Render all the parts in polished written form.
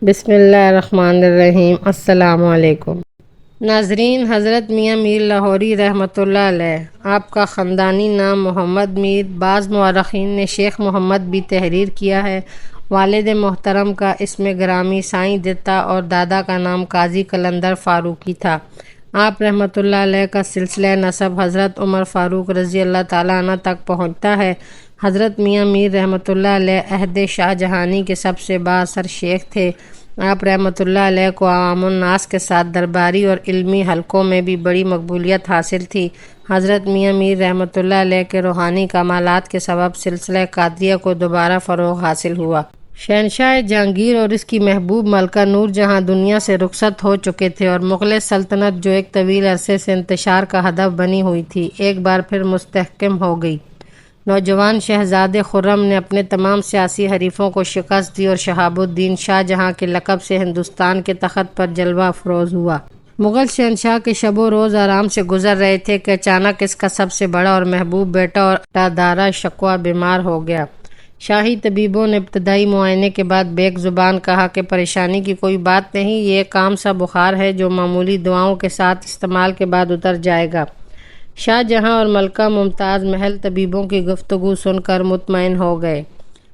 بسم اللہ الرحمن الرحیم۔ السلام علیکم ناظرین، حضرت میاں میر لاہوری رحمۃ اللہ علیہ، آپ کا خاندانی نام محمد میر، بعض مورخین نے شیخ محمد بھی تحریر کیا ہے۔ والد محترم کا اسم گرامی سائیں دتا اور دادا کا نام قاضی قلندر فاروقی تھا۔ آپ رحمۃ اللہ علیہ کا سلسلہ نسب حضرت عمر فاروق رضی اللہ تعالیٰ عنہ تک پہنچتا ہے۔ حضرت میاں میر رحمۃ اللہ علیہ عہد شاہ جہانی کے سب سے بااثر شیخ تھے۔ آپ رحمۃ اللہ علیہ کو عوام الناس کے ساتھ درباری اور علمی حلقوں میں بھی بڑی مقبولیت حاصل تھی۔ حضرت میاں میر رحمۃ اللہ علیہ کے روحانی کمالات کے سبب سلسلہ قادریہ کو دوبارہ فروغ حاصل ہوا۔ شہنشاہ جہانگیر اور اس کی محبوب ملکہ نور جہاں دنیا سے رخصت ہو چکے تھے اور مغل سلطنت جو ایک طویل عرصے سے انتشار کا ہدف بنی ہوئی تھی، ایک بار پھر مستحکم ہو گئی۔ نوجوان شہزادے خرم نے اپنے تمام سیاسی حریفوں کو شکست دی اور شہاب الدین شاہ جہاں کے لقب سے ہندوستان کے تخت پر جلوہ افروز ہوا۔ مغل شہنشاہ کے شب و روز آرام سے گزر رہے تھے کہ اچانک اس کا سب سے بڑا اور محبوب بیٹا اور دارا شکوہ بیمار ہو گیا۔ شاہی طبیبوں نے ابتدائی معائنے کے بعد بیک زبان کہا کہ پریشانی کی کوئی بات نہیں، یہ ایک عام سا بخار ہے جو معمولی دواؤں کے ساتھ استعمال کے بعد اتر جائے گا۔ شاہ جہاں اور ملکہ ممتاز محل طبیبوں کی گفتگو سن کر مطمئن ہو گئے۔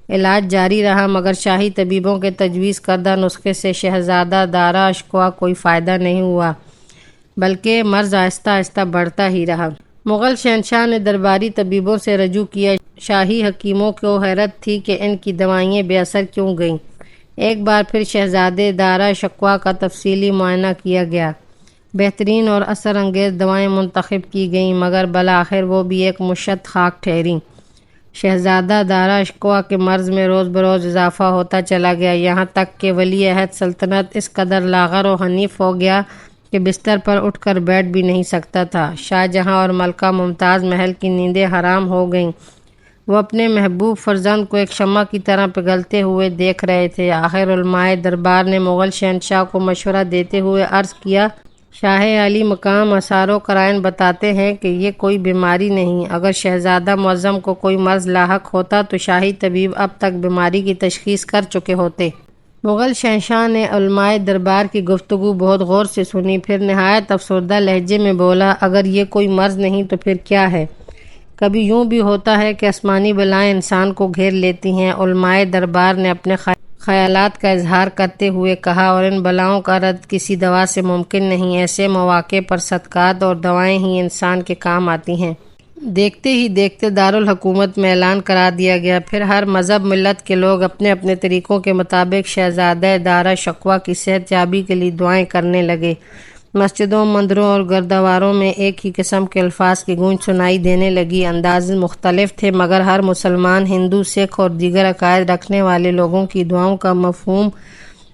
علاج جاری رہا مگر شاہی طبیبوں کے تجویز کردہ نسخے سے شہزادہ دارا اشکوا کوئی فائدہ نہیں ہوا، بلکہ مرض آہستہ آہستہ بڑھتا ہی رہا۔ مغل شہنشاہ نے درباری طبیبوں سے رجوع کیا۔ شاہی حکیموں کو حیرت تھی کہ ان کی دوائیں بے اثر کیوں گئیں۔ ایک بار پھر شہزادے دارا اشکوا کا تفصیلی معائنہ کیا گیا۔ بہترین اور اثر انگیز دوائیں منتخب کی گئیں مگر بالآخر وہ بھی ایک مشت خاک ٹھہریں۔ شہزادہ دارا اشکوا کے مرض میں روز بروز اضافہ ہوتا چلا گیا، یہاں تک کہ ولی عہد سلطنت اس قدر لاغر و حنیف ہو گیا کہ بستر پر اٹھ کر بیٹھ بھی نہیں سکتا تھا۔ شاہ جہاں اور ملکہ ممتاز محل کی نیندیں حرام ہو گئیں۔ وہ اپنے محبوب فرزند کو ایک شمع کی طرح پگھلتے ہوئے دیکھ رہے تھے۔ آخر علماء دربار نے مغل شہنشاہ کو مشورہ دیتے ہوئے عرض کیا، شاہ علی مقام آثار و قرائن بتاتے ہیں کہ یہ کوئی بیماری نہیں۔ اگر شہزادہ معظم کو کوئی مرض لاحق ہوتا تو شاہی طبیب اب تک بیماری کی تشخیص کر چکے ہوتے۔ مغل شہنشاہ نے علماء دربار کی گفتگو بہت غور سے سنی، پھر نہایت افسردہ لہجے میں بولا، اگر یہ کوئی مرض نہیں تو پھر کیا ہے؟ کبھی یوں بھی ہوتا ہے کہ آسمانی بلائیں انسان کو گھیر لیتی ہیں۔ علماء دربار نے اپنے خیالات کا اظہار کرتے ہوئے کہا، اور ان بلاؤں کا رد کسی دوا سے ممکن نہیں۔ ایسے مواقع پر صدقات اور دوائیں ہی انسان کے کام آتی ہیں۔ دیکھتے ہی دیکھتے دارالحکومت میں اعلان کرا دیا گیا۔ پھر ہر مذہب ملت کے لوگ اپنے اپنے طریقوں کے مطابق شہزادہ دارا شکوہ کی صحت یابی کے لیے دعائیں کرنے لگے۔ مسجدوں، مندروں اور گردواروں میں ایک ہی قسم کے الفاظ کی گونج سنائی دینے لگی۔ انداز مختلف تھے مگر ہر مسلمان، ہندو، سکھ اور دیگر عقائد رکھنے والے لوگوں کی دعاؤں کا مفہوم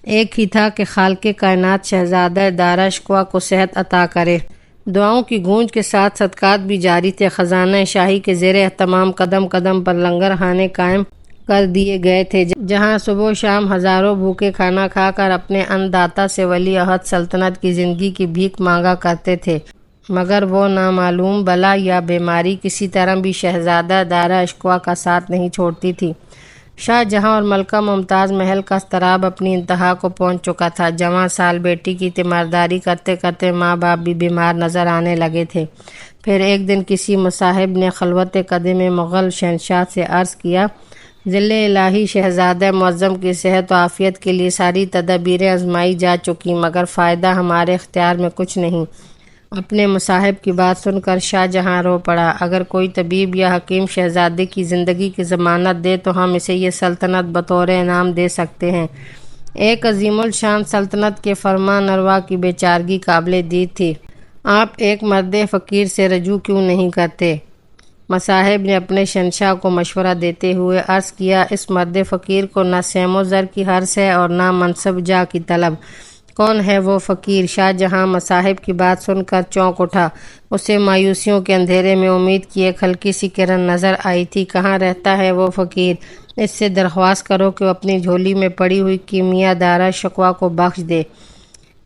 ایک ہی تھا کہ خالق کائنات شہزادہ دارا اشکوا کو صحت عطا کرے۔ دعاؤں کی گونج کے ساتھ صدقات بھی جاری تھے۔ خزانہ شاہی کے زیر اہتمام قدم قدم پر لنگر خانے قائم کر دیے گئے تھے، جہاں صبح و شام ہزاروں بھوکے کھانا کھا کر اپنے ان داتا سے ولی عہد سلطنت کی زندگی کی بھیک مانگا کرتے تھے، مگر وہ نامعلوم بلا یا بیماری کسی طرح بھی شہزادہ دارا اشکوا کا ساتھ نہیں چھوڑتی تھی۔ شاہ جہاں اور ملکہ ممتاز محل کا اضطراب اپنی انتہا کو پہنچ چکا تھا۔ جوان سال بیٹی کی تیمارداری کرتے کرتے ماں باپ بھی بیمار نظر آنے لگے تھے۔ پھر ایک دن کسی مصاحب نے خلوت قدم مغل شہنشاہ سے عرض کیا، ذل الہی شہزادہ معظم کی صحت و عافیت کے لیے ساری تدابیریں آزمائی جا چکی مگر فائدہ ہمارے اختیار میں کچھ نہیں۔ اپنے مصاحب کی بات سن کر شاہ جہاں رو پڑا، اگر کوئی طبیب یا حکیم شہزادے کی زندگی کی ضمانت دے تو ہم اسے یہ سلطنت بطور انعام دے سکتے ہیں۔ ایک عظیم الشان سلطنت کے فرمان روا کی بے چارگی قابل دید تھی۔ آپ ایک مرد فقیر سے رجوع کیوں نہیں کرتے؟ مصاحب نے اپنے شہنشاہ کو مشورہ دیتے ہوئے عرض کیا، اس مرد فقیر کو نہ سیم و زر کی حرص ہے اور نہ منصب جاہ کی طلب۔ کون ہے وہ فقیر؟ شاہ جہاں مصاحب کی بات سن کر چونک اٹھا۔ اسے مایوسیوں کے اندھیرے میں امید کی ایک ہلکی سی کرن نظر آئی تھی۔ کہاں رہتا ہے وہ فقیر؟ اس سے درخواست کرو کہ وہ اپنی جھولی میں پڑی ہوئی کیمیا دارا شکوہ کو بخش دے۔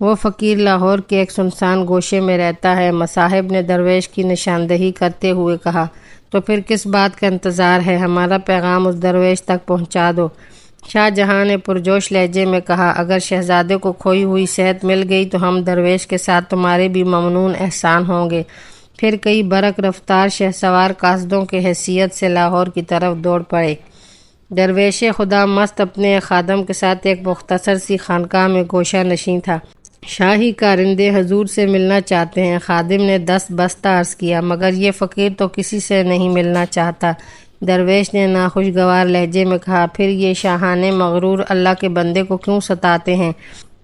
وہ فقیر لاہور کے ایک سنسان گوشے میں رہتا ہے، مصاحب نے درویش کی نشاندہی کرتے ہوئے کہا۔ تو پھر کس بات کا انتظار ہے؟ ہمارا پیغام اس درویش تک پہنچا دو۔ شاہ جہاں نے پرجوش لہجے میں کہا، اگر شہزادے کو کھوئی ہوئی صحت مل گئی تو ہم درویش کے ساتھ تمہارے بھی ممنون احسان ہوں گے۔ پھر کئی برق رفتار شہسوار قاصدوں کے حیثیت سے لاہور کی طرف دوڑ پڑے۔ درویش خدا مست اپنے خادم کے ساتھ ایک مختصر سی خانقاہ میں گوشہ نشین تھا۔ شاہی کارندے حضور سے ملنا چاہتے ہیں۔ خادم نے دست بستہ عرض کیا، مگر یہ فقیر تو کسی سے نہیں ملنا چاہتا۔ درویش نے ناخوشگوار لہجے میں کہا، پھر یہ شاہانے مغرور اللہ کے بندے کو کیوں ستاتے ہیں؟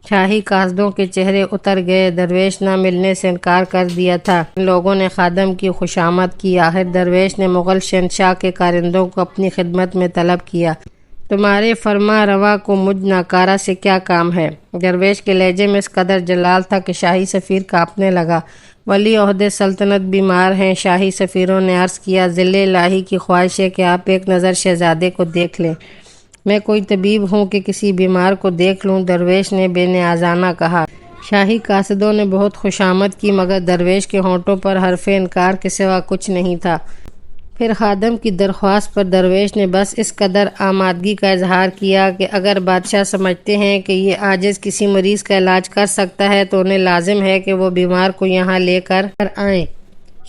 شاہی قاصدوں کے چہرے اتر گئے۔ درویش نہ ملنے سے انکار کر دیا تھا۔ ان لوگوں نے خادم کی خوشامد کی۔ آخر درویش نے مغل شہنشاہ کے کارندوں کو اپنی خدمت میں طلب کیا۔ تمہارے فرما روا کو مجھ ناکارہ سے کیا کام ہے؟ درویش کے لہجے میں اس قدر جلال تھا کہ شاہی سفیر کانپنے لگا۔ ولی عہد سلطنت بیمار ہیں۔ شاہی سفیروں نے عرض کیا، ذل الہی کی خواہش ہے کہ آپ ایک نظر شہزادے کو دیکھ لیں۔ میں کوئی طبیب ہوں کہ کسی بیمار کو دیکھ لوں؟ درویش نے بے نیازانہ کہا۔ شاہی قاصدوں نے بہت خوشامد کی، مگر درویش کے ہونٹوں پر حرف انکار کے سوا کچھ نہیں تھا۔ پھر خادم کی درخواست پر درویش نے بس اس قدر آمادگی کا اظہار کیا کہ اگر بادشاہ سمجھتے ہیں کہ یہ عاجز کسی مریض کا علاج کر سکتا ہے تو انہیں لازم ہے کہ وہ بیمار کو یہاں لے کر آئیں۔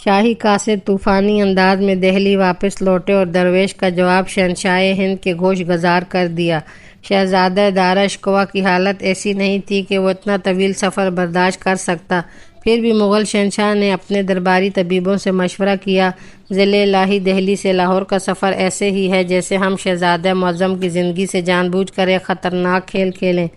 شاہی قاصد طوفانی انداز میں دہلی واپس لوٹے اور درویش کا جواب شہنشاہ ہند کے گوش گزار کر دیا۔ شہزادہ دارا اشکوا کی حالت ایسی نہیں تھی کہ وہ اتنا طویل سفر برداشت کر سکتا۔ پھر بھی مغل شہنشاہ نے اپنے درباری طبیبوں سے مشورہ کیا، ذل الہی دہلی سے لاہور کا سفر ایسے ہی ہے جیسے ہم شہزادہ معظم کی زندگی سے جان بوجھ کر ایک خطرناک کھیل کھیلیں۔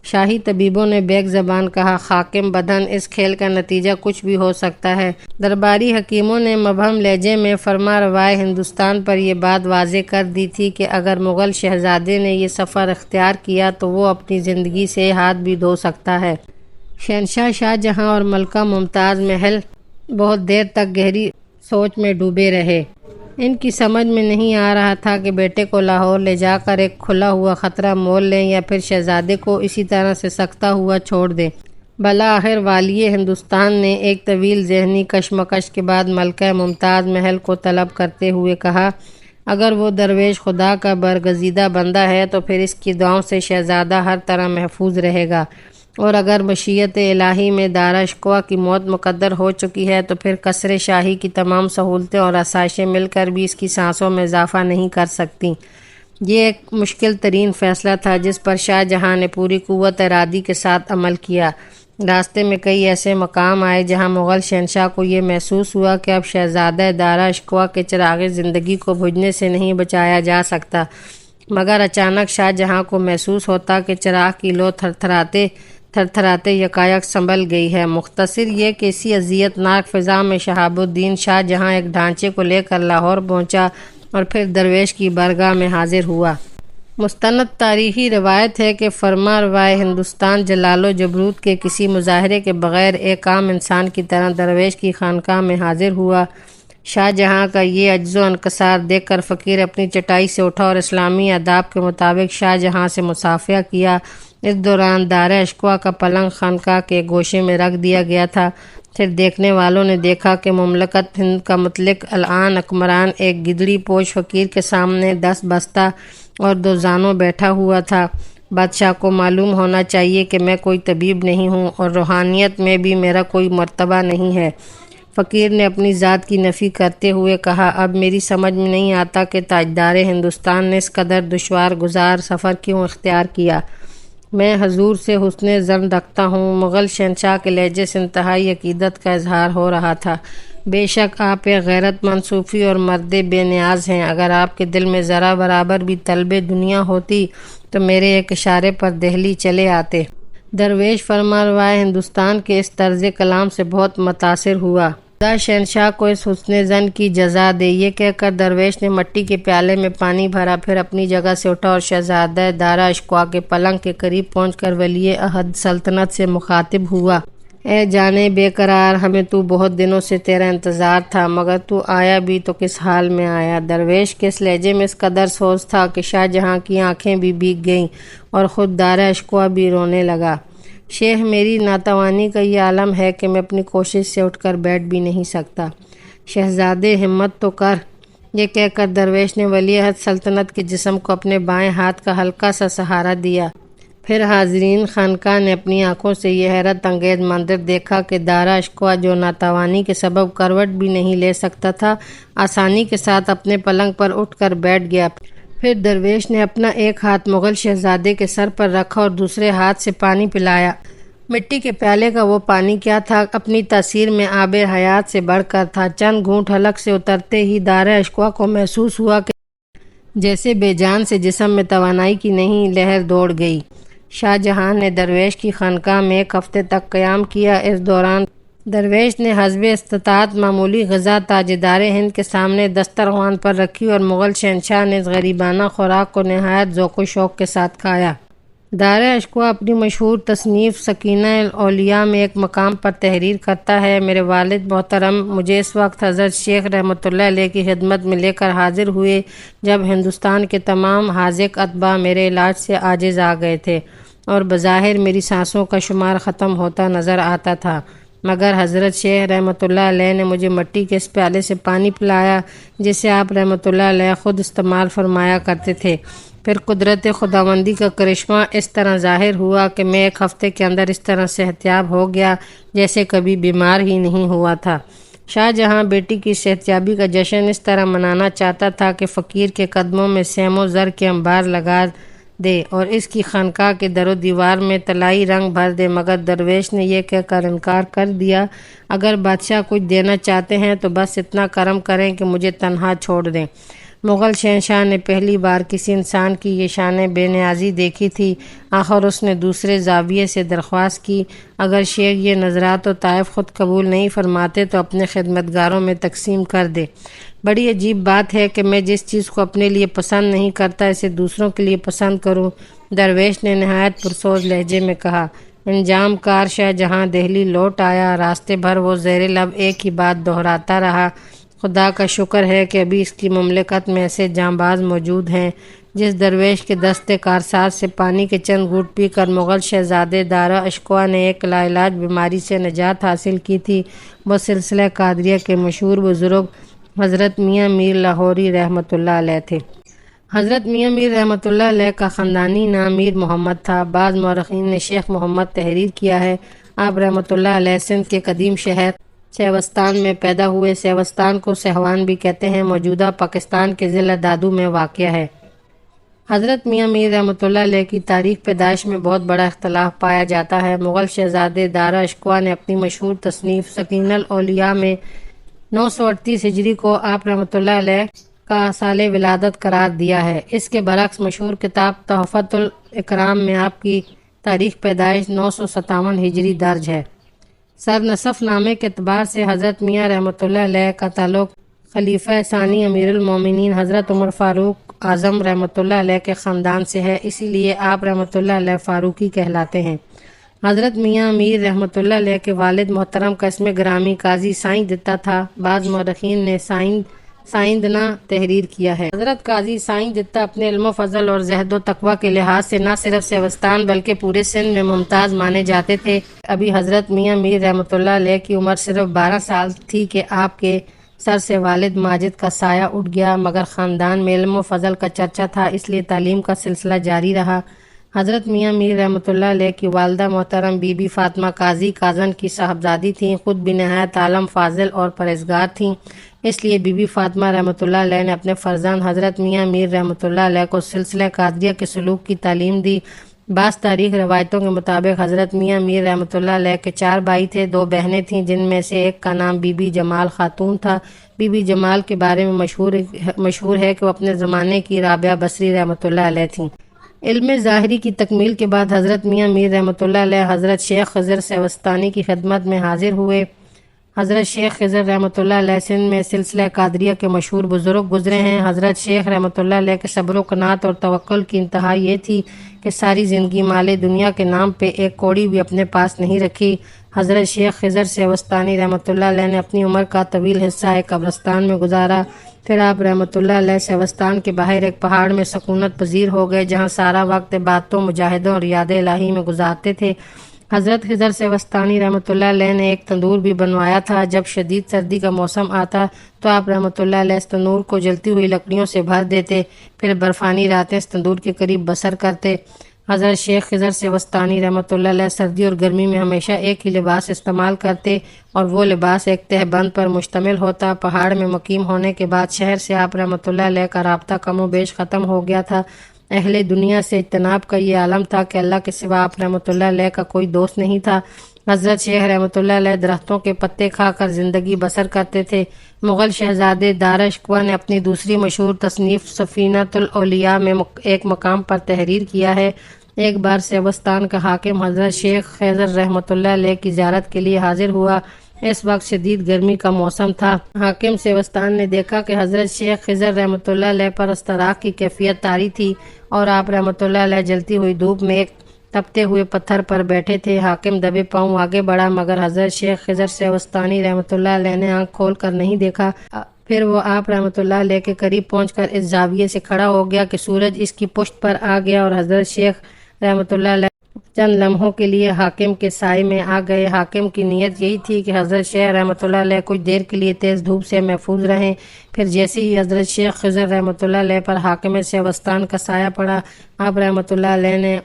شاہی طبیبوں نے بیک زبان کہا، حاکم بدن، اس کھیل کا نتیجہ کچھ بھی ہو سکتا ہے۔ درباری حکیموں نے مبہم لہجے میں فرما روائے ہندوستان پر یہ بات واضح کر دی تھی کہ اگر مغل شہزادے نے یہ سفر اختیار کیا تو وہ اپنی زندگی سے ہاتھ بھی دھو سکتا ہے۔ شہنشاہ شاہ جہاں اور ملکہ ممتاز محل بہت دیر تک گہری سوچ میں ڈوبے رہے۔ ان کی سمجھ میں نہیں آ رہا تھا کہ بیٹے کو لاہور لے جا کر ایک کھلا ہوا خطرہ مول لیں یا پھر شہزادے کو اسی طرح سے سکتا ہوا چھوڑ دیں۔ بالآخر والی ہندوستان نے ایک طویل ذہنی کشمکش کے بعد ملکہ ممتاز محل کو طلب کرتے ہوئے کہا، اگر وہ درویش خدا کا برگزیدہ بندہ ہے تو پھر اس کی دعاؤں سے شہزادہ ہر طرح محفوظ رہے گا، اور اگر مشیت الہی میں دارا اشکوا کی موت مقدر ہو چکی ہے تو پھر قصر شاہی کی تمام سہولتیں اور آسائشیں مل کر بھی اس کی سانسوں میں اضافہ نہیں کر سکتی۔ یہ ایک مشکل ترین فیصلہ تھا جس پر شاہ جہاں نے پوری قوت ارادی کے ساتھ عمل کیا۔ راستے میں کئی ایسے مقام آئے جہاں مغل شہنشاہ کو یہ محسوس ہوا کہ اب شہزادہ دارا اشکوا کے چراغ زندگی کو بجھنے سے نہیں بچایا جا سکتا، مگر اچانک شاہ جہاں کو محسوس ہوتا کہ چراغ کی لو تھرتھراتے یکایک سنبھل گئی ہے۔ مختصر یہ کہ اسی اذیت ناک فضا میں شہاب الدین شاہ جہاں ایک ڈھانچے کو لے کر لاہور پہنچا اور پھر درویش کی بارگاہ میں حاضر ہوا۔ مستند تاریخی روایت ہے کہ فرما روائے ہندوستان جلال و جبروت کے کسی مظاہرے کے بغیر ایک عام انسان کی طرح درویش کی خانقاہ میں حاضر ہوا۔ شاہ جہاں کا یہ عجز و انکسار دیکھ کر فقیر اپنی چٹائی سے اٹھا اور اسلامی آداب کے مطابق شاہ جہاں سے مصافحہ کیا۔ اس دوران دارا اشکوا کا پلنگ خانقاہ کے گوشے میں رکھ دیا گیا تھا۔ پھر دیکھنے والوں نے دیکھا کہ مملکت ہند کا مطلق الان حکمران ایک گدڑی پوش فقیر کے سامنے دست بستہ اور دو زانوں بیٹھا ہوا تھا۔ بادشاہ کو معلوم ہونا چاہیے کہ میں کوئی طبیب نہیں ہوں اور روحانیت میں بھی میرا کوئی مرتبہ نہیں ہے۔ فقیر نے اپنی ذات کی نفی کرتے ہوئے کہا، اب میری سمجھ میں نہیں آتا کہ تاجدار ہندوستان نے اس قدر دشوار گزار سفر کیوں اختیار کیا۔ میں حضور سے حسن ظن رکھتا ہوں۔ مغل شہنشاہ کے لہجے سے انتہائی عقیدت کا اظہار ہو رہا تھا۔ بے شک آپ ایک غیرت مند صوفی اور مرد بے نیاز ہیں۔ اگر آپ کے دل میں ذرا برابر بھی طلب دنیا ہوتی تو میرے ایک اشارے پر دہلی چلے آتے۔ درویش فرما روائے ہندوستان کے اس طرز کلام سے بہت متاثر ہوا۔ خدا شہنشاہ کو اس حسن ظن کی جزا دے۔ یہ کہہ کر درویش نے مٹی کے پیالے میں پانی بھرا، پھر اپنی جگہ سے اٹھا اور شہزادہ دارا اشکوا کے پلنگ کے قریب پہنچ کر ولی عہد سلطنت سے مخاطب ہوا، اے جانے بے قرار، ہمیں تو بہت دنوں سے تیرا انتظار تھا، مگر تو آیا بھی تو کس حال میں آیا؟ درویش کے اس لہجے میں اس قدر سوز تھا کہ شاہ جہاں کی آنکھیں بھی بھیگ گئیں اور خود دارا اشکوا بھی رونے لگا۔ شیخ، میری ناتوانی کا یہ عالم ہے کہ میں اپنی کوشش سے اٹھ کر بیٹھ بھی نہیں سکتا۔ شہزادے ہمت تو کر، یہ کہہ کر درویش نے ولی عہد سلطنت کے جسم کو اپنے بائیں ہاتھ کا ہلکا سا سہارا دیا۔ پھر حاضرین خانقاہ نے اپنی آنکھوں سے یہ حیرت انگیز منظر دیکھا کہ دارا اشکوا جو ناتوانی کے سبب کروٹ بھی نہیں لے سکتا تھا، آسانی کے ساتھ اپنے پلنگ پر اٹھ کر بیٹھ گیا۔ پھر درویش نے اپنا ایک ہاتھ مغل شہزادے کے سر پر رکھا اور دوسرے ہاتھ سے پانی پلایا۔ مٹی کے پیالے کا وہ پانی کیا تھا، اپنی تاثیر میں آب حیات سے بڑھ کر تھا۔ چند گھونٹ حلق سے اترتے ہی دارا اشکوا کو محسوس ہوا کہ جیسے بے جان سے جسم میں توانائی کی نئی لہر دوڑ گئی۔ شاہ جہاں نے درویش کی خانقاہ میں ایک ہفتے تک قیام کیا۔ اس دوران درویش نے حسب استطاعت معمولی غذا تاجدار ہند کے سامنے دسترخوان پر رکھی اور مغل شہنشاہ نے اس غریبانہ خوراک کو نہایت ذوق و شوق کے ساتھ کھایا۔ دارا اشکوا اپنی مشہور تصنیف سکینہ الاولیاء میں ایک مقام پر تحریر کرتا ہے: میرے والد محترم مجھے اس وقت حضرت شیخ رحمۃ اللہ علیہ کی خدمت میں لے کر حاضر ہوئے جب ہندوستان کے تمام حاذق اتباع میرے علاج سے عاجز آ گئے تھے اور بظاہر میری سانسوں کا شمار ختم ہوتا نظر آتا تھا، مگر حضرت شیخ رحمۃ اللہ علیہ نے مجھے مٹی کے اس پیالے سے پانی پلایا جسے آپ رحمۃ اللہ علیہ خود استعمال فرمایا کرتے تھے۔ پھر قدرت خداوندی کا کرشمہ اس طرح ظاہر ہوا کہ میں ایک ہفتے کے اندر اس طرح صحتیاب ہو گیا جیسے کبھی بیمار ہی نہیں ہوا تھا۔ شاہ جہاں بیٹی کی صحتیابی کا جشن اس طرح منانا چاہتا تھا کہ فقیر کے قدموں میں سیم و زر کے انبار لگا دے اور اس کی خانقاہ کے در و دیوار میں طلائی رنگ بھر دے، مگر درویش نے یہ کہہ کر انکار کر دیا: اگر بادشاہ کچھ دینا چاہتے ہیں تو بس اتنا کرم کریں کہ مجھے تنہا چھوڑ دیں۔ مغل شہنشاہ نے پہلی بار کسی انسان کی یہ شان بے نیازی دیکھی تھی۔ آخر اس نے دوسرے زاویے سے درخواست کی: اگر شیخ یہ نذرات و طائف خود قبول نہیں فرماتے تو اپنے خدمتگاروں میں تقسیم کر دے۔ بڑی عجیب بات ہے کہ میں جس چیز کو اپنے لیے پسند نہیں کرتا اسے دوسروں کے لیے پسند کروں، درویش نے نہایت پرسوز لہجے میں کہا۔ انجام کار شاہ جہاں دہلی لوٹ آیا۔ راستے بھر وہ زیر لب ایک ہی بات دہراتا رہا: خدا کا شکر ہے کہ ابھی اس کی مملکت میں ایسے جانباز موجود ہیں۔ جس درویش کے دست کارساز سے پانی کے چند گھونٹ پی کر مغل شہزادے دارا اشکوا نے ایک لاعلاج بیماری سے نجات حاصل کی تھی، وہ سلسلہ قادریہ کے مشہور بزرگ حضرت میاں میر لاہوری رحمۃ اللہ علیہ تھے۔ حضرت میاں میر رحمۃ اللہ علیہ کا خاندانی نام میر محمد تھا۔ بعض مورخین نے شیخ محمد تحریر کیا ہے۔ آپ رحمۃ اللہ علیہ سندھ کے قدیم شہر سیوستان میں پیدا ہوئے۔ سیوستان کو سہوان بھی کہتے ہیں، موجودہ پاکستان کے ضلع دادو میں واقع ہے۔ حضرت میاں میر رحمۃ اللہ علیہ کی تاریخ پیدائش میں بہت بڑا اختلاف پایا جاتا ہے۔ مغل شہزادے دارا اشکوا نے اپنی مشہور تصنیف سکینہ الاولیاء میں 938 ہجری کو آپ رحمۃ اللہ علیہ کا سال ولادت قرار دیا ہے۔ اس کے برعکس مشہور کتاب تحفۃ الاکرام میں آپ کی تاریخ پیدائش 957 ہجری درج ہے۔ سر نسب نامے کے اعتبار سے حضرت میاں رحمۃ اللہ علیہ کا تعلق خلیفہ ثانی امیر المومنین حضرت عمر فاروق اعظم رحمۃ اللہ علیہ کے خاندان سے ہے، اسی لیے آپ رحمۃ اللہ علیہ فاروقی کہلاتے ہیں۔ حضرت میاں میر رحمۃ اللہ علیہ کے والد محترم کا اسم گرامی قاضی سائیں دتا تھا۔ بعض مورخین نے سائندنا تحریر کیا ہے۔ حضرت قاضی سائیں دتا اپنے علم و فضل اور زہد و تقوی کے لحاظ سے نہ صرف سیوستان بلکہ پورے سندھ میں ممتاز مانے جاتے تھے۔ ابھی حضرت میاں میر رحمۃ اللہ علیہ کی عمر صرف 12 سال تھی کہ آپ کے سر سے والد ماجد کا سایہ اٹھ گیا، مگر خاندان میں علم و فضل کا چرچا تھا، اس لیے تعلیم کا سلسلہ جاری رہا۔ حضرت میاں میر رحمۃ اللہ علیہ کی والدہ محترم be be Fatima Qazi cousin کی صاحبزادی تھیں، خود بھی نہایت عالم فاضل اور پرہیزگار تھیں، اس لیے بی بی فاطمہ رحمۃ اللہ علیہ نے اپنے فرزند حضرت میاں میر رحمۃ اللہ علیہ کو سلسلہ قادریہ کے سلوک کی تعلیم دی۔ بعض تاریخ روایتوں کے مطابق حضرت میاں میر رحمۃ اللہ علیہ کے 4 بھائی تھے، 2 بہنیں تھیں، جن میں سے ایک کا نام بی بی جمال خاتون تھا۔ بی بی جمال کے بارے میں مشہور ہے کہ وہ اپنے زمانے کی رابعہ بصری رحمۃ اللہ علیہ تھیں۔ علم ظاہری کی تکمیل کے بعد حضرت میاں میر رحمۃ اللہ علیہ حضرت شیخ خضر سیوستانی کی خدمت میں حاضر ہوئے۔ حضرت شیخ خضر رحمۃ اللہ علیہ سندھ میں سلسلہ قادریہ کے مشہور بزرگ گزرے ہیں۔ حضرت شیخ رحمۃ اللہ علیہ کے صبر و قناعت اور توکل کی انتہا یہ تھی کہ ساری زندگی مال دنیا کے نام پہ ایک کوڑی بھی اپنے پاس نہیں رکھی۔ حضرت شیخ خضر سیوستانی رحمۃ اللہ علیہ نے اپنی عمر کا طویل حصہ ایک قبرستان میں گزارا، پھر آپ رحمۃ اللہ علیہ سیوستان کے باہر ایک پہاڑ میں سکونت پذیر ہو گئے، جہاں سارا وقت عبادتوں، مجاہدوں اور یاد الہی میں گزارتے تھے۔ حضرت خضر سیوستانی رحمۃ اللہ علیہ نے ایک تندور بھی بنوایا تھا۔ جب شدید سردی کا موسم آتا تو آپ رحمۃ اللہ علیہ اس تندور کو جلتی ہوئی لکڑیوں سے بھر دیتے، پھر برفانی راتیں اس تندور کے قریب بسر کرتے۔ حضرت شیخ خضر سیوستانی رحمۃ اللہ علیہ سردی اور گرمی میں ہمیشہ ایک ہی لباس استعمال کرتے، اور وہ لباس ایک تہہ بند پر مشتمل ہوتا۔ پہاڑ میں مقیم ہونے کے بعد شہر سے آپ رحمۃ اللہ علیہ کا رابطہ کم و بیش ختم ہو گیا تھا۔ اہل دنیا سے اجتناب کا یہ عالم تھا کہ اللہ کے سوا آپ رحمۃ اللہ علیہ کا کوئی دوست نہیں تھا۔ حضرت شیخ رحمۃ اللہ علیہ درختوں کے پتے کھا کر زندگی بسر کرتے تھے۔ مغل شہزادے داراشکوہ نے اپنی دوسری مشہور تصنیف سفینۃ الاولیاء میں ایک مقام پر تحریر کیا ہے: ایک بار سیوستان کا حاکم حضرت شیخ خضر رحمۃ اللہ علیہ کی زیارت کے لیے حاضر ہوا۔ اس وقت شدید گرمی کا موسم تھا۔ حاکم سیوستان نے دیکھا کہ حضرت شیخ خضر رحمۃ اللہ علیہ پر استراق کی کیفیت طاری تھی، اور آپ رحمۃ اللہ علیہ جلتی ہوئی دھوپ میں ایک تپتے ہوئے پتھر پر بیٹھے تھے۔ حاکم دبے پاؤں آگے بڑھا، مگر حضرت شیخ خضر سیوستانی رحمۃ اللہ علیہ نے آنکھ کھول کر نہیں دیکھا۔ پھر وہ آپ رحمۃ اللہ علیہ کے قریب پہنچ کر اس زاویے سے کھڑا ہو گیا کہ سورج اس کی پشت پر آ گیا، اور حضرت شیخ رحمۃ اللہ علیہ چند لمحوں کے لیے حاکم کے سائے میں آ گئے۔ حاکم کی نیت یہی تھی کہ حضرت شیخ رحمۃ اللہ علیہ کچھ دیر کے لیے تیز دھوپ سے محفوظ رہیں۔ پھر جیسے ہی حضرت شیخ خضر رحمۃ اللہ علیہ پر حاکم سیوستان کا سایہ پڑا، آپ رحمۃ اللہ علیہ نے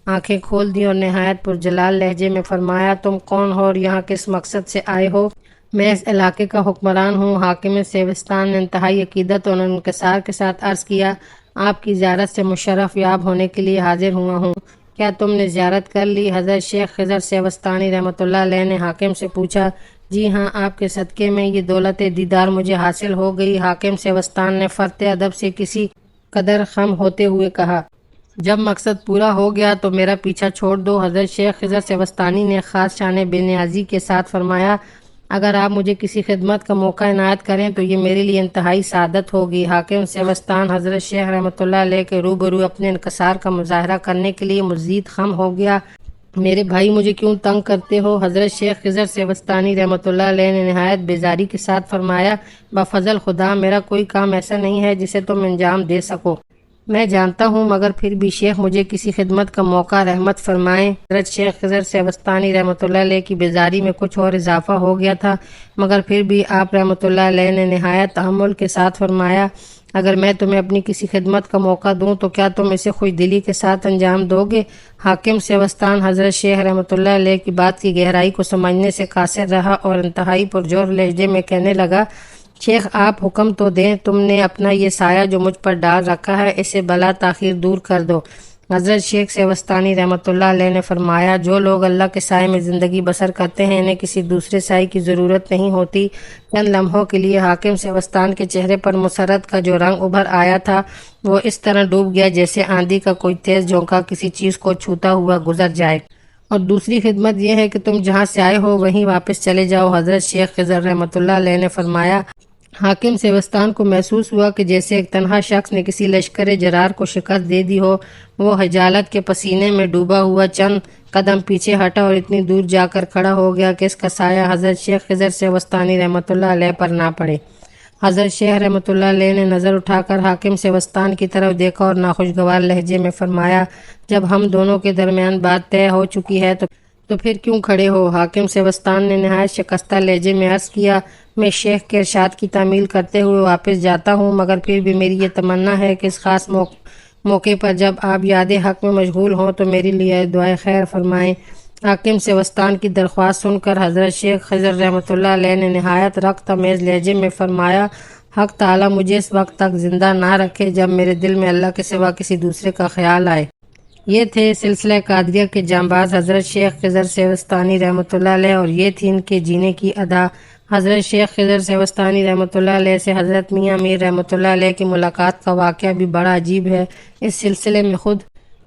آنکھیں کھول دی اور نہایت پرجلال لہجے میں فرمایا: تم کون ہو اور یہاں کس مقصد سے آئے ہو؟ میں اس علاقے کا حکمران ہوں۔ حاکم سیوستان نے انتہائی عقیدت اور انکسار کے ساتھ عرض کیا: آپ کی زیارت سے مشرف یاب ہونے کے لیے حاضر ہوا ہوں۔ کیا تم نے زیارت کر لی؟ حضرت شیخ خضر سیوستانی رحمۃ اللہ علیہ نے حاکم سے پوچھا۔ جی ہاں، آپ کے صدقے میں یہ دولت دیدار مجھے حاصل ہو گئی۔ حاکم سیوستان نے فرط ادب سے کسی قدر خم ہوتے ہوئے کہا: جب مقصد پورا ہو گیا تو میرا پیچھا چھوڑ دو۔ حضرت شیخ خضر سیوستانی نے خاص شان بے نیازی کے ساتھ فرمایا: اگر آپ مجھے کسی خدمت کا موقع عنایت کریں تو یہ میرے لیے انتہائی سعادت ہوگی۔ حاکم سیوستان حضرت شیخ رحمۃ اللہ علیہ کے روبرو اپنے انکسار کا مظاہرہ کرنے کے لیے مزید خم ہو گیا۔ میرے بھائی، مجھے کیوں تنگ کرتے ہو؟ حضرت شیخ خضر سیوستانی رحمۃ اللہ علیہ نے نہایت بیزاری کے ساتھ فرمایا: بفضل خدا میرا کوئی کام ایسا نہیں ہے جسے تم انجام دے سکو۔ میں جانتا ہوں، مگر پھر بھی شیخ مجھے کسی خدمت کا موقع رحمت فرمائیں۔ حضرت شیخ خضر سیوستانی رحمۃ اللہ علیہ کی بیزاری میں کچھ اور اضافہ ہو گیا تھا، مگر پھر بھی آپ رحمۃ اللہ علیہ نے نہایت تحمل کے ساتھ فرمایا: اگر میں تمہیں اپنی کسی خدمت کا موقع دوں تو کیا تم اسے خوش دلی کے ساتھ انجام دو گے؟ حاکم سیوستان حضرت شیخ رحمۃ اللہ علیہ کی بات کی گہرائی کو سمجھنے سے قاصر رہا اور انتہائی پرجور لہجے میں کہنے لگا: شیخ، آپ حکم تو دیں، تم نے اپنا یہ سایہ جو مجھ پر ڈال رکھا ہے اسے بلا تاخیر دور کر دو۔ حضرت شیخ سیوستانی رحمۃ اللہ علیہ نے فرمایا: جو لوگ اللہ کے سائے میں زندگی بسر کرتے ہیں انہیں کسی دوسرے سائے کی ضرورت نہیں ہوتی۔ چند لمحوں کے لیے حاکم سیوستان کے چہرے پر مسرت کا جو رنگ ابھر آیا تھا وہ اس طرح ڈوب گیا جیسے آندھی کا کوئی تیز جھونکا کسی چیز کو چھوتا ہوا گزر جائے۔ اور دوسری خدمت یہ ہے کہ تم جہاں سے آئے ہو وہیں واپس چلے جاؤ۔ حضرت شیخ خضر رحمۃ اللہ علیہ نے فرمایا۔ حاکم سیوستان کو محسوس ہوا کہ جیسے ایک تنہا شخص نے کسی لشکر جرار کو شکست دے دی ہو۔ وہ حجالت کے پسینے میں ڈوبا ہوا چند قدم پیچھے ہٹا اور اتنی دور جا کر کھڑا ہو گیا کہ اس کا سایہ حضرت شیخ خضر سیوستانی رحمۃ اللہ علیہ پر نہ پڑے۔ حضرت شیخ رحمۃ اللہ علیہ نے نظر اٹھا کر حاکم سیوستان کی طرف دیکھا اور ناخوشگوار لہجے میں فرمایا: جب ہم دونوں کے درمیان بات طے ہو چکی ہے تو پھر کیوں کھڑے ہو؟ حاکم سیوستان نے نہایت شکستہ لہجے میں عرض کیا: میں شیخ کے ارشاد کی تعمیل کرتے ہوئے واپس جاتا ہوں، مگر پھر بھی میری یہ تمنا ہے کہ اس خاص موقع پر جب آپ یاد حق میں مشغول ہوں تو میرے لیے دعائے خیر فرمائیں۔ حاکم سیوستان کی درخواست سن کر حضرت شیخ خضر رحمۃ اللہ علیہ نے نہایت رقت آمیز لہجے میں فرمایا: حق تعالیٰ مجھے اس وقت تک زندہ نہ رکھے جب میرے دل میں اللہ کے سوا کسی دوسرے کا خیال آئے۔ یہ تھے سلسلہ قادریہ کے جانباز حضرت شیخ خضر سیوستانی رحمۃ اللہ علیہ، اور یہ تھی ان کے جینے کی ادا۔ حضرت شیخ خضر سیوستانی رحمۃ اللہ علیہ سے حضرت میاں میر رحمۃ اللہ علیہ کی ملاقات کا واقعہ بھی بڑا عجیب ہے۔ اس سلسلے میں خود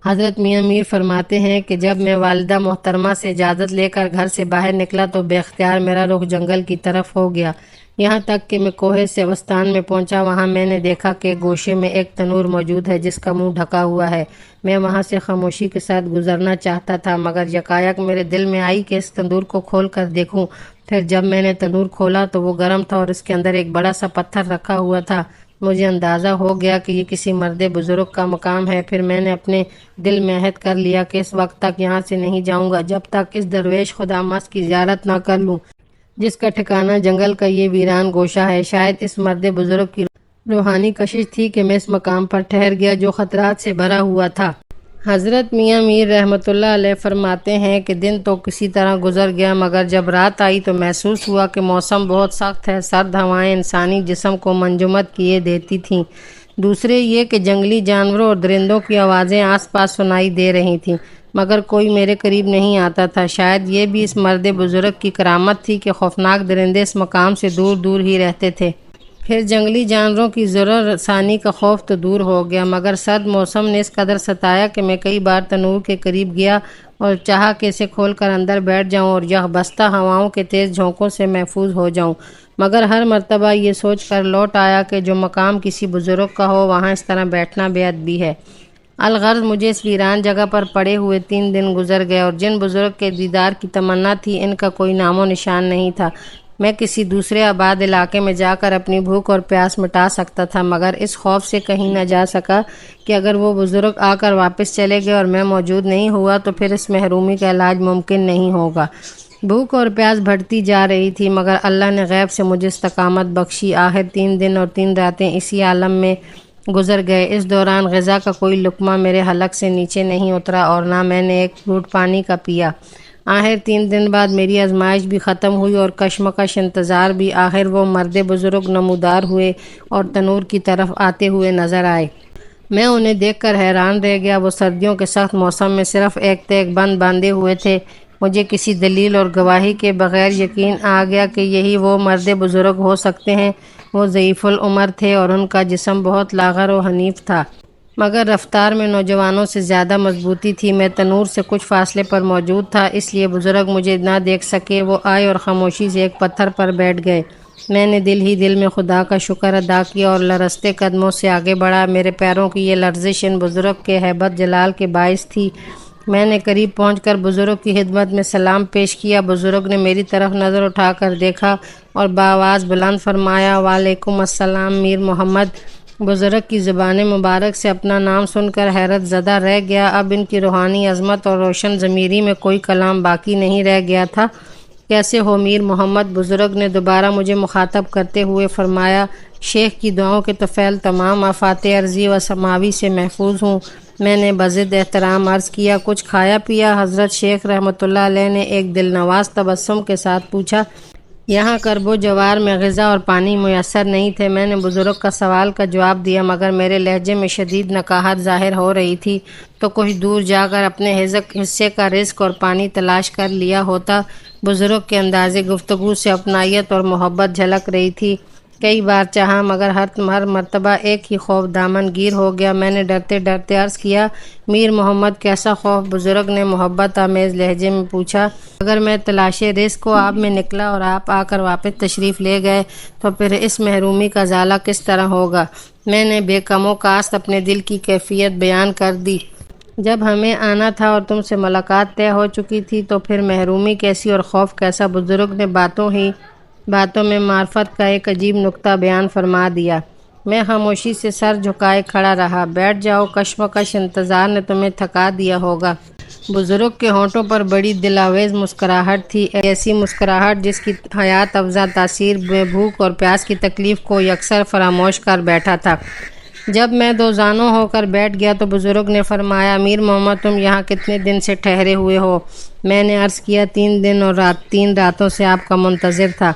حضرت میاں میر فرماتے ہیں کہ جب میں والدہ محترمہ سے اجازت لے کر گھر سے باہر نکلا تو بے اختیار میرا رخ جنگل کی طرف ہو گیا، یہاں تک کہ میں کوہ سیوستان میں پہنچا۔ وہاں میں نے دیکھا کہ گوشے میں ایک تنور موجود ہے جس کا منہ ڈھکا ہوا ہے۔ میں وہاں سے خاموشی کے ساتھ گزرنا چاہتا تھا، مگر یکایک میرے دل میں آئی کہ اس تندور کو کھول کر دیکھوں۔ پھر جب میں نے تنور کھولا تو وہ گرم تھا اور اس کے اندر ایک بڑا سا پتھر رکھا ہوا تھا۔ مجھے اندازہ ہو گیا کہ یہ کسی مرد بزرگ کا مقام ہے۔ پھر میں نے اپنے دل میں عہد کر لیا کہ اس وقت تک یہاں سے نہیں جاؤں گا جب تک اس درویش خدا مست کی زیارت نہ کر لوں جس کا ٹھکانہ جنگل کا یہ ویران گوشہ ہے۔ شاید اس مرد بزرگ کی روحانی کشش تھی کہ میں اس مقام پر ٹھہر گیا جو خطرات سے بھرا ہوا تھا۔ حضرت میاں میر رحمۃ اللہ علیہ فرماتے ہیں کہ دن تو کسی طرح گزر گیا، مگر جب رات آئی تو محسوس ہوا کہ موسم بہت سخت ہے۔ سرد ہوائیں انسانی جسم کو منجمد کیے دیتی تھیں۔ دوسرے یہ کہ جنگلی جانوروں اور درندوں کی آوازیں آس پاس سنائی دے رہی تھیں، مگر کوئی میرے قریب نہیں آتا تھا۔ شاید یہ بھی اس مرد بزرگ کی کرامت تھی کہ خوفناک درندے اس مقام سے دور دور ہی رہتے تھے۔ پھر جنگلی جانوروں کی ضرر رسانی کا خوف تو دور ہو گیا، مگر سرد موسم نے اس قدر ستایا کہ میں کئی بار تنور کے قریب گیا اور چاہا کہ اسے کھول کر اندر بیٹھ جاؤں اور یخ بستہ ہواؤں کے تیز جھونکوں سے محفوظ ہو جاؤں، مگر ہر مرتبہ یہ سوچ کر لوٹ آیا کہ جو مقام کسی بزرگ کا ہو وہاں اس طرح بیٹھنا بے ادبی ہے۔ الغرض مجھے اس ویران جگہ پر پڑے ہوئے 3 دن گزر گئے اور جن بزرگ کے دیدار کی تمنا تھی ان کا کوئی نام و نشان نہیں تھا۔ میں کسی دوسرے آباد علاقے میں جا کر اپنی بھوک اور پیاس مٹا سکتا تھا، مگر اس خوف سے کہیں نہ جا سکا کہ اگر وہ بزرگ آ کر واپس چلے گئے اور میں موجود نہیں ہوا تو پھر اس محرومی کا علاج ممکن نہیں ہوگا۔ بھوک اور پیاس بڑھتی جا رہی تھی، مگر اللہ نے غیب سے مجھے استقامت بخشی۔ آخر 3 دن اور 3 راتیں اسی عالم میں گزر گئے۔ اس دوران غذا کا کوئی لقمہ میرے حلق سے نیچے نہیں اترا اور نہ میں نے ایک گھونٹ پانی کا پیا۔ آخر 3 دن بعد میری آزمائش بھی ختم ہوئی اور کشمکش انتظار بھی۔ آخر وہ مرد بزرگ نمودار ہوئے اور تنور کی طرف آتے ہوئے نظر آئے۔ میں انہیں دیکھ کر حیران رہ گیا۔ وہ سردیوں کے سخت موسم میں صرف ایک تیگ بند باندھے ہوئے تھے۔ مجھے کسی دلیل اور گواہی کے بغیر یقین آ گیا کہ یہی وہ مرد بزرگ ہو سکتے ہیں۔ وہ ضعیف العمر تھے اور ان کا جسم بہت لاغر و حنیف تھا، مگر رفتار میں نوجوانوں سے زیادہ مضبوطی تھی۔ میں تنور سے کچھ فاصلے پر موجود تھا، اس لیے بزرگ مجھے نہ دیکھ سکے۔ وہ آئے اور خاموشی سے ایک پتھر پر بیٹھ گئے۔ میں نے دل ہی دل میں خدا کا شکر ادا کیا اور لرزتے قدموں سے آگے بڑھا۔ میرے پیروں کی یہ لرزش ان بزرگ کے ہیبت جلال کے باعث تھی۔ میں نے قریب پہنچ کر بزرگ کی خدمت میں سلام پیش کیا۔ بزرگ نے میری طرف نظر اٹھا کر دیکھا اور بآواز بلند فرمایا، وعلیکم السلام میر محمد۔ بزرگ کی زبان مبارک سے اپنا نام سن کر حیرت زدہ رہ گیا۔ اب ان کی روحانی عظمت اور روشن ضمیری میں کوئی کلام باقی نہیں رہ گیا تھا۔ کیسے ہو میر محمد؟ بزرگ نے دوبارہ مجھے مخاطب کرتے ہوئے فرمایا۔ شیخ کی دعاؤں کے طفیل تمام آفات ارضی و سماوی سے محفوظ ہوں۔ میں نے بضد احترام عرض کیا، کچھ کھایا پیا؟ حضرت شیخ رحمۃ اللہ علیہ نے ایک دل نواز تبسم کے ساتھ پوچھا۔ یہاں کرب و جوار میں غذا اور پانی میسر نہیں تھے۔ میں نے بزرگ کا سوال کا جواب دیا، مگر میرے لہجے میں شدید نقاہت ظاہر ہو رہی تھی۔ تو کچھ دور جا کر اپنے حصے کا رزق اور پانی تلاش کر لیا ہوتا۔ بزرگ کے انداز گفتگو سے اپنائیت اور محبت جھلک رہی تھی۔ کئی بار چاہا مگر ہر مرتبہ ایک ہی خوف دامن گیر ہو گیا۔ میں نے ڈرتے ڈرتے عرض کیا، میر محمد کیسا خوف؟ بزرگ نے محبت آمیز لہجے میں پوچھا، اگر میں تلاش رزق و آب میں نکلا اور آپ آ کر واپس تشریف لے گئے تو پھر اس محرومی کا ازالہ کس طرح ہوگا؟ میں نے بے کم و کاست اپنے دل کی کیفیت بیان کر دی۔ جب ہمیں آنا تھا اور تم سے ملاقات طے ہو چکی تھی تو پھر محرومی کیسی اور خوف کیسا؟ بزرگ نے باتوں میں معرفت کا ایک عجیب نکتہ بیان فرما دیا۔ میں خاموشی سے سر جھکائے کھڑا رہا۔ بیٹھ جاؤ، کشمکش انتظار نے تمہیں تھکا دیا ہوگا۔ بزرگ کے ہونٹوں پر بڑی دلاویز مسکراہٹ تھی، ایسی مسکراہٹ جس کی حیات افزا تاثیر میں بھوک اور پیاس کی تکلیف کو یکسر فراموش کر بیٹھا تھا۔ جب میں دو زانوں ہو کر بیٹھ گیا تو بزرگ نے فرمایا، میر محمد تم یہاں کتنے دن سے ٹھہرے ہوئے ہو؟ میں نے عرض کیا، 3 دن اور 3 راتوں سے آپ کا منتظر تھا۔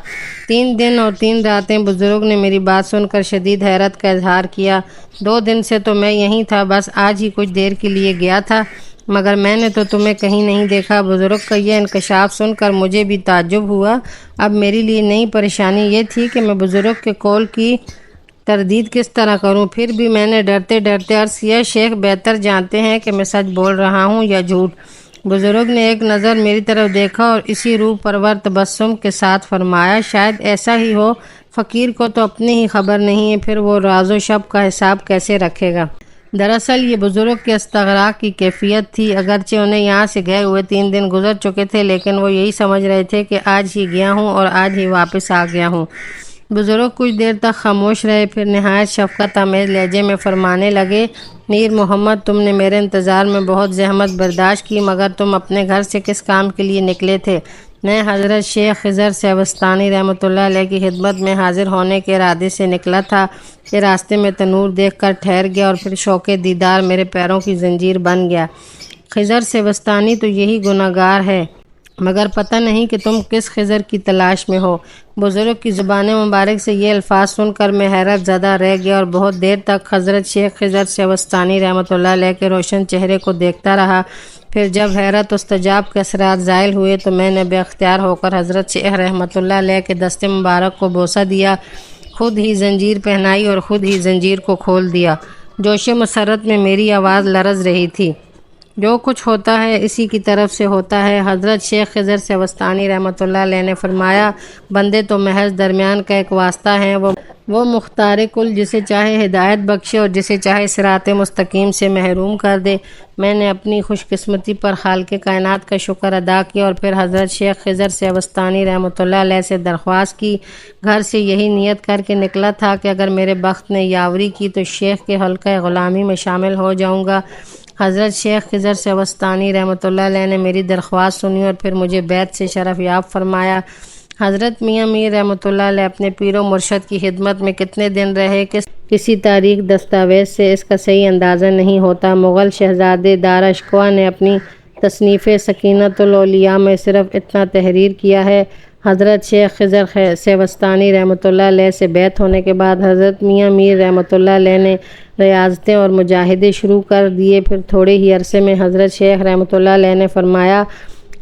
3 دن اور 3 راتیں؟ بزرگ نے میری بات سن کر شدید حیرت کا اظہار کیا۔ 2 دن سے تو میں یہیں تھا، بس آج ہی کچھ دیر کے لیے گیا تھا، مگر میں نے تو تمہیں کہیں نہیں دیکھا۔ بزرگ کا یہ انکشاف سن کر مجھے بھی تعجب ہوا۔ اب میری لیے نئی پریشانی یہ تھی کہ میں بزرگ کے قول کی تردید کس طرح کروں۔ پھر بھی میں نے ڈرتے ڈرتے عرض کیا، شیخ بہتر جانتے ہیں کہ میں سچ بول رہا ہوں یا جھوٹ۔ بزرگ نے ایک نظر میری طرف دیکھا اور اسی روح پرور تبسم کے ساتھ فرمایا، شاید ایسا ہی ہو، فقیر کو تو اپنی ہی خبر نہیں ہے، پھر وہ راز و شب کا حساب کیسے رکھے گا؟ دراصل یہ بزرگ کے استغراق کی کیفیت تھی۔ اگرچہ انہیں یہاں سے گئے ہوئے 3 دن گزر چکے تھے، لیکن وہ یہی سمجھ رہے تھے کہ آج ہی گیا ہوں اور آج ہی واپس آ گیا ہوں۔ بزرگ کچھ دیر تک خاموش رہے، پھر نہایت شفقت آمیز لہجے میں فرمانے لگے، میر محمد، تم نے میرے انتظار میں بہت زحمت برداشت کی، مگر تم اپنے گھر سے کس کام کے لیے نکلے تھے؟ میں حضرت شیخ خضر سیوستانی رحمۃ اللہ علیہ کی خدمت میں حاضر ہونے کے ارادے سے نکلا تھا کہ راستے میں تنور دیکھ کر ٹھہر گیا اور پھر شوق دیدار میرے پیروں کی زنجیر بن گیا۔ خضر سیوستانی تو یہی گناہ گار ہے، مگر پتہ نہیں کہ تم کس خضر کی تلاش میں ہو۔ بزرگ کی زبان مبارک سے یہ الفاظ سن کر میں حیرت زدہ رہ گیا اور بہت دیر تک حضرت شیخ خضر سیوستانی رحمۃ اللہ علیہ کے روشن چہرے کو دیکھتا رہا۔ پھر جب حیرت استجاب کے اثرات زائل ہوئے تو میں نے بے اختیار ہو کر حضرت شیخ رحمۃ اللہ علیہ کے دست مبارک کو بوسہ دیا، خود ہی زنجیر پہنائی اور خود ہی زنجیر کو کھول دیا۔ جوش مسرت میں میری آواز لرز رہی تھی۔ جو کچھ ہوتا ہے اسی کی طرف سے ہوتا ہے۔ حضرت شیخ خضر سیوستانی رحمۃ اللہ علیہ نے فرمایا، بندے تو محض درمیان کا ایک واسطہ ہیں، وہ مختار کل جسے چاہے ہدایت بخشے اور جسے چاہے صراط مستقیم سے محروم کر دے۔ میں نے اپنی خوش قسمتی پر خالق کائنات کا شکر ادا کیا اور پھر حضرت شیخ خضر سیوستانی رحمۃ اللہ علیہ سے درخواست کی۔ گھر سے یہی نیت کر کے نکلا تھا کہ اگر میرے بخت نے یاوری کی تو شیخ کے حلقہ غلامی میں شامل ہو جاؤں گا۔ حضرت شیخ خضر سیوستانی رحمۃ اللہ علیہ نے میری درخواست سنی اور پھر مجھے بیعت سے شرف یاب فرمایا۔ حضرت میاں میر رحمۃ اللہ علیہ اپنے پیر و مرشد کی خدمت میں کتنے دن رہے کسی تاریخ دستاویز سے اس کا صحیح اندازہ نہیں ہوتا۔ مغل شہزادے دارا شکوہ نے اپنی تصنیف سکینۃ الاولیاء میں صرف اتنا تحریر کیا ہے۔ حضرت شیخ خضر سیوستانی رحمۃ اللہ علیہ سے بیعت ہونے کے بعد حضرت میاں میر رحمۃ اللہ علیہ نے ریاضتیں اور مجاہدے شروع کر دیے۔ پھر تھوڑے ہی عرصے میں حضرت شیخ رحمۃ اللہ علیہ نے فرمایا،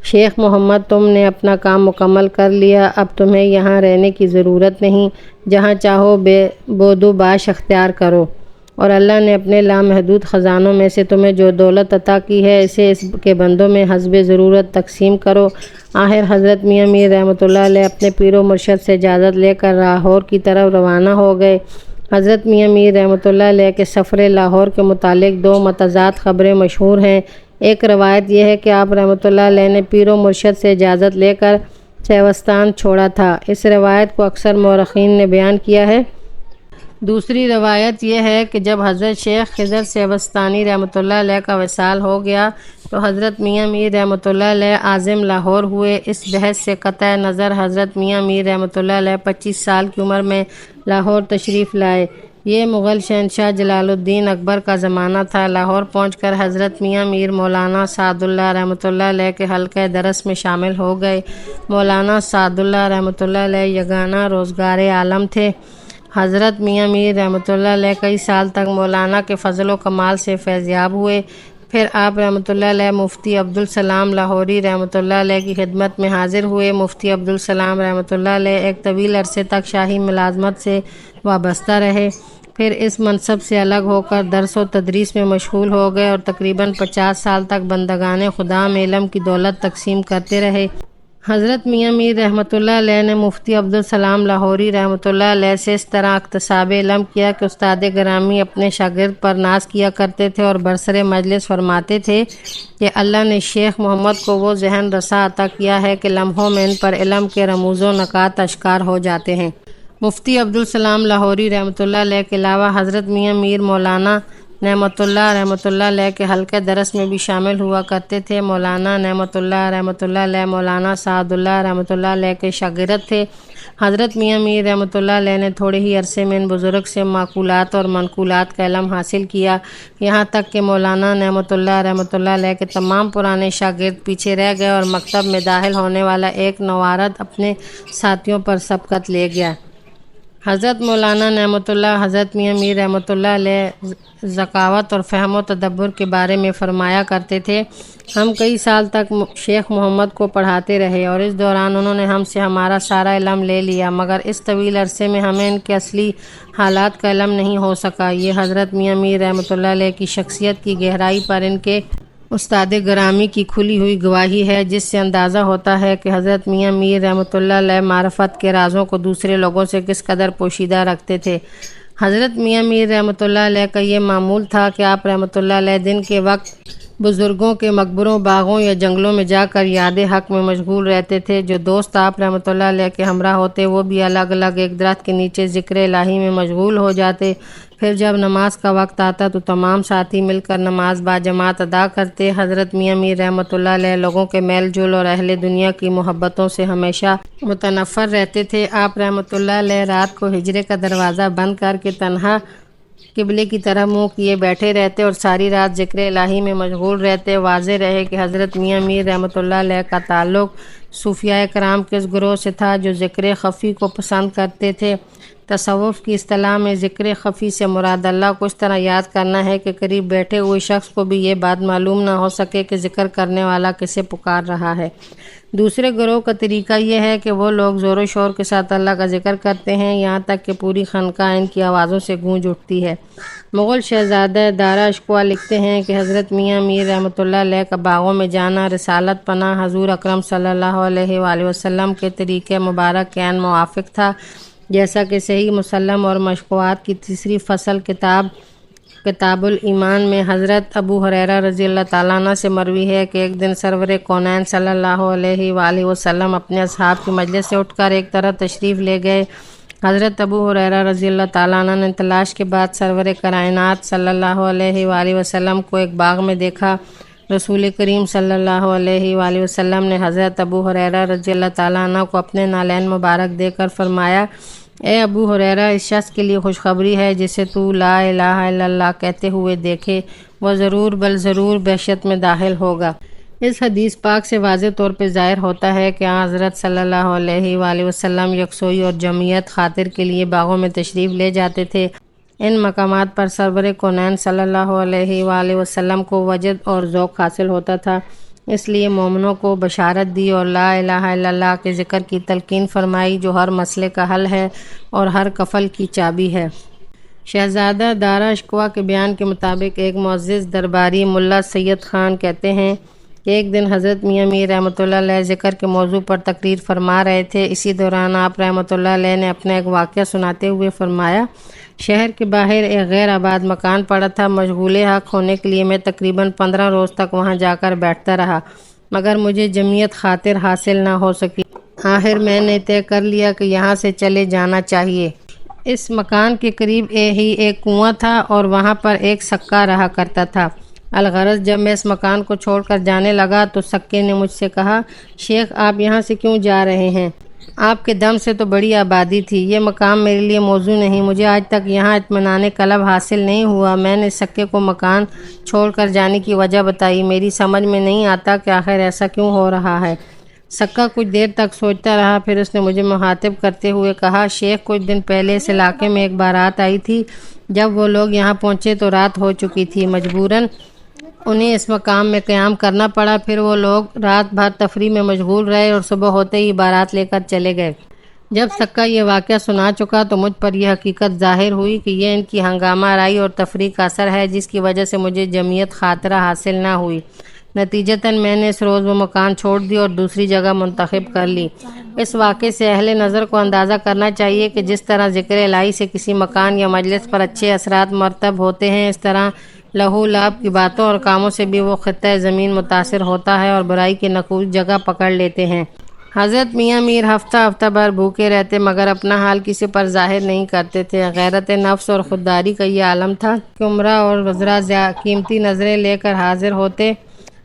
شیخ محمد، تم نے اپنا کام مکمل کر لیا، اب تمہیں یہاں رہنے کی ضرورت نہیں، جہاں چاہو بود و باش اختیار کرو، اور اللہ نے اپنے لامحدود خزانوں میں سے تمہیں جو دولت عطا کی ہے اسے اس کے بندوں میں حسب ضرورت تقسیم کرو۔ آخر حضرت میاں میر رحمۃ اللہ علیہ اپنے پیر و مرشد سے اجازت لے کر لاہور کی طرف روانہ ہو گئے۔ حضرت میاں میر رحمۃ اللہ علیہ کے سفر لاہور کے متعلق دو متضاد خبریں مشہور ہیں۔ ایک روایت یہ ہے کہ آپ رحمۃ اللہ علیہ نے پیر و مرشد سے اجازت لے کر سیوستان چھوڑا تھا۔ اس روایت کو اکثر مورخین نے بیان کیا ہے۔ دوسری روایت یہ ہے کہ جب حضرت شیخ خضر سیوستانی رحمۃ اللہ علیہ کا وصال ہو گیا تو حضرت میاں میر رحمۃ اللہ علیہ عازم لاہور ہوئے۔ اس بحث سے قطع نظر حضرت میاں میر رحمۃ اللہ علیہ 25 سال کی عمر میں لاہور تشریف لائے۔ یہ مغل شہنشاہ جلال الدین اکبر کا زمانہ تھا۔ لاہور پہنچ کر حضرت میاں میر مولانا سعد اللہ رحمۃ اللہ علیہ کے حلقہ درس میں شامل ہو گئے۔ مولانا سعد اللہ رحمۃ اللہ علیہ یگانہ روزگار عالم تھے۔ حضرت میاں میر رحمۃ اللہ علیہ کئی سال تک مولانا کے فضل و کمال سے فیضیاب ہوئے۔ پھر آپ رحمۃ اللہ علیہ مفتی عبدالسلام لاہوری رحمۃ اللہ علیہ کی خدمت میں حاضر ہوئے۔ مفتی عبدالسلام رحمۃ اللہ علیہ ایک طویل عرصے تک شاہی ملازمت سے وابستہ رہے، پھر اس منصب سے الگ ہو کر درس و تدریس میں مشغول ہو گئے اور تقریباً 50 سال تک بندگان خدا میں علم کی دولت تقسیم کرتے رہے۔ حضرت میاں میر رحمۃ اللہ علیہ نے مفتی عبدالسلام لاہوری رحمۃ اللہ علیہ سے اس طرح اکتساب علم کیا کہ استاد گرامی اپنے شاگرد پر ناز کیا کرتے تھے اور برسر مجلس فرماتے تھے کہ اللہ نے شیخ محمد کو وہ ذہن رسا عطا کیا ہے کہ لمحوں میں ان پر علم کے رموز و نکات اشکار ہو جاتے ہیں۔ مفتی عبدالسلام لاہوری رحمۃ اللہ علیہ کے علاوہ حضرت میاں میر مولانا نعمت اللہ رحمۃ اللہ علیہ کے حلقہ درس میں بھی شامل ہوا کرتے تھے۔ مولانا نعمت اللہ رحمۃ اللہ علیہ مولانا سعد اللہ رحمۃ اللہ علیہ کے شاگرد تھے۔ حضرت میاں میر رحمۃ اللہ علیہ نے تھوڑے ہی عرصے میں ان بزرگ سے معقولات اور منقولات کا علم حاصل کیا، یہاں تک کہ مولانا نعمت اللہ رحمۃ اللہ علیہ کے تمام پرانے شاگرد پیچھے رہ گئے اور مکتب میں داخل ہونے والا ایک نوارد اپنے ساتھیوں پر سبقت لے گیا۔ حضرت مولانا نعمت اللہ حضرت میاں میر رحمۃ اللہ علیہ ذکاوت اور فہم و تدبر کے بارے میں فرمایا کرتے تھے، ہم کئی سال تک شیخ محمد کو پڑھاتے رہے اور اس دوران انہوں نے ہم سے ہمارا سارا علم لے لیا، مگر اس طویل عرصے میں ہمیں ان کے اصلی حالات کا علم نہیں ہو سکا۔ یہ حضرت میاں میر رحمۃ اللہ علیہ کی شخصیت کی گہرائی پر ان کے استاد گرامی کی کھلی ہوئی گواہی ہے، جس سے اندازہ ہوتا ہے کہ حضرت میاں میر رحمۃ اللہ علیہ معرفت کے رازوں کو دوسرے لوگوں سے کس قدر پوشیدہ رکھتے تھے۔ حضرت میاں میر رحمۃ اللہ علیہ کا یہ معمول تھا کہ آپ رحمۃ اللہ علیہ دن کے وقت بزرگوں کے مقبروں، باغوں یا جنگلوں میں جا کر یاد حق میں مشغول رہتے تھے۔ جو دوست آپ رحمۃ اللہ علیہ کے ہمراہ ہوتے وہ بھی الگ الگ ایک درخت کے نیچے ذکر الہی میں مشغول ہو جاتے۔ پھر جب نماز کا وقت آتا تو تمام ساتھی مل کر نماز باجماعت ادا کرتے۔ حضرت میاں میر رحمۃ اللہ علیہ لوگوں کے میل جول اور اہل دنیا کی محبتوں سے ہمیشہ متنفر رہتے تھے۔ آپ رحمۃ اللہ علیہ رات کو حجرے کا دروازہ بند کر کے تنہا قبلے کی طرح منہ کیے بیٹھے رہتے اور ساری رات ذکر الہی میں مشغول رہتے۔ واضح رہے کہ حضرت میاں میر رحمۃ اللہ علیہ کا تعلق صوفیاء کرام کے اس گروہ سے تھا جو ذکر خفی کو پسند کرتے تھے۔ تصوف کی اصطلاح میں ذکر خفی سے مراد اللہ کو اس طرح یاد کرنا ہے کہ قریب بیٹھے ہوئے شخص کو بھی یہ بات معلوم نہ ہو سکے کہ ذکر کرنے والا کسے پکار رہا ہے۔ دوسرے گروہ کا طریقہ یہ ہے کہ وہ لوگ زور و شور کے ساتھ اللہ کا ذکر کرتے ہیں یہاں تک کہ پوری خانقاہ ان کی آوازوں سے گونج اٹھتی ہے۔ مغل شہزادہ دارا اشکوا لکھتے ہیں کہ حضرت میاں میر رحمۃ اللہ علیہ کا باغوں میں جانا رسالت پناہ حضور اکرم صلی اللہ علیہ وآلہ وسلم کے طریقے مبارک کے عین موافق تھا، جیسا کہ صحیح مسلم اور مشفوعات کی تیسری فصل کتاب الایمان میں حضرت ابو ہریرہ رضی اللہ تعالیٰ عنہ سے مروی ہے کہ ایک دن سرور کونین صلی اللہ علیہ وآلہ وسلم اپنے اصحاب کی مجلس سے اٹھ کر ایک طرف تشریف لے گئے۔ حضرت ابو ہریرہ رضی اللہ تعالیٰ عنہ نے تلاش کے بعد سرور کائنات صلی اللہ علیہ وآلہ وسلم کو ایک باغ میں دیکھا۔ رسول کریم صلی اللہ علیہ وآلہ وسلم نے حضرت ابو ہریرہ رضی اللہ تعالیٰ عنہ کو اپنے نالین مبارک دے کر فرمایا، اے ابو ہریرہ، اس شخص کے لیے خوشخبری ہے جسے تو لا الہ الا اللہ کہتے ہوئے دیکھے، وہ ضرور بل ضرور بہشت میں داخل ہوگا۔ اس حدیث پاک سے واضح طور پہ ظاہر ہوتا ہے کہ حضرت صلی اللہ علیہ وآلہ وسلم یکسوئی اور جمعیت خاطر کے لیے باغوں میں تشریف لے جاتے تھے۔ ان مقامات پر سرور کونین صلی اللہ علیہ وآلہ وسلم کو وجد اور ذوق حاصل ہوتا تھا، اس لیے مومنوں کو بشارت دی اور لا الہ الا اللہ کے ذکر کی تلقین فرمائی جو ہر مسئلے کا حل ہے اور ہر قفل کی چابی ہے۔ شہزادہ دارا اشکوا کے بیان کے مطابق ایک معزز درباری ملا سید خان کہتے ہیں کہ ایک دن حضرت میاں میر رحمۃ اللہ علیہ ذکر کے موضوع پر تقریر فرما رہے تھے۔ اسی دوران آپ رحمۃ اللہ علیہ نے اپنا ایک واقعہ سناتے ہوئے فرمایا، شہر کے باہر ایک غیر آباد مکان پڑا تھا۔ مشغول حق ہونے کے لیے میں تقریباً 15 روز تک وہاں جا کر بیٹھتا رہا مگر مجھے جمعیت خاطر حاصل نہ ہو سکی۔ آخر میں نے طے کر لیا کہ یہاں سے چلے جانا چاہیے۔ اس مکان کے قریب ہی ایک کنواں تھا اور وہاں پر ایک سکہ رہا کرتا تھا۔ الغرض جب میں اس مکان کو چھوڑ کر جانے لگا تو سکے نے مجھ سے کہا، شیخ آپ یہاں سے کیوں جا رہے ہیں؟ آپ کے دم سے تو بڑی آبادی تھی، یہ مقام میرے لیے موزوں نہیں، مجھے آج تک یہاں اطمینان قلب حاصل نہیں ہوا۔ میں نے سکے کو مکان چھوڑ کر جانے کی وجہ بتائی، میری سمجھ میں نہیں آتا کہ آخر ایسا کیوں ہو رہا ہے۔ سکہ کچھ دیر تک سوچتا رہا، پھر اس نے مجھے مخاطب کرتے ہوئے کہا، شیخ کچھ دن پہلے اس علاقے میں ایک بارات آئی تھی، جب وہ لوگ یہاں پہنچے تو رات ہو چکی تھی، مجبوراً انہیں اس مقام میں قیام کرنا پڑا۔ پھر وہ لوگ رات بھر تفریح میں مشغول رہے اور صبح ہوتے ہی بارات لے کر چلے گئے۔ جب سکہ یہ واقعہ سنا چکا تو مجھ پر یہ حقیقت ظاہر ہوئی کہ یہ ان کی ہنگامہ آرائی اور تفریح کا اثر ہے جس کی وجہ سے مجھے جمعیت خاطرہ حاصل نہ ہوئی۔ نتیجتاً میں نے اس روز وہ مکان چھوڑ دی اور دوسری جگہ منتخب کر لی۔ اس واقعے سے اہل نظر کو اندازہ کرنا چاہیے کہ جس طرح ذکر الہی سے کسی مکان یا مجلس پر اچھے اثرات مرتب ہوتے ہیں، اس طرح لہو لعب کی باتوں اور کاموں سے بھی وہ خطہ زمین متاثر ہوتا ہے اور برائی کے نقوش جگہ پکڑ لیتے ہیں۔ حضرت میاں میر ہفتہ بھر بھوکے رہتے مگر اپنا حال کسی پر ظاہر نہیں کرتے تھے۔ غیرت نفس اور خودداری کا یہ عالم تھا کہ عمرہ اور وزراء قیمتی نظریں لے کر حاضر ہوتے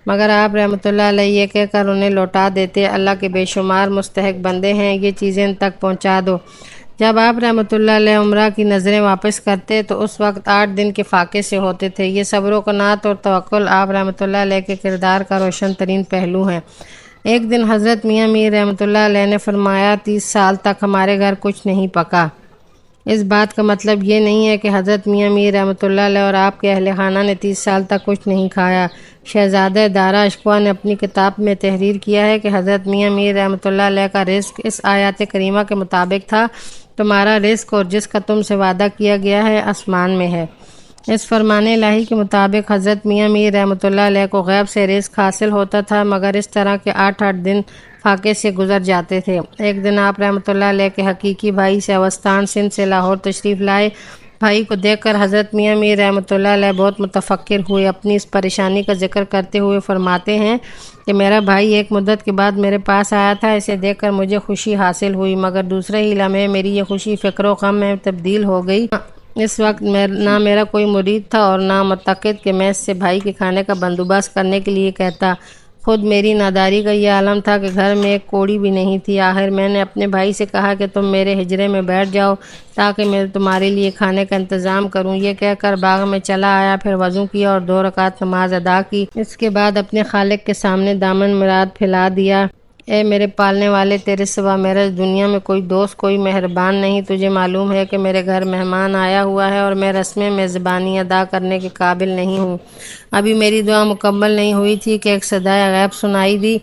مگر آپ رحمۃ اللہ علیہ یہ کہہ کر انہیں لوٹا دیتے، اللہ کے بے شمار مستحق بندے ہیں، یہ چیزیں ان تک پہنچا دو۔ جب آپ رحمۃ اللہ علیہ عمرہ کی نظریں واپس کرتے تو اس وقت 8 دن کے فاقے سے ہوتے تھے۔ یہ صبر و قناعت اور توکل آپ رحمۃ اللہ علیہ کے کردار کا روشن ترین پہلو ہیں۔ ایک دن حضرت میاں میر رحمۃ اللہ علیہ نے فرمایا، 30 سال تک ہمارے گھر کچھ نہیں پکا۔ اس بات کا مطلب یہ نہیں ہے کہ حضرت میاں میر رحمۃ اللہ علیہ اور آپ کے اہل خانہ نے 30 سال تک کچھ نہیں کھایا۔ شہزادہ دارا اشکوا نے اپنی کتاب میں تحریر کیا ہے کہ حضرت میاں میر رحمۃ اللہ علیہ کا رزق اس آیات کریمہ کے مطابق تھا، تمہارا رزق اور جس کا تم سے وعدہ کیا گیا ہے آسمان میں ہے۔ اس فرمان الہی کے مطابق حضرت میاں میر رحمۃ اللہ علیہ کو غیب سے رزق حاصل ہوتا تھا مگر اس طرح کے 8 دن فاقے سے گزر جاتے تھے۔ ایک دن آپ رحمۃ اللہ علیہ کے حقیقی بھائی سیوستان سندھ سے لاہور تشریف لائے بھائی کو دیکھ کر حضرت میاں میر رحمۃ اللہ علیہ بہت متفکر ہوئے، اپنی اس پریشانی کا ذکر کرتے ہوئے فرماتے ہیں کہ میرا بھائی ایک مدت کے بعد میرے پاس آیا تھا، اسے دیکھ کر مجھے خوشی حاصل ہوئی، مگر دوسرے ہی لمحے میری یہ خوشی فکر و غم میں تبدیل ہو گئی۔ اس وقت نہ میرا کوئی مرید تھا اور نہ معتقد کہ میں اس سے بھائی کے کھانے کا بندوبست کرنے کے لیے کہتا۔ خود میری ناداری کا یہ عالم تھا کہ گھر میں ایک کوڑی بھی نہیں تھی۔ آخر میں نے اپنے بھائی سے کہا کہ تم میرے حجرے میں بیٹھ جاؤ تاکہ میں تمہارے لیے کھانے کا انتظام کروں۔ یہ کہہ کر باغ میں چلا آیا، پھر وضو کیا اور 2 رکعت نماز ادا کی۔ اس کے بعد اپنے خالق کے سامنے دامن مراد پھیلا دیا۔ اے میرے پالنے والے، تیرے سوا میرا اس دنیا میں کوئی دوست، کوئی مہربان نہیں۔ تجھے معلوم ہے کہ میرے گھر مہمان آیا ہوا ہے اور میں رسم میزبانی ادا کرنے کے قابل نہیں ہوں۔ ابھی میری دعا مکمل نہیں ہوئی تھی کہ ایک صدائے غیب سنائی دی،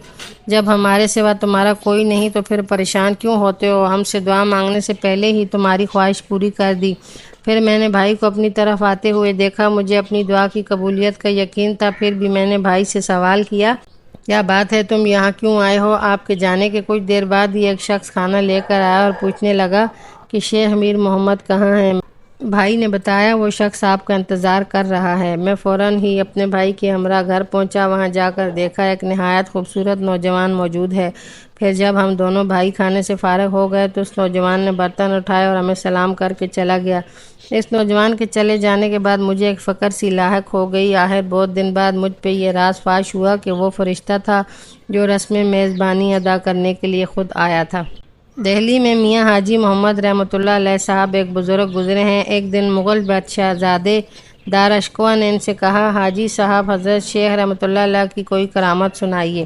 جب ہمارے سوا تمہارا کوئی نہیں تو پھر پریشان کیوں ہوتے ہو؟ ہم سے دعا مانگنے سے پہلے ہی تمہاری خواہش پوری کر دی۔ پھر میں نے بھائی کو اپنی طرف آتے ہوئے دیکھا، مجھے اپنی دعا کی قبولیت کا یقین تھا، پھر بھی میں نے بھائی سے سوال کیا، کیا بات ہے، تم یہاں کیوں آئے ہو؟ آپ کے جانے کے کچھ دیر بعد ہی ایک شخص کھانا لے کر آیا اور پوچھنے لگا کہ شیخ میر محمد کہاں ہیں؟ بھائی نے بتایا وہ شخص آپ کا انتظار کر رہا ہے۔ میں فوراً ہی اپنے بھائی کے ہمراہ گھر پہنچا، وہاں جا کر دیکھا ایک نہایت خوبصورت نوجوان موجود ہے۔ پھر جب ہم دونوں بھائی کھانے سے فارغ ہو گئے تو اس نوجوان نے برتن اٹھائے اور ہمیں سلام کر کے چلا گیا۔ اس نوجوان کے چلے جانے کے بعد مجھے ایک فکر سی لاحق ہو گئی۔ آخر بہت دن بعد مجھ پہ یہ راز فاش ہوا کہ وہ فرشتہ تھا جو رسم میزبانی ادا کرنے کے لیے خود آیا تھا۔ دہلی میں میاں حاجی محمد رحمۃ اللہ علیہ صاحب ایک بزرگ گزرے ہیں۔ ایک دن مغل بادشاہ زادے دار اشکوہ نے ان سے کہا، حاجی صاحب، حضرت شیخ رحمۃ اللہ علیہ کی کوئی کرامت سنائیے۔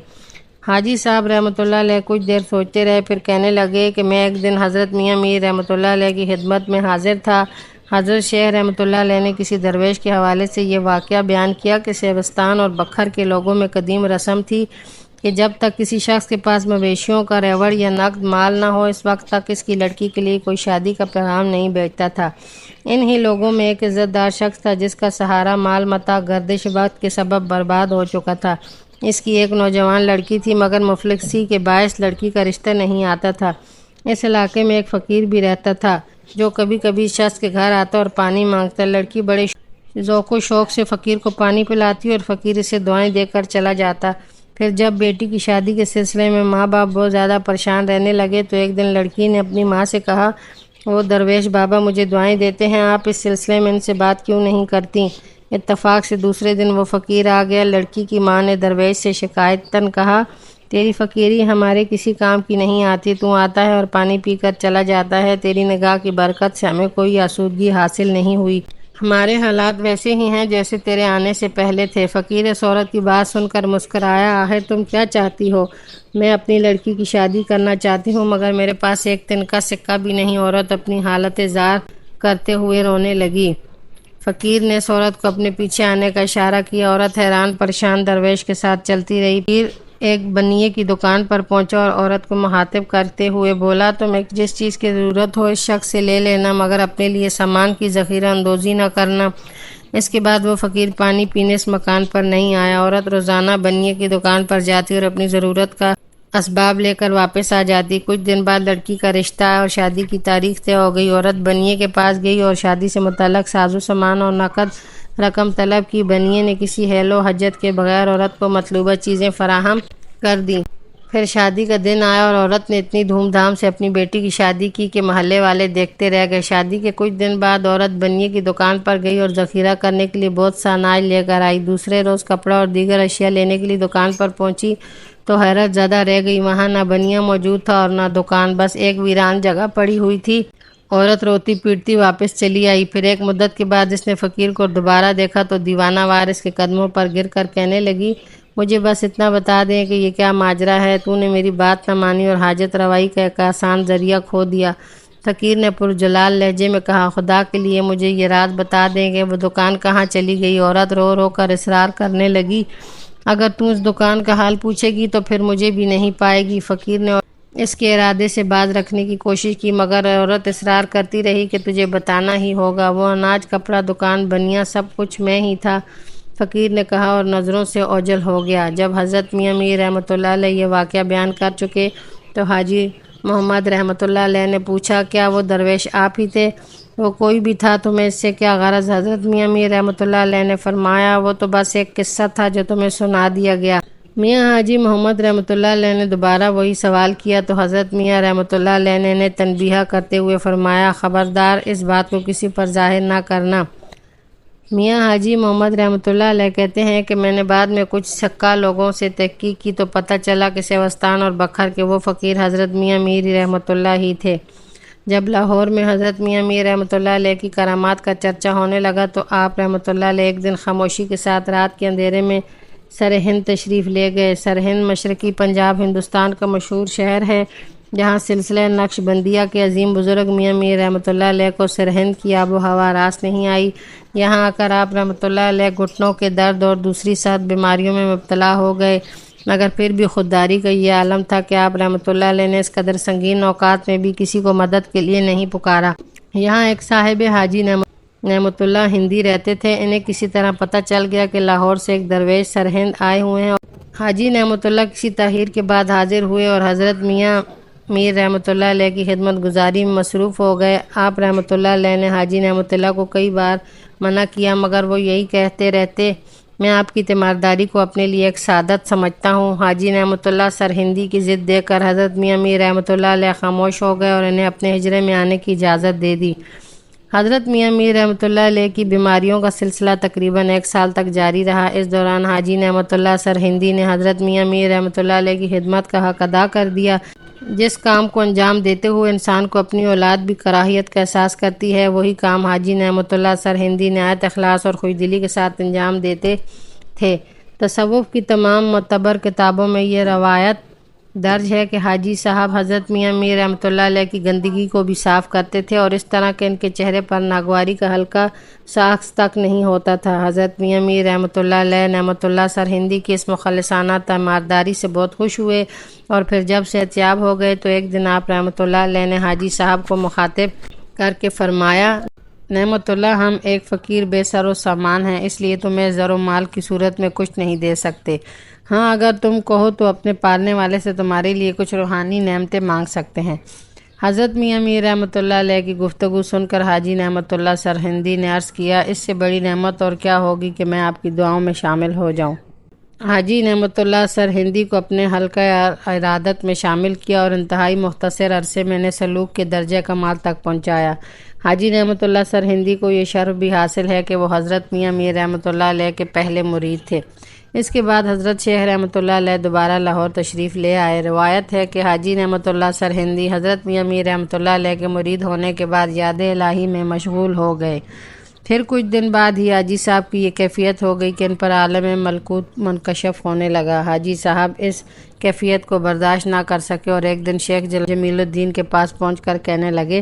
حاجی صاحب رحمۃ اللہ علیہ کچھ دیر سوچتے رہے، پھر کہنے لگے کہ میں ایک دن حضرت میاں میر رحمۃ اللہ علیہ کی خدمت میں حاضر تھا۔ حضرت شیخ رحمۃ اللہ علیہ نے کسی درویش کے حوالے سے یہ واقعہ بیان کیا کہ سیبستان اور بکھر کے لوگوں میں قدیم رسم تھی کہ جب تک کسی شخص کے پاس مویشیوں کا ریوڑ یا نقد مال نہ ہو، اس وقت تک اس کی لڑکی کے لیے کوئی شادی کا پیغام نہیں بھیجتا تھا۔ انہی لوگوں میں ایک عزت دار شخص تھا جس کا سہارا مال متاع گردش وقت کے سبب برباد ہو چکا تھا۔ اس کی ایک نوجوان لڑکی تھی، مگر مفلسی کے باعث لڑکی کا رشتہ نہیں آتا تھا۔ اس علاقے میں ایک فقیر بھی رہتا تھا جو کبھی کبھی شخص کے گھر آتا اور پانی مانگتا۔ لڑکی بڑے ذوق و شوق سے فقیر کو پانی پلاتی اور فقیر اسے دعائیں دے کر چلا جاتا۔ پھر جب بیٹی کی شادی کے سلسلے میں ماں باپ بہت زیادہ پریشان رہنے لگے تو ایک دن لڑکی نے اپنی ماں سے کہا، وہ درویش بابا مجھے دعائیں دیتے ہیں، آپ اس سلسلے میں ان سے بات کیوں نہیں کرتی؟ اتفاق سے دوسرے دن وہ فقیر آ گیا۔ لڑکی کی ماں نے درویش سے شکایتاً کہا، تیری فقیری ہمارے کسی کام کی نہیں آتی، تو آتا ہے اور پانی پی کر چلا جاتا ہے، تیری نگاہ کی برکت سے ہمیں کوئی آسودگی حاصل نہیں ہوئی، ہمارے حالات ویسے ہی ہیں جیسے تیرے آنے سے پہلے تھے۔ فقیر اس عورت کی بات سن کر مسکرایا، آخر تم کیا چاہتی ہو؟ میں اپنی لڑکی کی شادی کرنا چاہتی ہوں، مگر میرے پاس ایک تن کا سکہ بھی نہیں۔ عورت اپنی حالت ظاہر کرتے ہوئے رونے لگی۔ فقیر نے اس عورت کو اپنے پیچھے آنے کا اشارہ کیا۔ عورت حیران پریشان درویش کے ساتھ چلتی رہی۔ فقیر ایک بنیے کی دکان پر پہنچا اور عورت کو مخاطب کرتے ہوئے بولا، تمہیں جس چیز کی ضرورت ہو اس شخص سے لے لینا، مگر اپنے لیے سامان کی ذخیرہ اندوزی نہ کرنا۔ اس کے بعد وہ فقیر پانی پینے اس مکان پر نہیں آیا۔ عورت روزانہ بنیے کی دکان پر جاتی اور اپنی ضرورت کا اسباب لے کر واپس آ جاتی۔ کچھ دن بعد لڑکی کا رشتہ اور شادی کی تاریخ طے ہو گئی۔ عورت بنیے کے پاس گئی اور شادی سے متعلق ساز و سامان اور نقد رقم طلب کی۔ بنیے نے کسی حیل و حجت کے بغیر عورت کو مطلوبہ چیزیں فراہم کر دیں۔ پھر شادی کا دن آیا اور عورت نے اتنی دھوم دھام سے اپنی بیٹی کی شادی کی کہ محلے والے دیکھتے رہ گئے۔ شادی کے کچھ دن بعد عورت بنیے کی دکان پر گئی اور ذخیرہ کرنے کے لیے بہت سا اناج لے کر آئی۔ دوسرے روز کپڑا اور دیگر اشیاء لینے کے لیے دکان پر پہنچی تو حیرت زدہ رہ گئی۔ وہاں نہ بنیا موجود تھا اور نہ دکان، بس ایک ویران جگہ پڑی ہوئی تھی۔ عورت روتی پیٹتی واپس چلی آئی۔ پھر ایک مدت کے بعد اس نے فقیر کو دوبارہ دیکھا تو دیوانہ وار اس کے قدموں پر گر کر کہنے لگی، مجھے بس اتنا بتا دیں کہ یہ کیا ماجرا ہے، تو نے میری بات نہ مانی اور حاجت روائی کا ایک آسان ذریعہ کھو دیا۔ فقیر نے پرجلال لہجے میں کہا، خدا کے لیے مجھے یہ راز بتا دیں کہ وہ دکان کہاں چلی گئی۔ عورت رو رو کر اصرار کرنے لگی، اگر تم اس دکان کا حال پوچھے گی تو پھر مجھے بھی نہیں پائے گی۔ فقیر نے اس کے ارادے سے باز رکھنے کی کوشش کی، مگر عورت اصرار کرتی رہی کہ تجھے بتانا ہی ہوگا، وہ اناج، کپڑا، دکان، بنیا، سب کچھ میں ہی تھا۔ فقیر نے کہا اور نظروں سے اوجھل ہو گیا۔ جب حضرت میاں میر رحمۃ اللہ علیہ یہ واقعہ بیان کر چکے تو حاجی محمد رحمۃ اللہ علیہ نے پوچھا کیا وہ درویش آپ ہی تھے؟ وہ کوئی بھی تھا، تمہیں اس سے کیا غرض؟ حضرت میاں میر رحمۃ اللہ علیہ نے فرمایا وہ تو بس ایک قصہ تھا جو تمہیں سنا دیا گیا۔ میاں حاجی محمد رحمۃ اللہ علیہ نے دوبارہ وہی سوال کیا تو حضرت میاں رحمۃ اللہ علیہ نے انہیں تنبیہ کرتے ہوئے فرمایا خبردار اس بات کو کسی پر ظاہر نہ کرنا۔ میاں حاجی محمد رحمۃ اللہ علیہ کہتے ہیں کہ میں نے بعد میں کچھ سکہ لوگوں سے تحقیق کی تو پتہ چلا کہ سیوستان اور بکھر کے وہ فقیر حضرت میاں میر رحمۃ اللہ ہی تھے۔ جب لاہور میں حضرت میاں میر رحمۃ اللہ علیہ کی کرامات کا چرچا ہونے لگا تو آپ رحمۃ اللہ علیہ ایک دن خاموشی کے ساتھ رات کے اندھیرے میں سرہند تشریف لے گئے۔ سرہند مشرقی پنجاب ہندوستان کا مشہور شہر ہے، جہاں سلسلہ نقش بندیہ کے عظیم بزرگ میاں میر رحمۃ اللہ علیہ کو سرہند کی آب و ہوا راس نہیں آئی۔ یہاں آ کر آپ رحمۃ اللہ علیہ گھٹنوں کے درد اور دوسری صحت بیماریوں میں مبتلا ہو گئے، مگر پھر بھی خودداری کا یہ عالم تھا کہ آپ رحمۃ اللہ علیہ نے اس قدر سنگین اوقات میں بھی کسی کو مدد کے لیے نہیں پکارا۔ یہاں ایک صاحب حاجی نعمت اللہ ہندی رہتے تھے۔ انہیں کسی طرح پتہ چل گیا کہ لاہور سے ایک درویش سرہند آئے ہوئے ہیں۔ حاجی نعمت اللہ کسی تاخیر کے بعد حاضر ہوئے اور حضرت میاں میر رحمۃ اللہ علیہ کی خدمت گزاری میں مصروف ہو گئے۔ آپ رحمۃ اللہ علیہ نے حاجی نعمت اللہ کو کئی بار منع کیا، مگر وہ یہی کہتے رہتے میں آپ کی تیمارداری کو اپنے لیے ایک سعادت سمجھتا ہوں۔ حاجی نعمت اللہ سرہندی کی ضد دیکھ کر حضرت میاں میر رحمۃ اللہ علیہ خاموش ہو گئے اور انہیں اپنے حجرے میں آنے کی اجازت دے دی۔ حضرت میاں میر رحمۃ اللہ علیہ کی بیماریوں کا سلسلہ تقریباً 1 سال تک جاری رہا۔ اس دوران حاجی نعمت اللہ سرہندی نے حضرت میاں میر رحمۃ اللہ علیہ کی خدمت کا حق ادا کر دیا۔ جس کام کو انجام دیتے ہوئے انسان کو اپنی اولاد بھی کراہیت کا احساس کرتی ہے، وہی کام حاجی نعمت اللہ سرہندی نہایت اخلاص اور خوشدلی کے ساتھ انجام دیتے تھے۔ تصوف کی تمام معتبر کتابوں میں یہ روایت درج ہے کہ حاجی صاحب حضرت میاں میر رحمۃ اللہ علیہ کی گندگی کو بھی صاف کرتے تھے اور اس طرح کہ ان کے چہرے پر ناگواری کا ہلکا ساخت تک نہیں ہوتا تھا۔ حضرت میاں میر رحمۃ اللہ علیہ نعمت اللہ سرہندی کی اس مخلصانہ تیمارداری سے بہت خوش ہوئے اور پھر جب صحتیاب ہو گئے تو ایک دن آپ رحمۃ اللہ علیہ نے حاجی صاحب کو مخاطب کر کے فرمایا نعمت اللہ ہم ایک فقیر بے سر و سامان ہیں، اس لیے تمہیں زر و مال کی صورت میں کچھ نہیں دے سکتے۔ ہاں اگر تم کہو تو اپنے پالنے والے سے تمہارے لیے کچھ روحانی نعمتیں مانگ سکتے ہیں۔ حضرت میاں میر رحمۃ اللہ علیہ کی گفتگو سن کر حاجی نعمت اللہ سرہندی نے عرض کیا اس سے بڑی نعمت اور کیا ہوگی کہ میں آپ کی دعاؤں میں شامل ہو جاؤں۔ حاجی نعمت اللہ سرہندی کو اپنے حلقہ ارادت میں شامل کیا اور انتہائی مختصر عرصے میں انہیں سلوک کے درجہ کمال تک پہنچایا۔ حاجی نعمت اللہ سرہندی کو یہ شرف بھی حاصل ہے کہ وہ حضرت میاں میر رحمۃ اللہ علیہ کے پہلے مرید تھے۔ اس کے بعد حضرت شیخ رحمۃ اللہ علیہ دوبارہ لاہور تشریف لے آئے۔ روایت ہے کہ حاجی نعمت اللہ سرہندی حضرت میاں میر رحمۃ اللہ علیہ کے مرید ہونے کے بعد یاد الہی میں مشغول ہو گئے۔ پھر کچھ دن بعد ہی حاجی صاحب کی یہ کیفیت ہو گئی کہ ان پر عالم ملکوت منکشف ہونے لگا۔ حاجی صاحب اس کیفیت کو برداشت نہ کر سکے اور ایک دن شیخ جمیل الدین کے پاس پہنچ کر کہنے لگے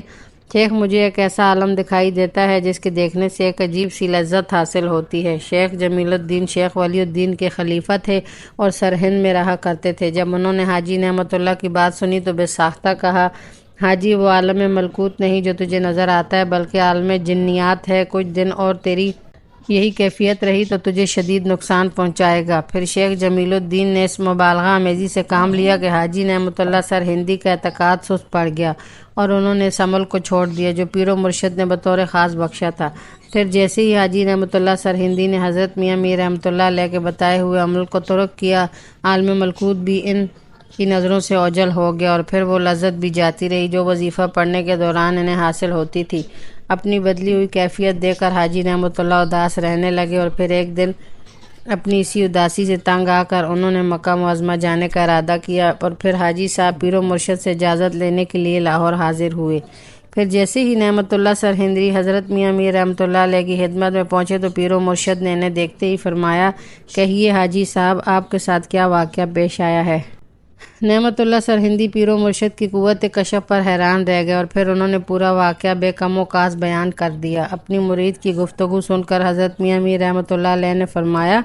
شیخ مجھے ایک ایسا عالم دکھائی دیتا ہے جس کے دیکھنے سے ایک عجیب سی لذت حاصل ہوتی ہے۔ شیخ جمیل الدین شیخ ولی الدین کے خلیفہ تھے اور سرہند میں رہا کرتے تھے۔ جب انہوں نے حاجی نعمت اللہ کی بات سنی تو بے ساختہ کہا حاجی وہ عالم ملکوت نہیں جو تجھے نظر آتا ہے بلکہ عالم جنیات ہے، کچھ دن اور تیری یہی کیفیت رہی تو تجھے شدید نقصان پہنچائے گا۔ پھر شیخ جمیل الدین نے اس مبالغہ آمیزی سے کام لیا کہ حاجی نعمت اللہ سرہندی کا اعتقاد سست پڑ گیا اور انہوں نے اس عمل کو چھوڑ دیا جو پیر و مرشد نے بطور خاص بخشا تھا۔ پھر جیسے ہی حاجی نعمت اللہ سرہندی نے حضرت میاں میر رحمۃ اللہ علیہ کے بتائے ہوئے عمل کو ترک کیا، عالم ملکوت بھی ان کی نظروں سے اوجھل ہو گیا اور پھر وہ لذت بھی جاتی رہی جو وظیفہ پڑھنے کے دوران انہیں حاصل ہوتی تھی۔ اپنی بدلی ہوئی کیفیت دیکھ کر حاجی نعمت اللہ اداس رہنے لگے اور پھر ایک دن اپنی اسی اداسی سے تنگ آ کر انہوں نے مکہ معظمہ جانے کا ارادہ کیا اور پھر حاجی صاحب پیر و مرشد سے اجازت لینے کے لیے لاہور حاضر ہوئے۔ پھر جیسے ہی نعمت اللہ سرہندی حضرت میاں میر رحمۃ اللہ علیہ کی خدمت میں پہنچے تو پیر و مرشد نے انہیں دیکھتے ہی فرمایا کہیے حاجی صاحب آپ کے ساتھ کیا واقعہ پیش آیا ہے؟ نعمت اللہ سرہندی پیر و مرشد کی قوت کشف پر حیران رہ گئے اور پھر انہوں نے پورا واقعہ بے کم و کاس بیان کر دیا۔ اپنی مرید کی گفتگو سن کر حضرت میاں میر رحمۃ اللہ علیہ نے فرمایا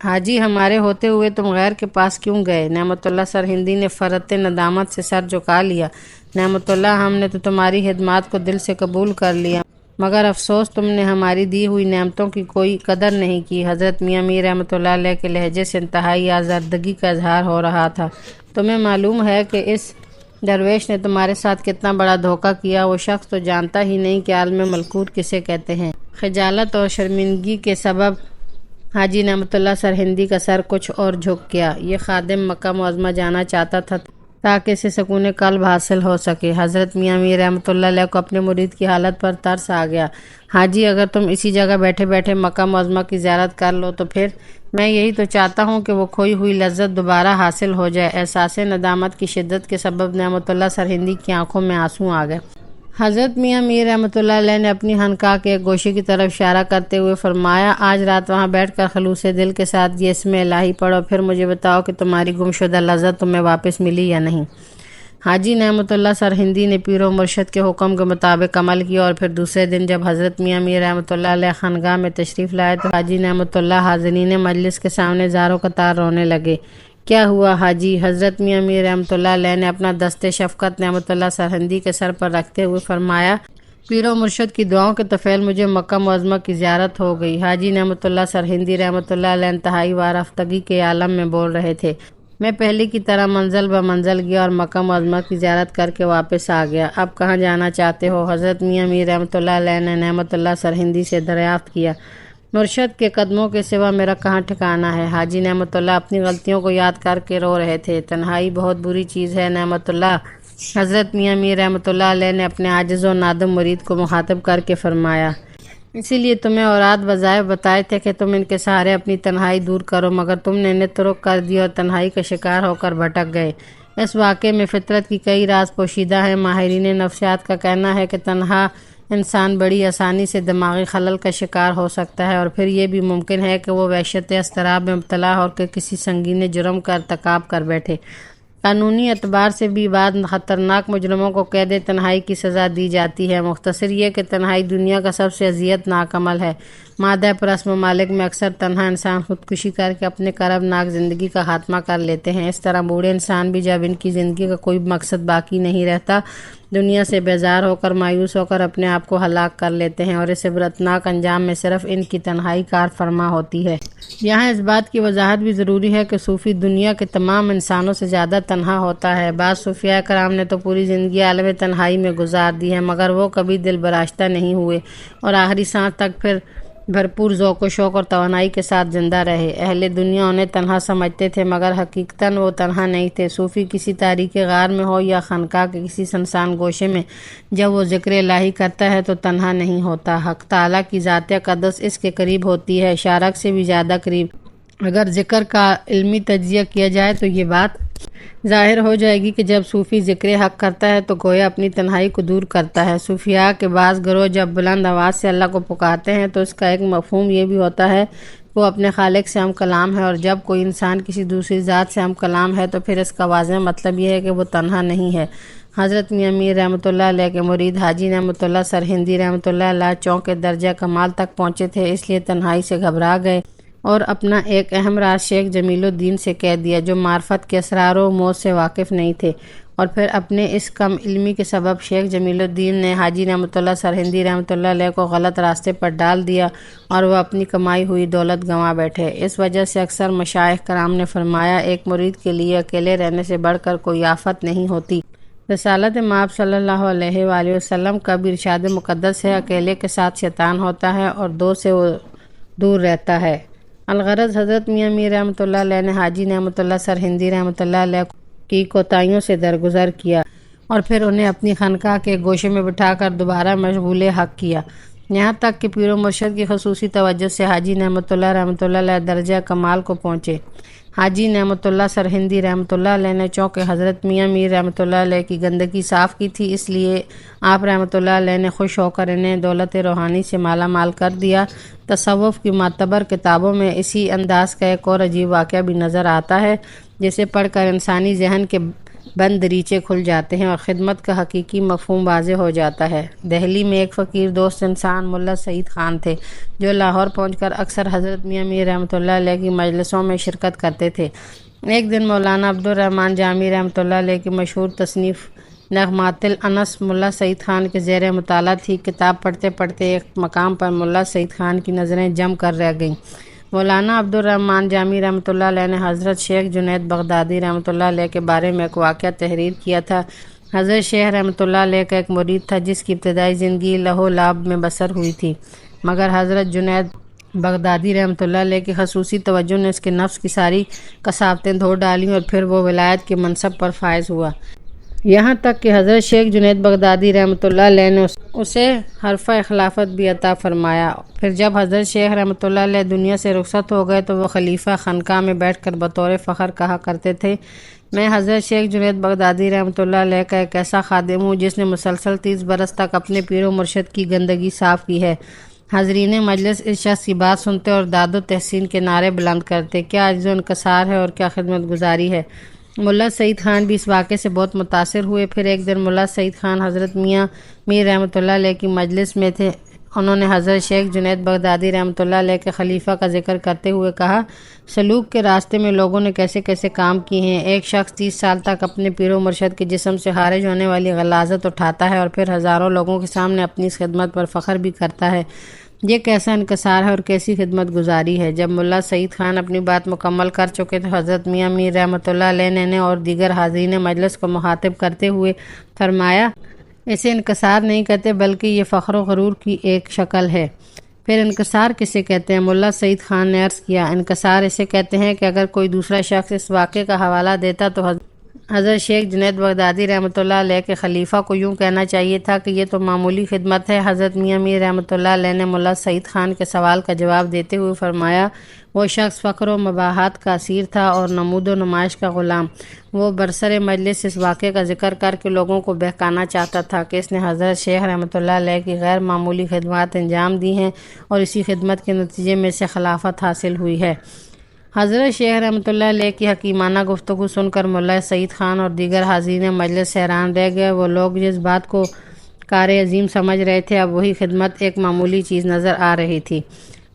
حاجی ہمارے ہوتے ہوئے تم غیر کے پاس کیوں گئے؟ نعمت اللہ سرہندی نے فرط ندامت سے سر جھکا لیا۔ نعمت اللہ ہم نے تو تمہاری خدمات کو دل سے قبول کر لیا مگر افسوس تم نے ہماری دی ہوئی نعمتوں کی کوئی قدر نہیں کی۔ حضرت میاں میر رحمۃ اللہ علیہ کے لہجے سے انتہائی آزردگی کا اظہار ہو رہا تھا۔ تمہیں معلوم ہے کہ اس درویش نے تمہارے ساتھ کتنا بڑا دھوکہ کیا، وہ شخص تو جانتا ہی نہیں کہ عالم ملکوت کسے کہتے ہیں۔ خجالت اور شرمندگی کے سبب حاجی نعمت اللہ سرہندی کا سر کچھ اور جھک گیا۔ یہ خادم مکہ معظمہ جانا چاہتا تھا تاکہ اسے سکون قلب حاصل ہو سکے۔ حضرت میاں میر رحمۃ اللہ علیہ کو اپنے مرید کی حالت پر ترس آ گیا۔ حاجی، اگر تم اسی جگہ بیٹھے بیٹھے مکہ معظمہ کی زیارت کر لو تو پھر میں یہی تو چاہتا ہوں کہ وہ کھوئی ہوئی لذت دوبارہ حاصل ہو جائے۔ احساس ندامت کی شدت کے سبب نعمت اللہ سرہندی کی آنکھوں میں آنسو آ گئے۔ حضرت میاں میر رحمۃ اللہ علیہ نے اپنی خانقاہ کے ایک گوشے کی طرف اشارہ کرتے ہوئے فرمایا، آج رات وہاں بیٹھ کر خلوص دل کے ساتھ یہ اسم الہی پڑھو، پھر مجھے بتاؤ کہ تمہاری گمشدہ لذت تمہیں واپس ملی یا نہیں۔ حاجی نعمت اللہ سرہندی نے پیر و مرشد کے حکم کے مطابق عمل کیا، اور پھر دوسرے دن جب حضرت میاں میر رحمۃ اللہ علیہ خانقاہ میں تشریف لائے تو حاجی نعمت اللہ حاضرین مجلس کے سامنے زاروں قطار رونے لگے۔ کیا ہوا حاجی؟ حضرت میاں میر رحمۃ اللہ علیہ نے اپنا دست شفقت نعمت اللہ سرہندی کے سر پر رکھتے ہوئے فرمایا، پیر و مرشد کی دعاؤں کے طفیل مجھے مکہ معظمہ کی زیارت ہو گئی۔ حاجی نعمت اللہ سرہندی رحمۃ اللہ علیہ انتہائی وارفتگی کے عالم میں بول رہے تھے۔ میں پہلے کی طرح منزل بہ منزل گیا اور مکہ معظمہ کی زیارت کر کے واپس آ گیا۔ اب کہاں جانا چاہتے ہو؟ حضرت میاں میر رحمۃ اللہ علیہ نے نعمت اللہ سرہندی سے دریافت کیا۔ مرشد کے قدموں کے سوا میرا کہاں ٹھکانہ ہے۔ حاجی نعمت اللہ اپنی غلطیوں کو یاد کر کے رو رہے تھے۔ تنہائی بہت بری چیز ہے نعمت اللہ۔ حضرت میاں میر رحمۃ اللہ علیہ نے اپنے عاجز و نادم مرید کو مخاطب کر کے فرمایا، اسی لیے تمہیں اوراد وظائف بتائے تھے کہ تم ان کے سہارے اپنی تنہائی دور کرو، مگر تم نے انہیں ترک کر دی اور تنہائی کا شکار ہو کر بھٹک گئے۔ اس واقعے میں فطرت کی کئی راز پوشیدہ ہیں۔ ماہرین نفسیات کا کہنا ہے کہ تنہا انسان بڑی آسانی سے دماغی خلل کا شکار ہو سکتا ہے، اور پھر یہ بھی ممکن ہے کہ وہ وحشت اضطراب میں مبتلا ہو کر کسی سنگین جرم کا ارتکاب کر بیٹھے۔ قانونی اعتبار سے بھی بعض خطرناک مجرموں کو قید تنہائی کی سزا دی جاتی ہے۔ مختصر یہ کہ تنہائی دنیا کا سب سے اذیت ناک عمل ہے۔ مادہ پرست ممالک میں اکثر تنہا انسان خودکشی کر کے اپنے کربناک زندگی کا خاتمہ کر لیتے ہیں۔ اس طرح بوڑھے انسان بھی جب ان کی زندگی کا کوئی مقصد باقی نہیں رہتا، دنیا سے بیزار ہو کر مایوس ہو کر اپنے آپ کو ہلاک کر لیتے ہیں، اور اس عبرتناک انجام میں صرف ان کی تنہائی کار فرما ہوتی ہے۔ یہاں اس بات کی وضاحت بھی ضروری ہے کہ صوفی دنیا کے تمام انسانوں سے زیادہ تنہا ہوتا ہے۔ بعض صوفیاء کرام نے تو پوری زندگی عالم تنہائی میں گزار دی ہے، مگر وہ کبھی دل براشتہ نہیں ہوئے اور آخری سانس تک پھر بھرپور ذوق و شوق اور توانائی کے ساتھ زندہ رہے۔ اہل دنیا انہیں تنہا سمجھتے تھے، مگر حقیقتاً وہ تنہا نہیں تھے۔ صوفی کسی تاریک غار میں ہو یا خانقاہ کے کسی سنسان گوشے میں جب وہ ذکر الہی کرتا ہے تو تنہا نہیں ہوتا۔ حق تعالیٰ کی ذات اقدس اس کے قریب ہوتی ہے، شارک سے بھی زیادہ قریب۔ اگر ذکر کا علمی تجزیہ کیا جائے تو یہ بات ظاہر ہو جائے گی کہ جب صوفی ذکر حق کرتا ہے تو گویا اپنی تنہائی کو دور کرتا ہے۔ صوفیاء کے بعض گروہ جب بلند آواز سے اللہ کو پکارتے ہیں تو اس کا ایک مفہوم یہ بھی ہوتا ہے کہ وہ اپنے خالق سے ہم کلام ہے، اور جب کوئی انسان کسی دوسری ذات سے ہم کلام ہے تو پھر اس کا واضح مطلب یہ ہے کہ وہ تنہا نہیں ہے۔ حضرت میاں میر رحمۃ اللہ علیہ کے مرید حاجی نعمت اللہ سرہندی رحمۃ اللہ علیہ چونکہ درجہ کمال تک پہنچے تھے، اس لیے تنہائی سے گھبرا گئے اور اپنا ایک اہم راز شیخ جمیل الدین سے کہہ دیا، جو معرفت کے اسرار و موت سے واقف نہیں تھے، اور پھر اپنے اس کم علمی کے سبب شیخ جمیل الدین نے حاجی نعمت اللہ سرہندی رحمۃ اللہ علیہ کو غلط راستے پر ڈال دیا اور وہ اپنی کمائی ہوئی دولت گنوا بیٹھے۔ اس وجہ سے اکثر مشائخ کرام نے فرمایا، ایک مرید کے لیے اکیلے رہنے سے بڑھ کر کوئی آفت نہیں ہوتی۔ رسالت مآب صلی اللہ علیہ وآلہ وسلم کا بھی ارشاد مقدس ہے، اکیلے کے ساتھ شیطان ہوتا ہے اور دو سے وہ دور رہتا ہے۔ الغرض حضرت میاں میر رحمۃ اللہ علیہ نے حاجی نعمت اللہ سرہندی رحمۃ اللہ علیہ کی کوتاہیوں سے درگزر کیا اور پھر انہیں اپنی خانقاہ کے گوشے میں بٹھا کر دوبارہ مشغول حق کیا، یہاں تک کہ پیر و مرشد کی خصوصی توجہ سے حاجی نعمت اللہ رحمۃ اللہ علیہ درجہ کمال کو پہنچے۔ حاجی نعمت اللہ سرہندی رحمۃ اللہ علیہ نے چونکہ حضرت میاں میر رحمۃ اللہ علیہ کی گندگی صاف کی تھی، اس لیے آپ رحمۃ اللہ علیہ نے خوش ہو کر انہیں دولت روحانی سے مالا مال کر دیا۔ تصوف کی معتبر کتابوں میں اسی انداز کا ایک اور عجیب واقعہ بھی نظر آتا ہے، جسے پڑھ کر انسانی ذہن کے بند دریچے کھل جاتے ہیں اور خدمت کا حقیقی مفہوم واضح ہو جاتا ہے۔ دہلی میں ایک فقیر دوست انسان ملا سعید خان تھے، جو لاہور پہنچ کر اکثر حضرت میاں میر رحمۃ اللہ علیہ کی مجلسوں میں شرکت کرتے تھے۔ ایک دن مولانا عبدالرحمن جامی رحمۃ اللہ علیہ کی مشہور تصنیف نغمات الانس ملا سعید خان کے زیر مطالعہ تھی۔ کتاب پڑھتے پڑھتے ایک مقام پر ملا سعید خان کی نظریں جم کر رہ گئیں۔ مولانا عبدالرحمن جامی رحمۃ اللہ علیہ نے حضرت شیخ جنید بغدادی رحمۃ اللہ علیہ کے بارے میں ایک واقعہ تحریر کیا تھا، حضرت شیخ رحمۃ اللہ علیہ کا ایک مرید تھا جس کی ابتدائی زندگی لہو لعب میں بسر ہوئی تھی، مگر حضرت جنید بغدادی رحمۃ اللہ علیہ کی خصوصی توجہ نے اس کے نفس کی ساری کثافتیں دھو ڈالیں اور پھر وہ ولایت کے منصب پر فائز ہوا، یہاں تک کہ حضرت شیخ جنید بغدادی رحمۃ اللہ علیہ نے اسے حرفہ خلافت بھی عطا فرمایا۔ پھر جب حضرت شیخ رحمۃ اللہ علیہ دنیا سے رخصت ہو گئے تو وہ خلیفہ خانقاہ میں بیٹھ کر بطور فخر کہا کرتے تھے، میں حضرت شیخ جنید بغدادی رحمۃ اللہ علیہ کا ایک ایسا خادم ہوں جس نے مسلسل 30 برس تک اپنے پیر و مرشد کی گندگی صاف کی ہے۔ حاضرین مجلس اس شخص کی بات سنتے اور داد و تحسین کے نعرے بلند کرتے، کیا عجز و انکسار ہے اور کیا خدمت گزاری ہے۔ ملا سعید خان بھی اس واقعے سے بہت متاثر ہوئے۔ پھر ایک دن ملا سعید خان حضرت میاں میر رحمۃ اللہ علیہ کی مجلس میں تھے، انہوں نے حضرت شیخ جنید بغدادی رحمۃ اللہ علیہ کے خلیفہ کا ذکر کرتے ہوئے کہا، سلوک کے راستے میں لوگوں نے کیسے کیسے کام کیے ہیں۔ ایک شخص 30 سال تک اپنے پیر و مرشد کے جسم سے خارج ہونے والی غلاظت اٹھاتا ہے اور پھر ہزاروں لوگوں کے سامنے اپنی اس خدمت پر فخر بھی کرتا ہے، یہ کیسا انکسار ہے اور کیسی خدمت گزاری ہے۔ جب ملا سعید خان اپنی بات مکمل کر چکے تو حضرت میاں میر رحمۃ اللہ علیہ نے اور دیگر حاضرین مجلس کو مخاطب کرتے ہوئے فرمایا، اسے انکسار نہیں کہتے بلکہ یہ فخر و غرور کی ایک شکل ہے۔ پھر انکسار کسے کہتے ہیں؟ ملا سعید خان نے عرض کیا، انکسار اسے کہتے ہیں کہ اگر کوئی دوسرا شخص اس واقعے کا حوالہ دیتا تو حضرت شیخ جنید بغدادی رحمۃ اللہ علیہ کے خلیفہ کو یوں کہنا چاہیے تھا کہ یہ تو معمولی خدمت ہے۔ حضرت میاں میر رحمۃ اللہ علیہ نے ملا سعید خان کے سوال کا جواب دیتے ہوئے فرمایا، وہ شخص فخر و مباحات کا اسیر تھا اور نمود و نمائش کا غلام۔ وہ برسر مجلس اس واقعے کا ذکر کر کے لوگوں کو بہکانا چاہتا تھا کہ اس نے حضرت شیخ رحمۃ اللہ علیہ کی غیر معمولی خدمات انجام دی ہیں اور اسی خدمت کے نتیجے میں سے خلافت حاصل ہوئی ہے۔ حضرت شیخ رحمۃ اللہ علیہ کی حکیمانہ گفتگو سن کر ملا سعید خان اور دیگر حاضرین مجلس حیران رہ گئے۔ وہ لوگ جس بات کو کار عظیم سمجھ رہے تھے اب وہی خدمت ایک معمولی چیز نظر آ رہی تھی۔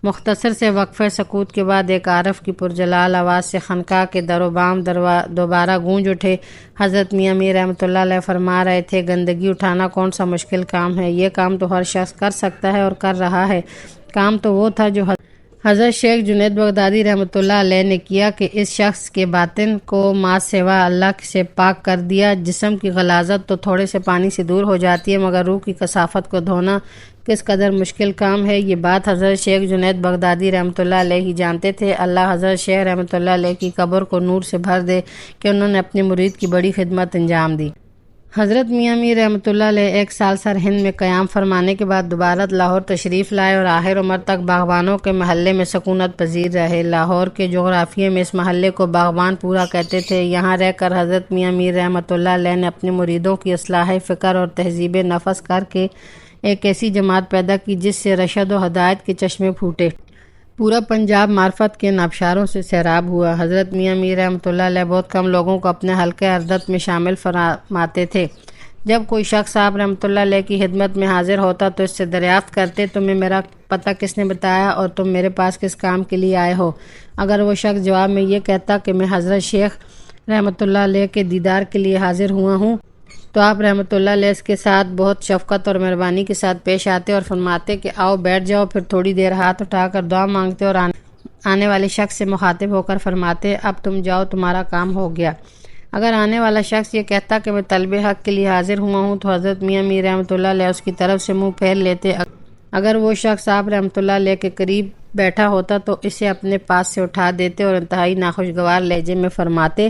مختصر سے وقفہ سکوت کے بعد ایک عارف کی پرجلال آواز سے خانقاہ کے در و بام دوبارہ گونج اٹھے۔ حضرت میاں میر رحمۃ اللہ علیہ فرما رہے تھے، گندگی اٹھانا کون سا مشکل کام ہے، یہ کام تو ہر شخص کر سکتا ہے اور کر رہا ہے۔ کام تو وہ تھا جو حضرت شیخ جنید بغدادی رحمۃ اللہ علیہ نے کیا کہ اس شخص کے باطن کو ما سوا اللہ سے پاک کر دیا۔ جسم کی غلاظت تو تھوڑے سے پانی سے دور ہو جاتی ہے مگر روح کی کثافت کو دھونا کس قدر مشکل کام ہے، یہ بات حضرت شیخ جنید بغدادی رحمۃ اللہ علیہ ہی جانتے تھے۔ اللہ حضرت شیخ رحمۃ اللہ علیہ کی قبر کو نور سے بھر دے کہ انہوں نے اپنے مرید کی بڑی خدمت انجام دی۔ حضرت میاں میر رحمۃ اللہ علیہ 1 سال سر ہند میں قیام فرمانے کے بعد دوبارہ لاہور تشریف لائے اور آخر عمر تک باغبانوں کے محلے میں سکونت پذیر رہے۔ لاہور کے جغرافیے میں اس محلے کو باغبان پورا کہتے تھے۔ یہاں رہ کر حضرت میاں میر رحمۃ اللہ علیہ نے اپنے مریدوں کی اصلاح فکر اور تہذیب نفس کر کے ایک ایسی جماعت پیدا کی جس سے رشد و ہدایت کے چشمے پھوٹے۔ پورا پنجاب معرفت کے نابشاروں سے سیراب ہوا۔ حضرت میاں میر رحمۃ اللہ علیہ بہت کم لوگوں کو اپنے حلقہ عرضت میں شامل فرماتے تھے۔ جب کوئی شخص آپ رحمۃ اللہ علیہ کی خدمت میں حاضر ہوتا تو اس سے دریافت کرتے، تمہیں میرا پتہ کس نے بتایا اور تم میرے پاس کس کام کے لیے آئے ہو؟ اگر وہ شخص جواب میں یہ کہتا کہ میں حضرت شیخ رحمۃ اللہ علیہ کے دیدار کے لیے حاضر ہوا ہوں تو آپ رحمۃ اللہ علیہ اس کے ساتھ بہت شفقت اور مہربانی کے ساتھ پیش آتے اور فرماتے کہ آؤ بیٹھ جاؤ، پھر تھوڑی دیر ہاتھ اٹھا کر دعا مانگتے اور آنے والے شخص سے مخاطب ہو کر فرماتے، اب تم جاؤ، تمہارا کام ہو گیا۔ اگر آنے والا شخص یہ کہتا کہ میں طلب حق کے لیے حاضر ہوا ہوں تو حضرت میاں میر رحمۃ اللہ علیہ اس کی طرف سے منہ پھیر لیتے۔ اگر وہ شخص آپ رحمۃ اللہ علیہ کے قریب بیٹھا ہوتا تو اسے اپنے پاس سے اٹھا دیتے اور انتہائی ناخوشگوار لہجے میں فرماتے،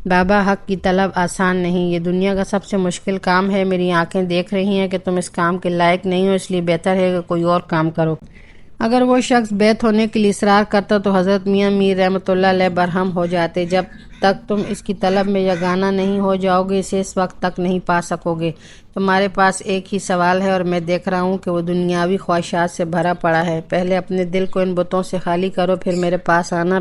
بابا حق کی طلب آسان نہیں، یہ دنیا کا سب سے مشکل کام ہے، میری آنکھیں دیکھ رہی ہیں کہ تم اس کام کے لائق نہیں ہو، اس لیے بہتر ہے کہ کوئی اور کام کرو۔ اگر وہ شخص بیعت ہونے کے لیے اصرار کرتا تو حضرت میاں میر رحمۃ اللہ علیہ برہم ہو جاتے، جب تک تم اس کی طلب میں یگانہ نہیں ہو جاؤ گے اسے اس وقت تک نہیں پا سکو گے۔ تمہارے پاس ایک ہی سوال ہے اور میں دیکھ رہا ہوں کہ وہ دنیاوی خواہشات سے بھرا پڑا ہے، پہلے اپنے دل کو ان بتوں سے خالی کرو، پھر میرے پاس آنا،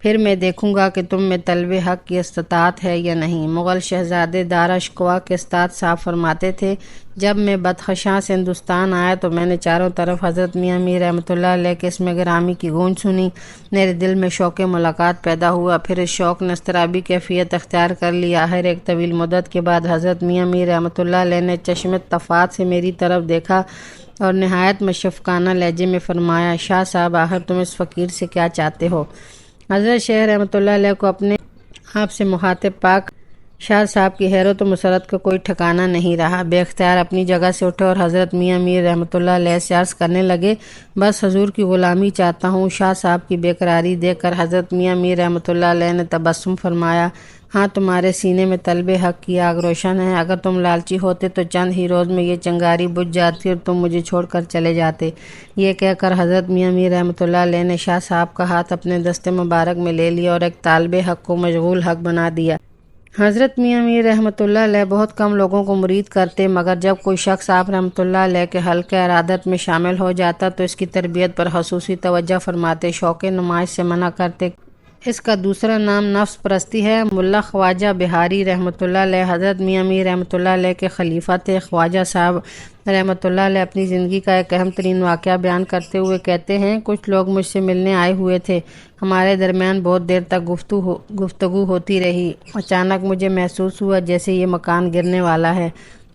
پھر میں دیکھوں گا کہ تم میں طلب حق کی استطاعت ہے یا نہیں۔ مغل شہزادے دارا شکوہ کے استاد صاحب فرماتے تھے، جب میں بدخشاں سے ہندوستان آیا تو میں نے چاروں طرف حضرت میاں میر رحمۃ اللہ علیہ کے اسم گرامی کی گونج سنی، میرے دل میں شوق ملاقات پیدا ہوا، پھر اس شوق نے اضطرابی کیفیت اختیار کر لی۔ آخر ایک طویل مدت کے بعد حضرت میاں میر رحمۃ اللہ علیہ نے چشم تفات سے میری طرف دیکھا اور نہایت مشفقانہ لہجے میں فرمایا، شاہ صاحب آخر تم اس فقیر سے کیا چاہتے ہو؟ حضرت شیخ رحمۃ اللہ علیہ کو اپنے آپ سے مخاطب پاک شاہ صاحب کی حیرت و مسرت کا کوئی ٹھکانہ نہیں رہا، بے اختیار اپنی جگہ سے اٹھے اور حضرت میاں میر رحمۃ اللہ علیہ سے عرض کرنے لگے، بس حضور کی غلامی چاہتا ہوں۔ شاہ صاحب کی بے قراری دیکھ کر حضرت میاں میر رحمۃ اللہ علیہ نے تبسم فرمایا، ہاں تمہارے سینے میں طلب حق کی آگ روشن ہے، اگر تم لالچی ہوتے تو چند ہی روز میں یہ چنگاری بجھ جاتی اور تم مجھے چھوڑ کر چلے جاتے۔ یہ کہہ کر حضرت میاں میر رحمۃ اللہ علیہ نے شاہ صاحب کا ہاتھ اپنے دست مبارک میں لے لیا اور ایک طالب حق کو مشغول حق بنا دیا۔ حضرت میاں میر رحمۃ اللہ علیہ بہت کم لوگوں کو مرید کرتے، مگر جب کوئی شخص آپ رحمۃ اللہ علیہ کے حلقہ ارادت میں شامل ہو جاتا تو اس کی تربیت پر خصوصی توجہ فرماتے، شوق نمائش سے منع کرتے۔ اس کا دوسرا نام نفس پرستی ہے۔ ملا خواجہ بہاری رحمۃ اللہ علیہ حضرت میاں میر رحمۃ اللہ علیہ کے خلیفہ تھے۔ خواجہ صاحب رحمۃ اللہ علیہ اپنی زندگی کا ایک اہم ترین واقعہ بیان کرتے ہوئے کہتے ہیں، کچھ لوگ مجھ سے ملنے آئے ہوئے تھے، ہمارے درمیان بہت دیر تک گفتگو ہوتی رہی۔ اچانک مجھے محسوس ہوا جیسے یہ مکان گرنے والا ہے۔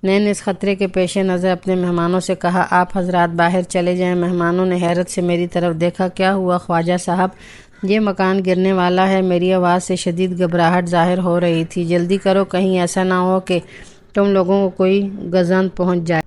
میں نے اس خطرے کے پیش نظر اپنے مہمانوں سے کہا، آپ حضرات باہر چلے جائیں۔ مہمانوں نے حیرت سے میری طرف دیکھا۔ کیا ہوا خواجہ صاحب؟ یہ مکان گرنے والا ہے۔ میری آواز سے شدید گھبراہٹ ظاہر ہو رہی تھی۔ جلدی کرو، کہیں ایسا نہ ہو کہ تم لوگوں کو کوئی گزند پہنچ جائے۔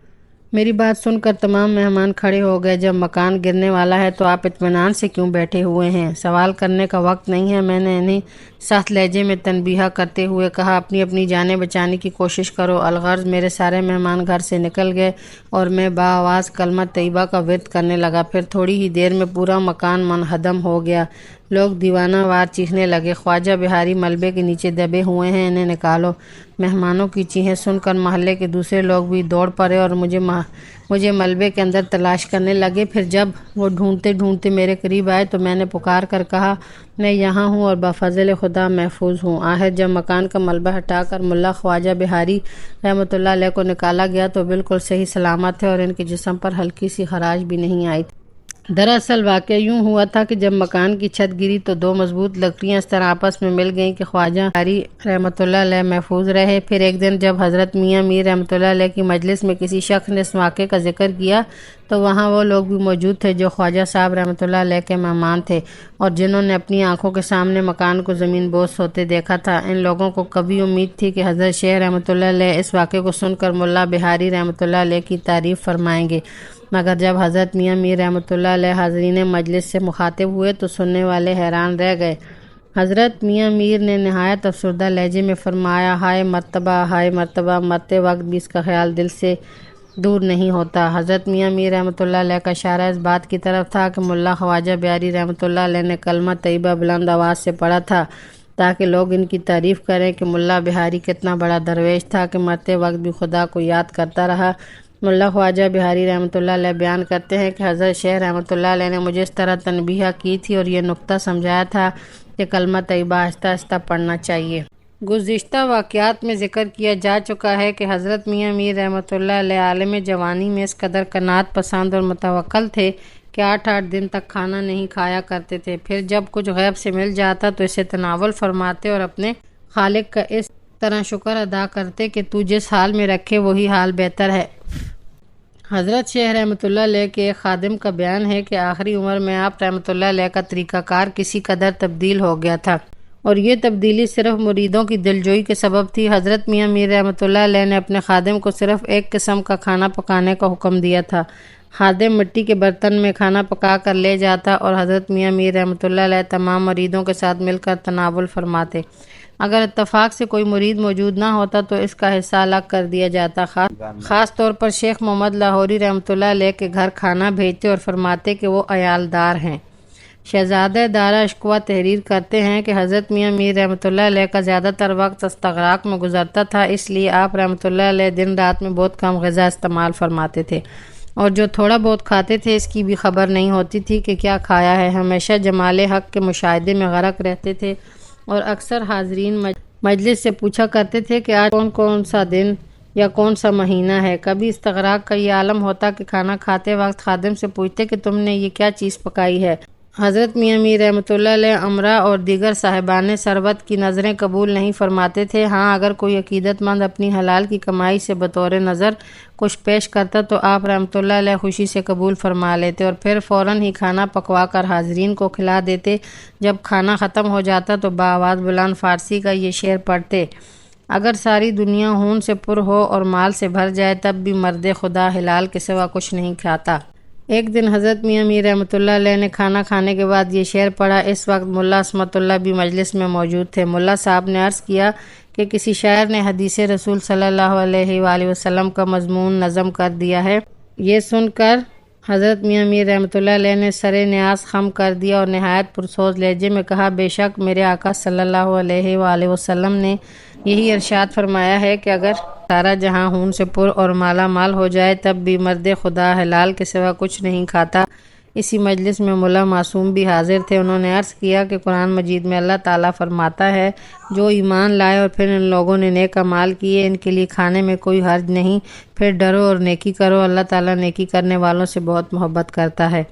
میری بات سن کر تمام مہمان کھڑے ہو گئے۔ جب مکان گرنے والا ہے تو آپ اطمینان سے کیوں بیٹھے ہوئے ہیں؟ سوال کرنے کا وقت نہیں ہے۔ میں نے انہیں سخت لہجے میں تنبیہ کرتے ہوئے کہا، اپنی اپنی جانیں بچانے کی کوشش کرو۔ الغرض میرے سارے مہمان گھر سے نکل گئے اور میں بآواز کلمہ طیبہ کا ورد کرنے لگا۔ پھر تھوڑی ہی دیر میں پورا مکان منہدم ہو گیا۔ لوگ دیوانہ وار چیخنے لگے، خواجہ بہاری ملبے کے نیچے دبے ہوئے ہیں، انہیں نکالو۔ مہمانوں کی چیخیں سن کر محلے کے دوسرے لوگ بھی دوڑ پڑے اور مجھے ملبے کے اندر تلاش کرنے لگے۔ پھر جب وہ ڈھونڈتے ڈھونڈتے میرے قریب آئے تو میں نے پکار کر کہا، میں یہاں ہوں اور بفضل خدا محفوظ ہوں۔ آخر جب مکان کا ملبہ ہٹا کر ملا خواجہ بہاری رحمۃ اللہ علیہ کو نکالا گیا تو بالکل صحیح سلامت تھے اور ان کے جسم پر ہلکی سی خراش بھی نہیں آئی تھی۔ دراصل واقعہ یوں ہوا تھا کہ جب مکان کی چھت گری تو دو مضبوط لکڑیاں اس طرح آپس میں مل گئیں کہ خواجہ بہاری رحمۃ اللہ علیہ محفوظ رہے۔ پھر ایک دن جب حضرت میاں میر رحمۃ اللہ علیہ کی مجلس میں کسی شخص نے اس واقعے کا ذکر کیا تو وہاں وہ لوگ بھی موجود تھے جو خواجہ صاحب رحمۃ اللہ علیہ کے مہمان تھے اور جنہوں نے اپنی آنکھوں کے سامنے مکان کو زمین بوس ہوتے دیکھا تھا۔ ان لوگوں کو کبھی امید تھی کہ حضرت شیخ رحمۃ اللہ علیہ اس واقعے کو سن کر ملا بہاری رحمۃ اللہ علیہ کی تعریف فرمائیں گے، مگر جب حضرت میاں میر رحمۃ اللہ علیہ حاضرین مجلس سے مخاطب ہوئے تو سننے والے حیران رہ گئے۔ حضرت میاں میر نے نہایت افسردہ لہجے میں فرمایا، ہائے مرتبہ، مرتے وقت بھی اس کا خیال دل سے دور نہیں ہوتا۔ حضرت میاں میر رحمۃ اللہ علیہ کا اشارہ اس بات کی طرف تھا کہ ملا خواجہ بہاری رحمۃ اللہ علیہ نے کلمہ طیبہ بلند آواز سے پڑھا تھا تاکہ لوگ ان کی تعریف کریں کہ ملا بہاری کتنا بڑا درویش تھا کہ مرتے وقت بھی خدا کو یاد کرتا رہا۔ ملا خواجہ بہاری رحمۃ اللہ علیہ بیان کرتے ہیں کہ حضرت شیخ رحمۃ اللہ علیہ نے مجھے اس طرح تنبیہ کی تھی اور یہ نقطہ سمجھایا تھا کہ کلمہ طیبہ آہستہ آہستہ پڑھنا چاہیے۔ گزشتہ واقعات میں ذکر کیا جا چکا ہے کہ حضرت میاں میر رحمۃ اللہ علیہ عالم جوانی میں اس قدر قناعت پسند اور متوکل تھے کہ 8 دن تک کھانا نہیں کھایا کرتے تھے۔ پھر جب کچھ غیب سے مل جاتا تو اسے تناول فرماتے اور اپنے خالق کا اس طرح شکر ادا کرتے کہ تو جس حال میں رکھے وہی حال بہتر ہے۔ حضرت شیخ رحمۃ اللہ علیہ کے ایک خادم کا بیان ہے کہ آخری عمر میں آپ رحمۃ اللہ علیہ کا طریقہ کار کسی قدر تبدیل ہو گیا تھا اور یہ تبدیلی صرف مریدوں کی دلجوئی کے سبب تھی۔ حضرت میاں میر رحمۃ اللہ علیہ نے اپنے خادم کو صرف ایک قسم کا کھانا پکانے کا حکم دیا تھا۔ خادم مٹی کے برتن میں کھانا پکا کر لے جاتا اور حضرت میاں میر رحمۃ اللہ علیہ تمام مریدوں کے ساتھ مل کر تناول فرماتے۔ اگر اتفاق سے کوئی مرید موجود نہ ہوتا تو اس کا حصہ الگ کر دیا جاتا۔ خاص طور پر شیخ محمد لاہوری رحمۃ اللہ علیہ کے گھر کھانا بھیجتے اور فرماتے کہ وہ عیالدار ہیں۔ شہزادہ دارا اشکوا تحریر کرتے ہیں کہ حضرت میاں میر رحمۃ اللہ علیہ کا زیادہ تر وقت استغراق میں گزرتا تھا، اس لیے آپ رحمۃ اللہ علیہ دن رات میں بہت کم غذا استعمال فرماتے تھے اور جو تھوڑا بہت کھاتے تھے اس کی بھی خبر نہیں ہوتی تھی کہ کیا کھایا ہے۔ ہمیشہ جمال حق کے مشاہدے میں غرق رہتے تھے اور اکثر حاضرین مجلس سے پوچھا کرتے تھے کہ آج کون سا دن یا کون سا مہینہ ہے۔ کبھی استغراق کا یہ عالم ہوتا کہ کھانا کھاتے وقت خادم سے پوچھتے کہ تم نے یہ کیا چیز پکائی ہے۔ حضرت میاں میر رحمۃ اللہ علیہ امرا اور دیگر صاحبان ثروت کی نظریں قبول نہیں فرماتے تھے۔ ہاں اگر کوئی عقیدت مند اپنی حلال کی کمائی سے بطور نظر کچھ پیش کرتا تو آپ رحمۃ اللہ علیہ خوشی سے قبول فرما لیتے اور پھر فوراً ہی کھانا پکوا کر حاضرین کو کھلا دیتے۔ جب کھانا ختم ہو جاتا تو بآواز بلند فارسی کا یہ شعر پڑھتے اگر ساری دنیا خون سے پر ہو اور مال سے بھر جائے تب بھی مرد خدا حلال کے سوا کچھ نہیں کھاتا۔ ایک دن حضرت میاں میر رحمۃ اللہ علیہ نے کھانا کھانے کے بعد یہ شعر پڑھا۔ اس وقت ملا عصمت اللہ بھی مجلس میں موجود تھے۔ ملا صاحب نے عرض کیا کہ کسی شاعر نے حدیث رسول صلی اللہ علیہ وآلہ وسلم کا مضمون نظم کر دیا ہے۔ یہ سن کر حضرت میاں میر رحمۃ اللہ علیہ نے سر نیاز خم کر دیا اور نہایت پرسوز لہجے میں کہا، بے شک میرے آقا صلی اللہ علیہ وآلہ وسلم نے یہی ارشاد فرمایا ہے کہ اگر سارا جہاں خون سے پر اور مالا مال ہو جائے تب بھی مرد خدا حلال کے سوا کچھ نہیں کھاتا۔ اسی مجلس میں ملا معصوم بھی حاضر تھے۔ انہوں نے عرض کیا کہ قرآن مجید میں اللہ تعالیٰ فرماتا ہے، جو ایمان لائے اور پھر ان لوگوں نے نیک اعمال کیے ان کے لیے کھانے میں کوئی حرج نہیں، پھر ڈرو اور نیکی کرو، اللہ تعالیٰ نیکی کرنے والوں سے بہت محبت کرتا ہے۔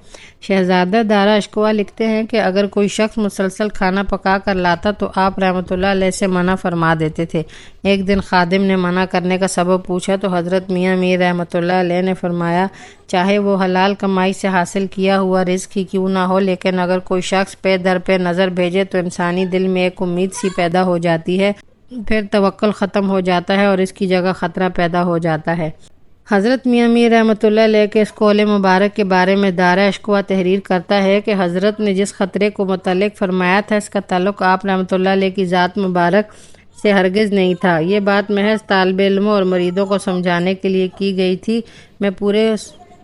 شہزادہ دارا اشکوا لکھتے ہیں کہ اگر کوئی شخص مسلسل کھانا پکا کر لاتا تو آپ رحمۃ اللہ علیہ سے منع فرما دیتے تھے۔ ایک دن خادم نے منع کرنے کا سبب پوچھا تو حضرت میاں میر رحمۃ اللہ علیہ نے فرمایا، چاہے وہ حلال کمائی سے حاصل کیا ہوا رزق ہی کیوں نہ ہو، لیکن اگر کوئی شخص پہ در پہ نظر بھیجے تو انسانی دل میں ایک امید سی پیدا ہو جاتی ہے، پھر توکل ختم ہو جاتا ہے اور اس کی جگہ خطرہ پیدا ہو جاتا ہے۔ حضرت میاں میر رحمۃ اللہ علیہ کے اس قول مبارک کے بارے میں دارا اشکوا تحریر کرتا ہے کہ حضرت نے جس خطرے کو متعلق فرمایا تھا اس کا تعلق آپ رحمۃ اللہ علیہ کی ذات مبارک سے ہرگز نہیں تھا۔ یہ بات محض طالب علموں اور مریدوں کو سمجھانے کے لیے کی گئی تھی۔ میں پورے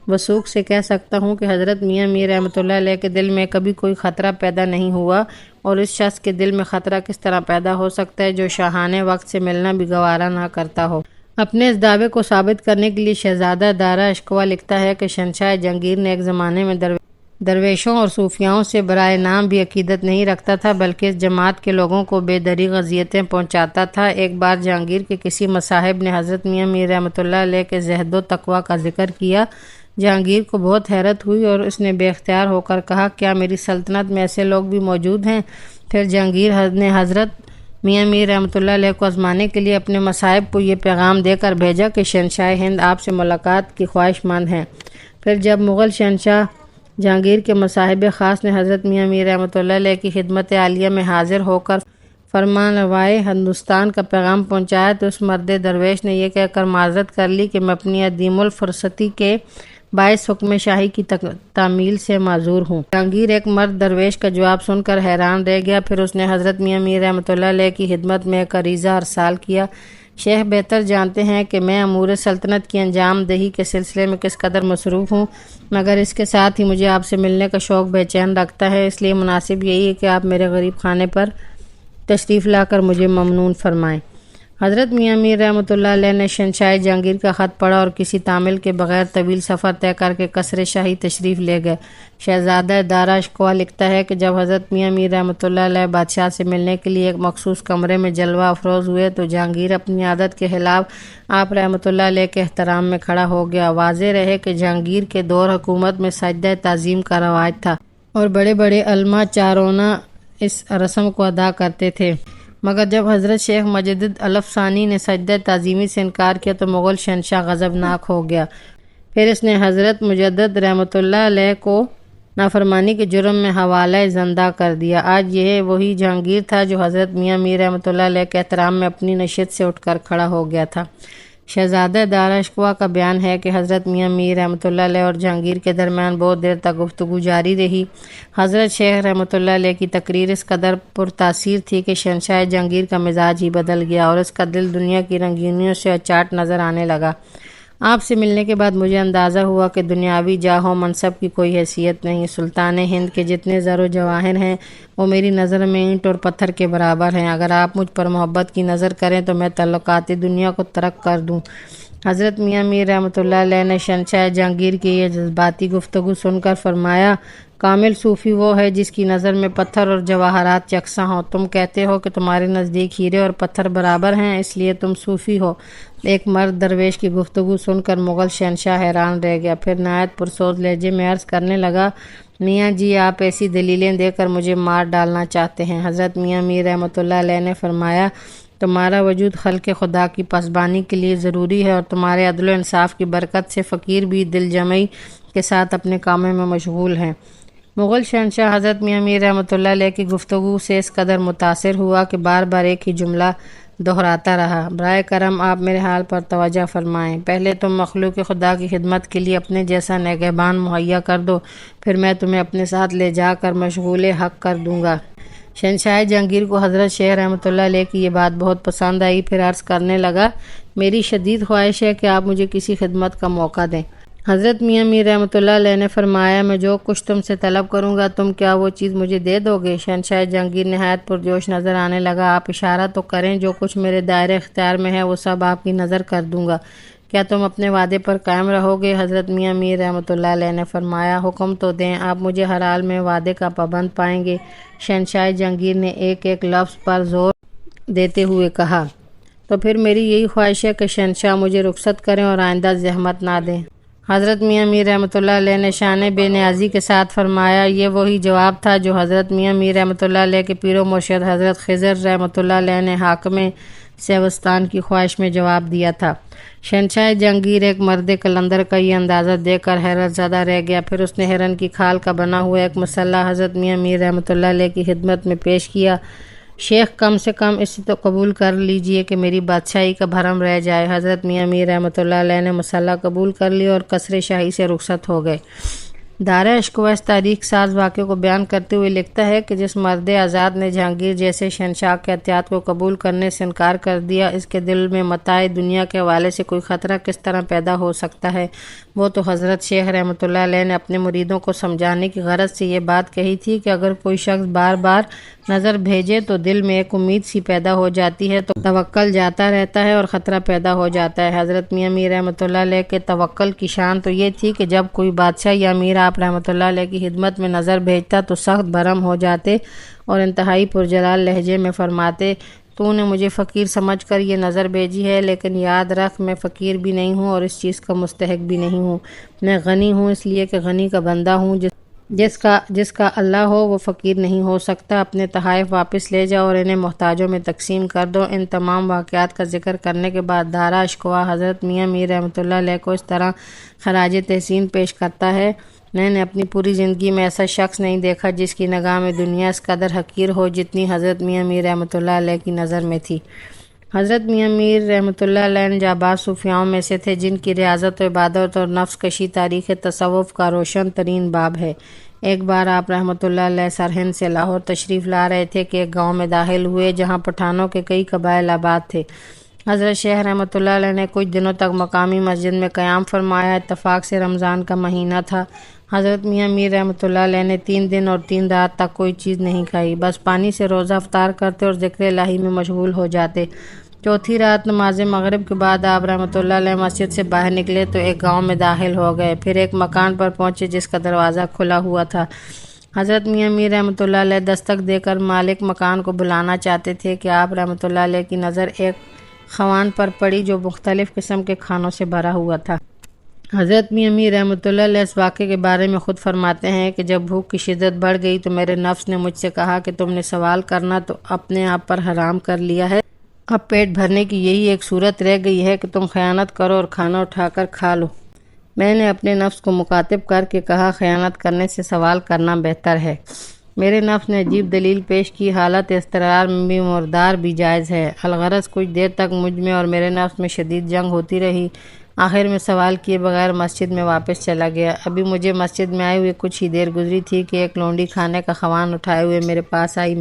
وثوق سے کہہ سکتا ہوں کہ حضرت میاں میر رحمۃ اللہ علیہ کے دل میں کبھی کوئی خطرہ پیدا نہیں ہوا، اور اس شخص کے دل میں خطرہ کس طرح پیدا ہو سکتا ہے جو شاہانہ وقت سے ملنا بھی گوارا نہ کرتا ہو۔ اپنے اس دعوے کو ثابت کرنے کے لیے شہزادہ دارا اشکوا لکھتا ہے کہ شہنشاہ جہانگیر نے ایک زمانے میں درویشوں اور صوفیاؤں سے برائے نام بھی عقیدت نہیں رکھتا تھا، بلکہ اس جماعت کے لوگوں کو بے دری اذیتیں پہنچاتا تھا۔ ایک بار جہانگیر کے کسی مصاحب نے حضرت میاں میر رحمۃ اللہ علیہ کے زہد و تقویٰ کا ذکر کیا۔ جہانگیر کو بہت حیرت ہوئی اور اس نے بے اختیار ہو کر کہا، کیا میری سلطنت میں ایسے لوگ بھی موجود ہیں؟ پھر جہانگیر نے حضرت میاں میر رحمۃ اللہ علیہ کو آزمانے کے لیے اپنے مصاحب کو یہ پیغام دے کر بھیجا کہ شہنشاہ ہند آپ سے ملاقات کی خواہش مند ہیں۔ پھر جب مغل شہنشاہ جہانگیر کے مصاحب خاص نے حضرت میاں میر رحمۃ اللہ علیہ کی خدمت عالیہ میں حاضر ہو کر فرمان روائے ہندوستان کا پیغام پہنچایا تو اس مرد درویش نے یہ کہہ کر معذرت کر لی کہ میں اپنی عدیم الفرصتی کے باعث حکم شاہی کی تعمیل سے معذور ہوں۔ جہانگیر ایک مرد درویش کا جواب سن کر حیران رہ گیا۔ پھر اس نے حضرت میاں میر رحمۃ اللہ علیہ کی خدمت میں ایک عریضہ ارسال کیا، شیخ بہتر جانتے ہیں کہ میں امور سلطنت کی انجام دہی کے سلسلے میں کس قدر مصروف ہوں، مگر اس کے ساتھ ہی مجھے آپ سے ملنے کا شوق بے چین رکھتا ہے، اس لیے مناسب یہی ہے کہ آپ میرے غریب خانے پر تشریف لا کر مجھے ممنون فرمائیں۔ حضرت میاں میر رحمۃ اللہ علیہ نے شہنشاہ جہانگیر کا خط پڑھا اور کسی تعمیل کے بغیر طویل سفر طے کر کے قصر شاہی تشریف لے گئے۔ شہزادہ دارا اشکوا لکھتا ہے کہ جب حضرت میاں میر رحمۃ اللہ علیہ بادشاہ سے ملنے کے لیے ایک مخصوص کمرے میں جلوہ افروز ہوئے تو جہانگیر اپنی عادت کے خلاف آپ رحمۃ اللہ علیہ کے احترام میں کھڑا ہو گیا۔ واضح رہے کہ جہانگیر کے دور حکومت میں سجدہ تعظیم کا رواج تھا اور بڑے بڑے علماء چارونہ اس رسم کو ادا کرتے تھے، مگر جب حضرت شیخ مجدد الف ثانی نے سجدہ تعظیمی سے انکار کیا تو مغل شہنشاہ غضبناک ہو گیا۔ پھر اس نے حضرت مجدد رحمۃ اللہ علیہ کو نافرمانی کے جرم میں حوالہ زندہ کر دیا۔ آج یہ وہی جہانگیر تھا جو حضرت میاں میر رحمۃ اللہ علیہ کے احترام میں اپنی نشست سے اٹھ کر کھڑا ہو گیا تھا۔ شہزادہ دارا اشکوا کا بیان ہے کہ حضرت میاں میر رحمۃ اللہ علیہ اور جہانگیر کے درمیان بہت دیر تک گفتگو جاری رہی۔ حضرت شیخ رحمۃ اللہ علیہ کی تقریر اس قدر پرتاثیر تھی کہ شہنشاہ جہانگیر کا مزاج ہی بدل گیا اور اس کا دل دنیا کی رنگینیوں سے اچاٹ نظر آنے لگا۔ آپ سے ملنے کے بعد مجھے اندازہ ہوا کہ دنیاوی جاہ و منصب کی کوئی حیثیت نہیں، سلطان ہند کے جتنے زر و جواہر ہیں وہ میری نظر میں اینٹ اور پتھر کے برابر ہیں۔ اگر آپ مجھ پر محبت کی نظر کریں تو میں تعلقات دنیا کو ترک کر دوں۔ حضرت میاں میر رحمۃ اللہ علیہ نے شہنشاہ جہانگیر کی یہ جذباتی گفتگو سن کر فرمایا، کامل صوفی وہ ہے جس کی نظر میں پتھر اور جواہرات یکساں ہوں۔ تم کہتے ہو کہ تمہارے نزدیک ہیرے اور پتھر برابر ہیں، اس لیے تم صوفی ہو۔ ایک مرد درویش کی گفتگو سن کر مغل شہنشاہ حیران رہ گیا، پھر نہایت پرسوز لہجے میں عرض کرنے لگا، میاں جی آپ ایسی دلیلیں دے کر مجھے مار ڈالنا چاہتے ہیں۔ حضرت میاں میر رحمۃ اللہ علیہ نے فرمایا، تمہارا وجود خلق خدا کی پاسبانی کے لیے ضروری ہے اور تمہارے عدل و انصاف کی برکت سے فقیر بھی دل جمعی کے ساتھ اپنے کاموں میں مشغول ہیں۔ مغل شہنشاہ حضرت میاں میر رحمۃ اللہ علیہ کی گفتگو سے اس قدر متاثر ہوا کہ بار بار ایک ہی جملہ دہراتا رہا۔ برائے کرم آپ میرے حال پر توجہ فرمائیں۔ پہلے تم مخلوق خدا کی خدمت کے لیے اپنے جیسا نگہبان مہیا کر دو، پھر میں تمہیں اپنے ساتھ لے جا کر مشغول حق کر دوں گا۔ شہنشاہ جہانگیر کو حضرت شیخ رحمۃ اللہ علیہ کی یہ بات بہت پسند آئی، پھر عرض کرنے لگا، میری شدید خواہش ہے کہ آپ مجھے کسی خدمت کا موقع دیں۔ حضرت میاں میر رحمۃ اللہ علیہ نے فرمایا، میں جو کچھ تم سے طلب کروں گا تم کیا وہ چیز مجھے دے دو گے؟ شہنشاہ جہانگیر نہایت پرجوش نظر آنے لگا، آپ اشارہ تو کریں، جو کچھ میرے دائرے اختیار میں ہے وہ سب آپ کی نظر کر دوں گا، کیا تم اپنے وعدے پر قائم رہو گے؟ حضرت میاں میر رحمۃ اللہ علیہ نے فرمایا، حکم تو دیں، آپ مجھے ہر حال میں وعدے کا پابند پائیں گے۔ شہنشاہ جہانگیر نے ایک ایک لفظ پر زور دیتے ہوئے کہا، تو پھر میری یہی خواہش ہے کہ شہنشاہ مجھے رخصت کریں اور آئندہ زحمت نہ دیں۔ حضرت میاں میر رحمۃ اللہ علیہ نے شان بے نیازی کے ساتھ فرمایا، یہ وہی جواب تھا جو حضرت میاں میر رحمۃ اللہ علیہ کے پیر و مرشد حضرت خضر رحمۃ اللہ علیہ نے حاکم سیوستان کی خواہش میں جواب دیا تھا۔ شہنشاہ جہانگیر ایک مرد قلندر کا یہ اندازہ دیکھ کر حیرت زدہ رہ گیا، پھر اس نے ہرن کی کھال کا بنا ہوا ایک مسلح حضرت میاں میر رحمۃ اللہ علیہ کی خدمت میں پیش کیا۔ شیخ کم سے کم اسے تو قبول کر لیجئے کہ میری بادشاہی کا بھرم رہ جائے۔ حضرت میاں میر رحمۃ اللہ علیہ نے مسلح قبول کر لی اور قصر شاہی سے رخصت ہو گئے۔ دارِ اشکوہ اس تاریخ ساز واقعے کو بیان کرتے ہوئے لکھتا ہے کہ جس مرد آزاد نے جہانگیر جیسے شہنشاہ کے اطاعت کو قبول کرنے سے انکار کر دیا، اس کے دل میں متاع دنیا کے حوالے سے کوئی خطرہ کس طرح پیدا ہو سکتا ہے؟ وہ تو حضرت شیخ رحمۃ اللہ علیہ نے اپنے مریدوں کو سمجھانے کی غرض سے یہ بات کہی تھی کہ اگر کوئی شخص بار بار نظر بھیجے تو دل میں ایک امید سی پیدا ہو جاتی ہے، تو توکل جاتا رہتا ہے اور خطرہ پیدا ہو جاتا ہے۔ حضرت میاں میر رحمۃ اللہ علیہ کے توکل کی شان تو یہ تھی کہ جب کوئی بادشاہ یا امیر آپ رحمۃ اللہ علیہ کی خدمت میں نظر بھیجتا تو سخت بھرم ہو جاتے اور انتہائی پرجلال لہجے میں فرماتے، تو نے مجھے فقیر سمجھ کر یہ نظر بھیجی ہے، لیکن یاد رکھ میں فقیر بھی نہیں ہوں اور اس چیز کا مستحق بھی نہیں ہوں، میں غنی ہوں اس لیے کہ غنی کا بندہ ہوں، جس کا اللہ ہو وہ فقیر نہیں ہو سکتا۔ اپنے تحائف واپس لے جاؤ اور انہیں محتاجوں میں تقسیم کر دو۔ ان تمام واقعات کا ذکر کرنے کے بعد دارا اشکوا حضرت میاں میر رحمۃ اللہ علیہ کو اس طرح خراج تحسین پیش کرتا ہے، میں نے اپنی پوری زندگی میں ایسا شخص نہیں دیکھا جس کی نگاہ میں دنیا اس قدر حقیر ہو جتنی حضرت میاں میر رحمۃ اللہ علیہ کی نظر میں تھی۔ حضرت میاں میر رحمۃ اللہ علیہ جانباز صوفیاؤں میں سے تھے جن کی ریاضت و عبادت اور نفس کشی تاریخ تصوف کا روشن ترین باب ہے۔ ایک بار آپ رحمۃ اللہ علیہ سرہند سے لاہور تشریف لا رہے تھے کہ ایک گاؤں میں داخل ہوئے جہاں پٹھانوں کے کئی قبائل آباد تھے۔ حضرت شیخ رحمۃ اللہ علیہ نے کچھ دنوں تک مقامی مسجد میں قیام فرمایا۔ اتفاق سے رمضان کا مہینہ تھا۔ حضرت میاں میر رحمۃ اللہ علیہ نے 3 دن اور 3 رات تک کوئی چیز نہیں کھائی، بس پانی سے روزہ افطار کرتے اور ذکر الہی میں مشغول ہو جاتے۔ چوتھی رات نماز مغرب کے بعد آپ رحمۃ اللہ علیہ مسجد سے باہر نکلے تو ایک گاؤں میں داخل ہو گئے، پھر ایک مکان پر پہنچے جس کا دروازہ کھلا ہوا تھا۔ حضرت میاں میر رحمۃ اللہ علیہ دستک دے کر مالک مکان کو بلانا چاہتے تھے کہ آپ رحمۃ اللہ علیہ کی نظر ایک خوان پر پڑی جو مختلف قسم کے کھانوں سے بھرا ہوا تھا۔ حضرت میاں میر رحمۃ اللہ علیہ اس واقعے کے بارے میں خود فرماتے ہیں کہ جب بھوک کی شدت بڑھ گئی تو میرے نفس نے مجھ سے کہا کہ تم نے سوال کرنا تو اپنے آپ پر حرام کر لیا ہے، اب پیٹ بھرنے کی یہی ایک صورت رہ گئی ہے کہ تم خیانت کرو اور کھانا اٹھا کر کھا لو۔ میں نے اپنے نفس کو مخاطب کر کے کہا، خیانت کرنے سے سوال کرنا بہتر ہے۔ میرے نفس نے عجیب دلیل پیش کی، حالت اضطرار میں بھی مردار بھی جائز ہے۔ الغرض کچھ دیر تک مجھ میں اور میرے نفس میں شدید جنگ ہوتی رہی، آخر میں سوال کیے بغیر مسجد میں واپس چلا گیا۔ ابھی مجھے مسجد میں آئے ہوئے کچھ ہی دیر گزری تھی کہ ایک لونڈی کھانے کا خوان اٹھائے ہوئے میرے پاس آئی۔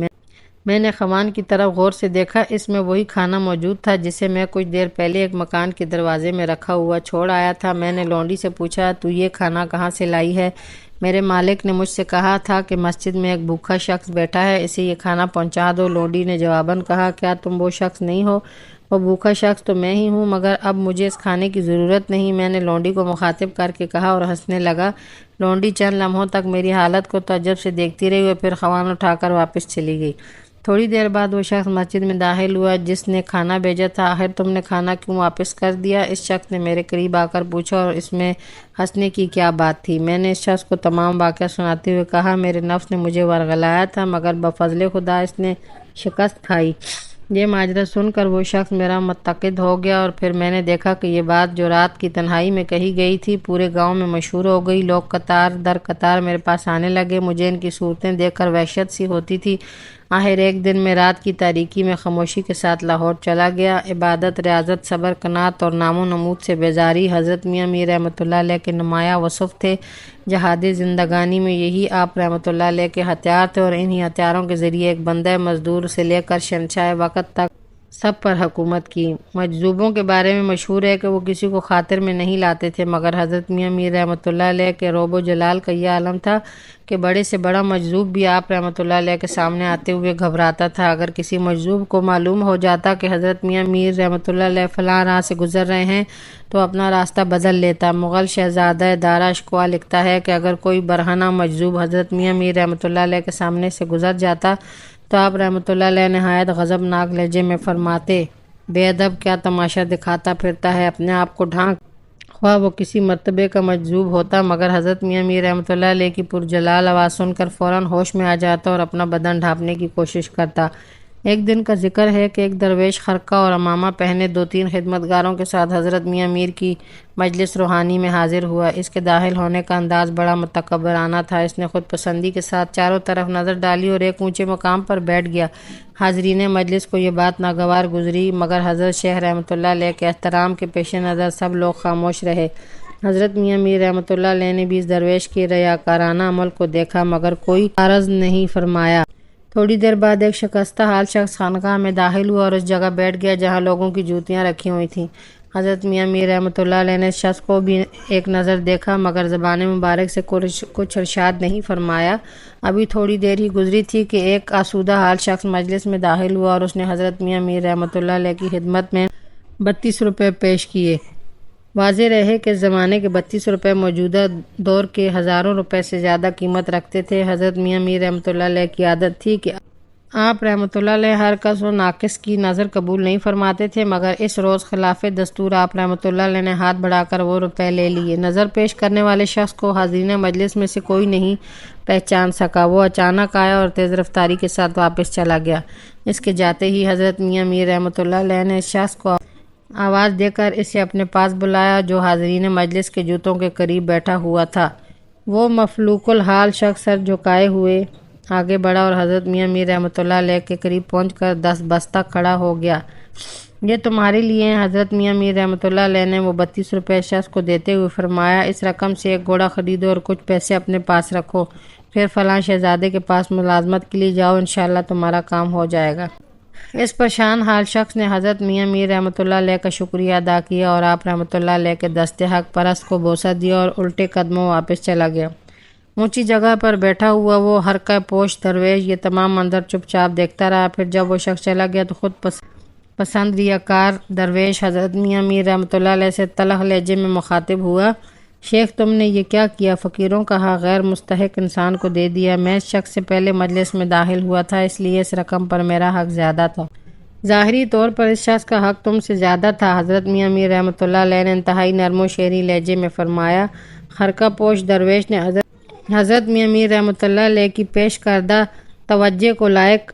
میں نے خوان کی طرف غور سے دیکھا، اس میں وہی کھانا موجود تھا جسے میں کچھ دیر پہلے ایک مکان کے دروازے میں رکھا ہوا چھوڑ آیا تھا۔ میں نے لونڈی سے پوچھا، تو یہ کھانا کہاں سے لائی ہے؟ میرے مالک نے مجھ سے کہا تھا کہ مسجد میں ایک بھوکا شخص بیٹھا ہے، اسے یہ کھانا پہنچا دو۔ لونڈی نے جواباً کہا، کیا تم وہ شخص نہیں ہو؟ وہ بھوکا شخص تو میں ہی ہوں، مگر اب مجھے اس کھانے کی ضرورت نہیں۔ میں نے لونڈی کو مخاطب کر کے کہا اور ہنسنے لگا۔ لونڈی چند لمحوں تک میری حالت کو تعجب سے دیکھتی رہی اور پھر خوان اٹھا کر واپس چلی گئی۔ تھوڑی دیر بعد وہ شخص مسجد میں داخل ہوا جس نے کھانا بھیجا تھا۔ آخر تم نے کھانا کیوں واپس کر دیا؟ اس شخص نے میرے قریب آ کر پوچھا، اور اس میں ہنسنے کی کیا بات تھی؟ میں نے اس شخص کو تمام واقعہ سناتے ہوئے کہا، میرے نفس نے مجھے ورغلایا تھا، مگر بفضل خدا اس نے شکست کھائی۔ یہ ماجرا سن کر وہ شخص میرا متقد ہو گیا، اور پھر میں نے دیکھا کہ یہ بات جو رات کی تنہائی میں کہی گئی تھی پورے گاؤں میں مشہور ہو گئی۔ لوگ قطار در قطار میرے پاس آنے لگے۔ مجھے ان کی صورتیں دیکھ کر وحشت سی ہوتی تھی۔ آخر ایک دن میں رات کی تاریکی میں خاموشی کے ساتھ لاہور چلا گیا۔ عبادت، ریاضت، صبر، قناعت اور نام و نمود سے بیزاری حضرت میاں میر رحمۃ اللہ علیہ کے نمایاں وصف تھے۔ جہاد زندگانی میں یہی آپ رحمۃ اللہ علیہ کے ہتھیار تھے، اور انہی ہتھیاروں کے ذریعے ایک بندہ مزدور سے لے کر شہنشاہ وقت تک سب پر حکومت کی۔ مجذوبوں کے بارے میں مشہور ہے کہ وہ کسی کو خاطر میں نہیں لاتے تھے، مگر حضرت میاں میر رحمۃ اللہ علیہ کے روب و جلال کا یہ عالم تھا کہ بڑے سے بڑا مجذوب بھی آپ رحمۃ اللہ علیہ کے سامنے آتے ہوئے گھبراتا تھا۔ اگر کسی مجذوب کو معلوم ہو جاتا کہ حضرت میاں میر رحمۃ اللہ علیہ فلاں راہ سے گزر رہے ہیں تو اپنا راستہ بدل لیتا۔ مغل شہزادہ دارا اشکوا لکھتا ہے کہ اگر کوئی برہنہ مجذوب حضرت میاں میر رحمۃ اللہ علیہ کے سامنے سے گزر جاتا تو آپ رحمۃ اللہ علیہ نہایت غضبناک لہجے میں فرماتے: بے ادب، کیا تماشا دکھاتا پھرتا ہے، اپنے آپ کو ڈھانک۔ خواہ وہ کسی مرتبے کا مجذوب ہوتا، مگر حضرت میاں میر رحمۃ اللہ علیہ کی پرجلال آواز سن کر فوراً ہوش میں آ جاتا اور اپنا بدن ڈھانپنے کی کوشش کرتا۔ ایک دن کا ذکر ہے کہ ایک درویش خرقہ اور عمامہ پہنے 2-3 خدمتگاروں کے ساتھ حضرت میاں میر کی مجلس روحانی میں حاضر ہوا۔ اس کے داخل ہونے کا انداز بڑا متکبرانہ تھا۔ اس نے خود پسندی کے ساتھ چاروں طرف نظر ڈالی اور ایک اونچے مقام پر بیٹھ گیا۔ حاضرین مجلس کو یہ بات ناگوار گزری، مگر حضرت شیخ رحمۃ اللہ علیہ کے احترام کے پیش نظر سب لوگ خاموش رہے۔ حضرت میاں میر رحمۃ اللہ علیہ نے بھی اس درویش کے ریاکارانہ عمل کو دیکھا، مگر کوئی عرض نہیں فرمایا۔ تھوڑی دیر بعد ایک شکستہ حال شخص خانقاہ میں داخل ہوا اور اس جگہ بیٹھ گیا جہاں لوگوں کی جوتیاں رکھی ہوئی تھیں۔ حضرت میاں میر رحمۃ اللہ علیہ نے اس شخص کو بھی ایک نظر دیکھا، مگر زبان مبارک سے کچھ ارشاد نہیں فرمایا۔ ابھی تھوڑی دیر ہی گزری تھی کہ ایک آسودہ حال شخص مجلس میں داخل ہوا اور اس نے حضرت میاں میر رحمۃ اللہ علیہ کی خدمت میں 32 روپے پیش کیے۔ واضح رہے کہ زمانے کے 32 روپے موجودہ دور کے ہزاروں روپے سے زیادہ قیمت رکھتے تھے۔ حضرت میاں میر رحمۃ اللہ علیہ کی عادت تھی کہ آپ رحمۃ اللہ علیہ ہر کس و ناقص کی نظر قبول نہیں فرماتے تھے، مگر اس روز خلاف دستور آپ رحمۃ اللہ علیہ نے ہاتھ بڑھا کر وہ روپے لے لیے۔ نظر پیش کرنے والے شخص کو حاضرین مجلس میں سے کوئی نہیں پہچان سکا۔ وہ اچانک آیا اور تیز رفتاری کے ساتھ واپس چلا گیا۔ اس کے جاتے ہی حضرت میاں میر رحمۃ اللہ علیہ نے اس شخص کو آواز دے کر اسے اپنے پاس بلایا جو حاضرین مجلس کے جوتوں کے قریب بیٹھا ہوا تھا۔ وہ مفلوق الحال شخص سر جھکائے ہوئے آگے بڑھا اور حضرت میاں میر رحمۃ اللہ علیہ کے قریب پہنچ کر دست بستہ کھڑا ہو گیا۔ یہ تمہارے لیے ہیں۔ حضرت میاں میر رحمۃ اللہ علیہ نے وہ 32 روپے شخص کو دیتے ہوئے فرمایا: اس رقم سے ایک گھوڑا خریدو اور کچھ پیسے اپنے پاس رکھو، پھر فلاں شہزادے کے پاس ملازمت کے لیے جاؤ، انشاءاللہ تمہارا کام ہو جائے گا۔ اس پریشان حال شخص نے حضرت میاں میر رحمۃ اللہ علیہ کا شکریہ ادا کیا اور آپ رحمۃ اللہ علیہ کے دست حق پرست کو بوسہ دیا اور الٹے قدموں واپس چلا گیا۔ اونچی جگہ پر بیٹھا ہوا وہ حرقہ پوش درویش یہ تمام منظر چپ چاپ دیکھتا رہا۔ پھر جب وہ شخص چلا گیا تو خود پسند ریاکار درویش حضرت میاں میر رحمۃ اللہ علیہ سے تلخ لہجے میں مخاطب ہوا: شیخ، تم نے یہ کیا کیا؟ فقیروں کا حق غیر مستحق انسان کو دے دیا۔ میں اس شخص سے پہلے مجلس میں داخل ہوا تھا، اس لیے اس رقم پر میرا حق زیادہ تھا۔ ظاہری طور پر اس شخص کا حق تم سے زیادہ تھا، حضرت میاں میر رحمۃ اللہ علیہ نے انتہائی نرم و شعری لہجے میں فرمایا۔ خرقہ پوش درویش نے حضرت میاں میر رحمۃ اللہ علیہ کی پیش کردہ توجہ کو لائق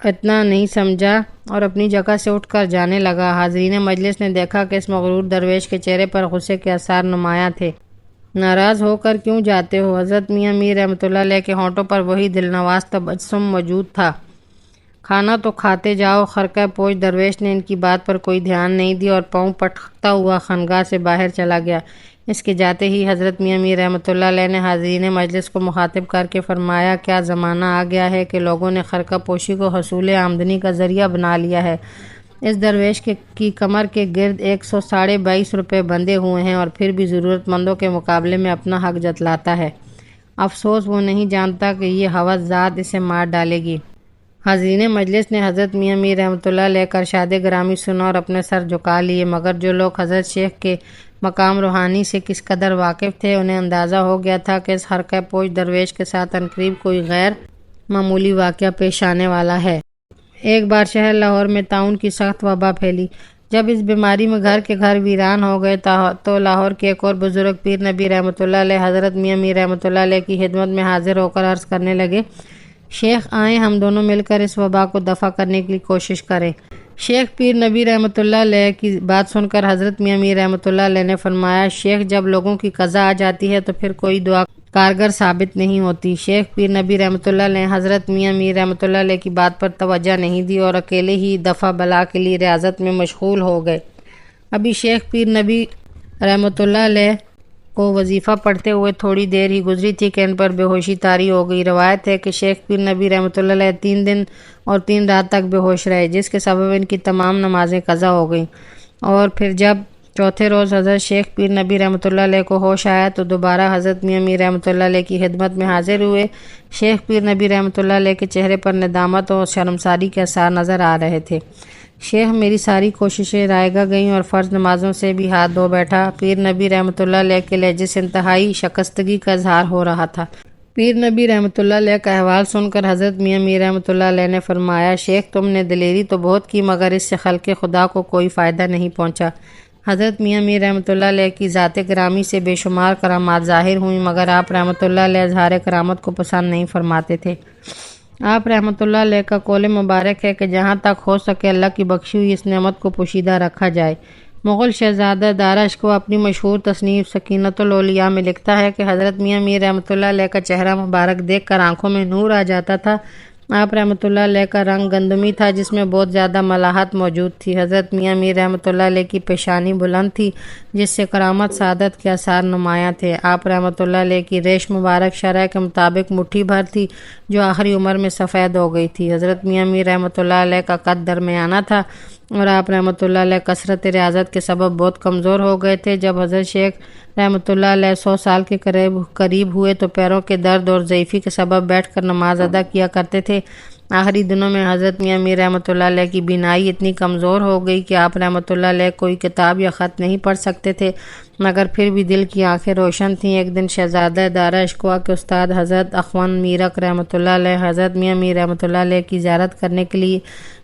اتنا نہیں سمجھا اور اپنی جگہ سے اٹھ کر جانے لگا۔ حاضرین مجلس نے دیکھا کہ اس مغرور درویش کے چہرے پر غصے کے آثار نمایاں تھے۔ ناراض ہو کر کیوں جاتے ہو؟ حضرت میاں میر رحمۃ اللہ علیہ کے ہونٹوں پر وہی دلنواز تبسم موجود تھا۔ کھانا تو کھاتے جاؤ۔ خرقہ پوش درویش نے ان کی بات پر کوئی دھیان نہیں دیا اور پاؤں پٹکتا ہوا خانقاہ سے باہر چلا گیا۔ اس کے جاتے ہی حضرت میاں میر رحمۃ اللہ علیہ نے حاضرین مجلس کو مخاطب کر کے فرمایا: کیا زمانہ آ گیا ہے کہ لوگوں نے خرقہ پوشی کو حصول آمدنی کا ذریعہ بنا لیا ہے۔ اس درویش کی کمر کے گرد 122 روپے بندھے ہوئے ہیں اور پھر بھی ضرورت مندوں کے مقابلے میں اپنا حق جتلاتا ہے۔ افسوس وہ نہیں جانتا کہ یہ ہوس ذات اسے مار ڈالے گی۔ حاضرین مجلس نے حضرت میاں میر رحمۃ اللہ علیہ کا ارشاد گرامی سنا اور اپنے سر جھکا لیے، مگر جو لوگ حضرت شیخ کے مقام روحانی سے کس قدر واقف تھے انہیں اندازہ ہو گیا تھا کہ اس خرقہ پوش درویش کے ساتھ عنقریب کوئی غیر معمولی واقعہ پیش آنے والا ہے۔ ایک بار شہر لاہور میں طاعون کی سخت وبا پھیلی۔ جب اس بیماری میں گھر کے گھر ویران ہو گئے تو لاہور کے ایک اور بزرگ پیر نبی رحمۃ اللہ علیہ حضرت میاں میر رحمۃ اللہ علیہ کی خدمت میں حاضر ہو کر عرض کرنے لگے: شیخ آئیں ہم دونوں مل کر اس وبا کو دفع کرنے کی کوشش کریں۔ شیخ پیر نبی رحمۃ اللہ علیہ کی بات سن کر حضرت میاں میر رحمۃ اللہ علیہ نے فرمایا، شیخ جب لوگوں کی قضا آ جاتی ہے تو پھر کوئی دعا کارگر ثابت نہیں ہوتی۔ شیخ پیر نبی رحمۃ اللہ علیہ حضرت میاں میر رحمۃ اللہ علیہ کی بات پر توجہ نہیں دی اور اکیلے ہی دفع بلا کے لیے ریاضت میں مشغول ہو گئے۔ ابھی شیخ پیر نبی رحمۃ اللہ علیہ کو وظیفہ پڑھتے ہوئے تھوڑی دیر ہی گزری تھی کہ ان پر بے ہوشی طاری ہو گئی۔ روایت ہے کہ شیخ پیر نبی رحمۃ اللہ علیہ 3 دن اور 3 رات تک بے ہوش رہے، جس کے سبب ان کی تمام نمازیں قضا ہو گئیں، اور پھر جب چوتھے روز حضرت شیخ پیر نبی رحمۃ اللہ علیہ کو ہوش آیا تو دوبارہ حضرت میاں میر رحمۃ اللہ علیہ کی خدمت میں حاضر ہوئے۔ شیخ پیر نبی رحمۃ اللہ علیہ کے چہرے پر ندامت اور شرمساری کے آثار نظر آ رہے تھے۔ شیخ میری ساری کوششیں رائگاں گئیں اور فرض نمازوں سے بھی ہاتھ دھو بیٹھا۔ پیر نبی رحمۃ اللہ علیہ کے لہجے سے انتہائی شکستگی کا اظہار ہو رہا تھا۔ پیر نبی رحمۃ اللہ علیہ کا احوال سن کر حضرت میاں میر رحمۃ اللہ علیہ نے فرمایا، شیخ تم نے دلیری تو بہت کی مگر اس سے خلق خدا کو کوئی فائدہ نہیں پہنچا۔ حضرت میاں میر رحمۃ اللہ علیہ کی ذات گرامی سے بے شمار کرامات ظاہر ہوئیں، مگر آپ رحمۃ اللہ علیہ اظہار کرامت کو پسند نہیں فرماتے تھے۔ آپ رحمۃ اللہ علیہ کا قول مبارک ہے کہ جہاں تک ہو سکے اللہ کی بخشی ہوئی اس نعمت کو پوشیدہ رکھا جائے۔ مغل شہزادہ دارا اشکو اپنی مشہور تصنیف سکینۃ الاولیاء میں لکھتا ہے کہ حضرت میاں میر رحمۃ اللہ علیہ کا چہرہ مبارک دیکھ کر آنکھوں میں نور آ جاتا تھا۔ آپ رحمۃ اللہ علیہ کا رنگ گندمی تھا جس میں بہت زیادہ ملاحت موجود تھی۔ حضرت میاں میر رحمۃ اللہ علیہ کی پیشانی بلند تھی جس سے کرامت سعادت کے آثار نمایاں تھے۔ آپ رحمۃ اللہ علیہ کی ریش مبارک شرع کے مطابق مٹھی بھر تھی جو آخری عمر میں سفید ہو گئی تھی۔ حضرت میاں میر رحمۃ اللہ علیہ کا قد درمیانہ تھا اور آپ رحمۃ اللہ علیہ کثرت ریاضت کے سبب بہت کمزور ہو گئے تھے۔ جب حضرت شیخ رحمۃ اللہ علیہ 100 سال کے قریب ہوئے تو پیروں کے درد اور ضعیفی کے سبب بیٹھ کر نماز ادا کیا کرتے تھے۔ آخری دنوں میں حضرت میاں میر رحمۃ اللہ علیہ کی بینائی اتنی کمزور ہو گئی کہ آپ رحمۃ اللہ علیہ کوئی کتاب یا خط نہیں پڑھ سکتے تھے، مگر پھر بھی دل کی آنکھیں روشن تھیں۔ ایک دن شہزادہ دارا اشکوا کے استاد حضرت اخوان میرک رحمۃ اللہ علیہ حضرت میاں میر رحمۃ اللہ علیہ کی زیارت کرنے کے لیے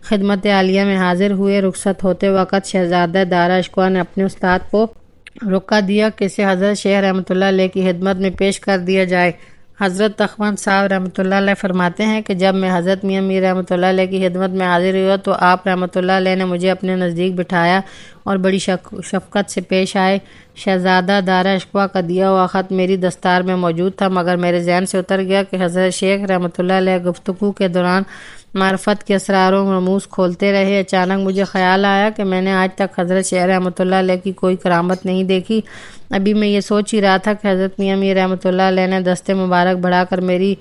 خدمت عالیہ میں حاضر ہوئے۔ رخصت ہوتے وقت شہزادہ دارا اشکوا نے اپنے استاد کو روکا دیا کہ اسے حضرت شیخ رحمۃ اللہ علیہ کی خدمت میں پیش کر دیا جائے۔ حضرت اخوان صاحب رحمۃ اللہ علیہ فرماتے ہیں کہ جب میں حضرت میاں میر رحمۃ اللہ علیہ کی خدمت میں حاضر ہوا تو آپ رحمۃ اللہ علیہ نے مجھے اپنے نزدیک بٹھایا اور بڑی شفقت سے پیش آئے۔ شہزادہ دارا اشکوا کا دیا ہوا خط میری دستار میں موجود تھا، مگر میرے ذہن سے اتر گیا کہ حضرت شیخ رحمۃ اللہ علیہ گفتگو کے دوران معرفت کے اسرار و رموز کھولتے رہے۔ اچانک مجھے خیال آیا کہ میں نے آج تک حضرت شیخ رحمۃ اللہ علیہ کی کوئی کرامت نہیں دیکھی۔ ابھی میں یہ سوچ ہی رہا تھا کہ حضرت میاں میر رحمۃ اللہ علیہ نے دستے مبارک بڑھا کر میری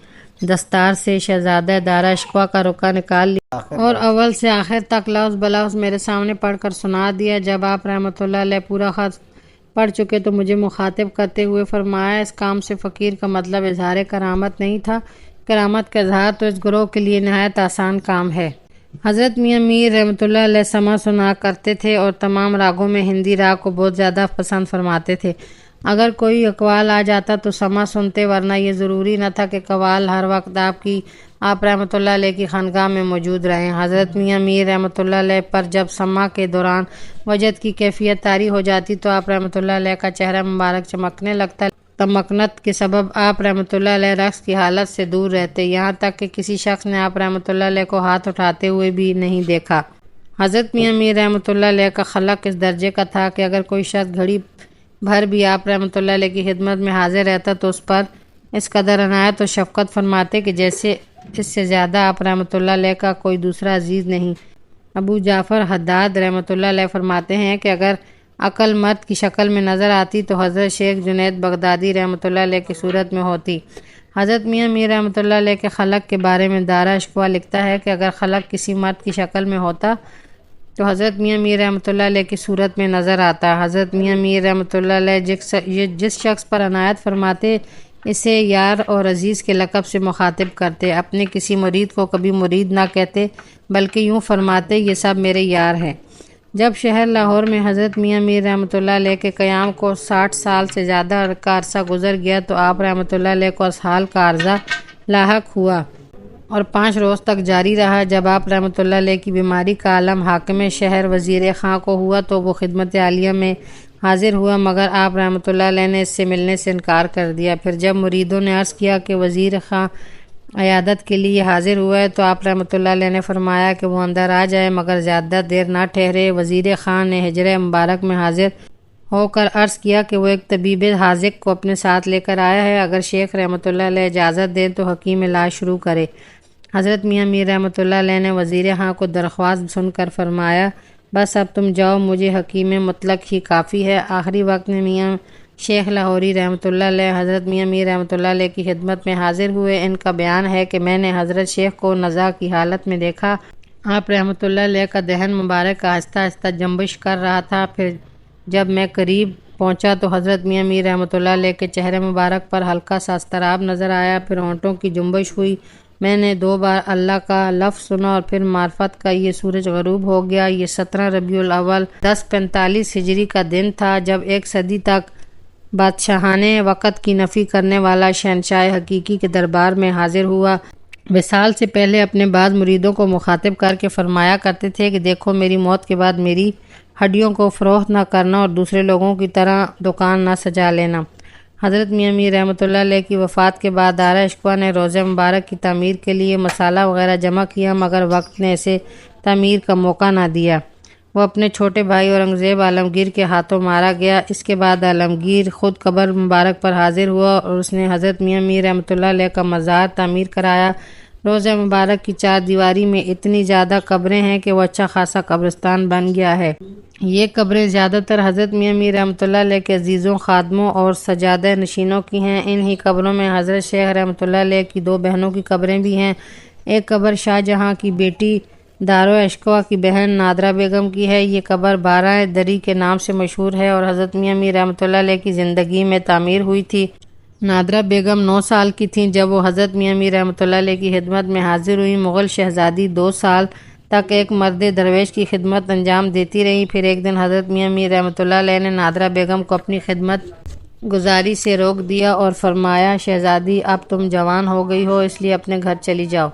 دستار سے شہزادہ دارا اشکوا کا رکا نکال لیا اور اول سے آخر تک لفظ بلفظ میرے سامنے پڑھ کر سنا دیا۔ جب آپ رحمۃ اللہ علیہ پورا خط پڑھ چکے تو مجھے مخاطب کرتے ہوئے فرمایا، اس کام سے فقیر کا مطلب اظہار کرامت نہیں تھا، کرامت کا اظہار تو اس گروہ کے لیے نہایت آسان کام ہے۔ حضرت میاں میر رحمۃ اللہ علیہ سما سنا کرتے تھے اور تمام راگوں میں ہندی راگ کو بہت زیادہ پسند فرماتے تھے۔ اگر کوئی اقوال آ جاتا تو سما سنتے، ورنہ یہ ضروری نہ تھا کہ قوال ہر وقت آپ رحمۃ اللہ علیہ کی خانقاہ میں موجود رہیں۔ حضرت میاں میر رحمۃ اللہ علیہ پر جب سما کے دوران وجد کی کیفیت طاری ہو جاتی تو آپ رحمۃ اللہ علیہ کا چہرہ مبارک چمکنے لگتا۔ تمکنت کے سبب آپ رحمۃ اللہ علیہ رقص کی حالت سے دور رہتے، یہاں تک کہ کسی شخص نے آپ رحمۃ اللہ علیہ کو ہاتھ اٹھاتے ہوئے بھی نہیں دیکھا۔ حضرت میاں میر رحمۃ اللہ علیہ کا خلق اس درجے کا تھا کہ اگر کوئی شخص گھڑی بھر بھی آپ رحمۃ اللہ علیہ کی خدمت میں حاضر رہتا تو اس پر اس قدر عنایت و شفقت فرماتے کہ جیسے اس سے زیادہ آپ رحمۃ اللہ علیہ کا کوئی دوسرا عزیز نہیں۔ ابو جعفر حداد رحمۃ اللہ علیہ فرماتے ہیں کہ اگر عقل مرد کی شکل میں نظر آتی تو حضرت شیخ جنید بغدادی رحمۃ اللہ علیہ کی صورت میں ہوتی۔ حضرت میاں میر رحمۃ اللہ علیہ کے خلق کے بارے میں دارا اشکوا لکھتا ہے کہ اگر خلق کسی مرد کی شکل میں ہوتا تو حضرت میاں میر رحمۃ اللہ علیہ کی صورت میں نظر آتا۔ حضرت میاں میر رحمۃ اللہ علیہ جس شخص پر عنایت فرماتے اسے یار اور عزیز کے لقب سے مخاطب کرتے، اپنے کسی مرید کو کبھی مرید نہ کہتے بلکہ یوں فرماتے، یہ سب میرے یار ہیں۔ جب شہر لاہور میں حضرت میاں میر رحمۃ اللہ علیہ کے قیام کو 60 سال سے زیادہ کا عرصہ گزر گیا تو آپ رحمۃ اللہ علیہ کو اسحال کا عرضہ لاحق ہوا اور 5 روز تک جاری رہا۔ جب آپ رحمۃ اللہ علیہ کی بیماری کا عالم حاکم شہر وزیر خاں کو ہوا تو وہ خدمت عالیہ میں حاضر ہوا، مگر آپ رحمۃ اللہ علیہ نے اس سے ملنے سے انکار کر دیا۔ پھر جب مریدوں نے عرض کیا کہ وزیر خاں عیادت کے لیے حاضر ہوا ہے تو آپ رحمۃ اللہ علیہ نے فرمایا کہ وہ اندر آ جائے مگر زیادہ دیر نہ ٹھہرے۔ وزیر خان نے حجرہ مبارک میں حاضر ہو کر عرض کیا کہ وہ ایک طبیب حاذق کو اپنے ساتھ لے کر آیا ہے، اگر شیخ رحمۃ اللہ علیہ اجازت دیں تو حکیم علاج شروع کرے۔ حضرت میاں میر رحمۃ اللہ علیہ نے وزیر خان کو درخواست سن کر فرمایا بس اب تم جاؤ، مجھے حکیم مطلق ہی کافی ہے۔ آخری وقت میں میاں شیخ لاہوری رحمۃ اللہ علیہ حضرت میاں میر رحمۃ اللہ علیہ کی خدمت میں حاضر ہوئے۔ ان کا بیان ہے کہ میں نے حضرت شیخ کو نزع کی حالت میں دیکھا۔ آپ رحمۃ اللہ علیہ کا دہن مبارک آہستہ آہستہ جنبش کر رہا تھا۔ پھر جب میں قریب پہنچا تو حضرت میاں میر رحمۃ اللہ علیہ کے چہرے مبارک پر ہلکا سا اضطراب نظر آیا، پھر ہونٹوں کی جنبش ہوئی۔ میں نے 2 بار اللہ کا لفظ سنا اور پھر معرفت کا یہ سورج غروب ہو گیا۔ یہ 17 ربیع الاول 1045 ہجری کا دن تھا جب 1 صدی تک بادشاہانے وقت کی نفی کرنے والا شہنشاہ حقیقی کے دربار میں حاضر ہوا۔ وصال سے پہلے اپنے بعض مریدوں کو مخاطب کر کے فرمایا کرتے تھے کہ دیکھو میری موت کے بعد میری ہڈیوں کو فروخت نہ کرنا اور دوسرے لوگوں کی طرح دکان نہ سجا لینا۔ حضرت میاں میر رحمۃ اللہ علیہ کی وفات کے بعد دارا اشقوا نے روضہ مبارک کی تعمیر کے لیے مسالہ وغیرہ جمع کیا مگر وقت نے اسے تعمیر کا موقع نہ دیا۔ وہ اپنے چھوٹے بھائی اورنگزیب عالمگیر کے ہاتھوں مارا گیا۔ اس کے بعد عالمگیر خود قبر مبارک پر حاضر ہوا اور اس نے حضرت میاں میر رحمۃ اللہ علیہ کا مزار تعمیر کرایا۔ روضہ مبارک کی 4 دیواری میں اتنی زیادہ قبریں ہیں کہ وہ اچھا خاصا قبرستان بن گیا ہے۔ یہ قبریں زیادہ تر حضرت میاں میر رحمۃ اللہ علیہ کے عزیزوں، خادموں اور سجادہ نشینوں کی ہیں۔ انہی قبروں میں حضرت شیخ رحمۃ اللہ علیہ کی 2 بہنوں کی قبریں بھی ہیں۔ ایک قبر شاہ جہاں کی بیٹی دارا اشقوا کی بہن نادرہ بیگم کی ہے۔ یہ قبر 12 دری کے نام سے مشہور ہے اور حضرت میاں میر رحمۃ اللہ علیہ کی زندگی میں تعمیر ہوئی تھی۔ نادرہ بیگم 9 سال کی تھیں جب وہ حضرت میاں میر رحمۃ اللہ علیہ کی خدمت میں حاضر ہوئی۔ مغل شہزادی 2 سال تک ایک مرد درویش کی خدمت انجام دیتی رہی۔ پھر ایک دن حضرت میاں میر رحمۃ اللہ علیہ نے نادرہ بیگم کو اپنی خدمت گزاری سے روک دیا اور فرمایا شہزادی اب تم جوان ہو گئی ہو اس لیے اپنے گھر چلی جاؤ۔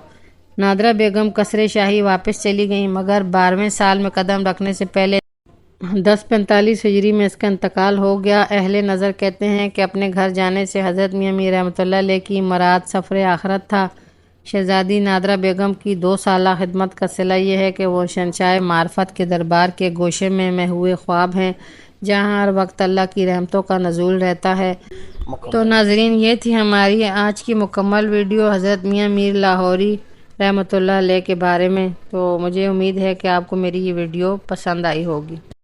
نادرہ بیگم قصر شاہی واپس چلی گئیں مگر 12ویں سال میں قدم رکھنے سے پہلے 1045 ہجری میں اس کا انتقال ہو گیا۔ اہل نظر کہتے ہیں کہ اپنے گھر جانے سے حضرت میاں میر رحمۃ اللہ علیہ کی مراد سفر آخرت تھا۔ شہزادی نادرہ بیگم کی 2 سالہ خدمت کا صلہ یہ ہے کہ وہ شہنشاہ معرفت کے دربار کے گوشے میں محو خواب ہیں جہاں ہر وقت اللہ کی رحمتوں کا نزول رہتا ہے۔ تو ناظرین یہ تھی ہماری آج کی مکمل ویڈیو حضرت میاں میر لاہوری رحمۃ اللہ علیہ کے بارے میں۔ تو مجھے امید ہے کہ آپ کو میری یہ ویڈیو پسند آئی ہوگی۔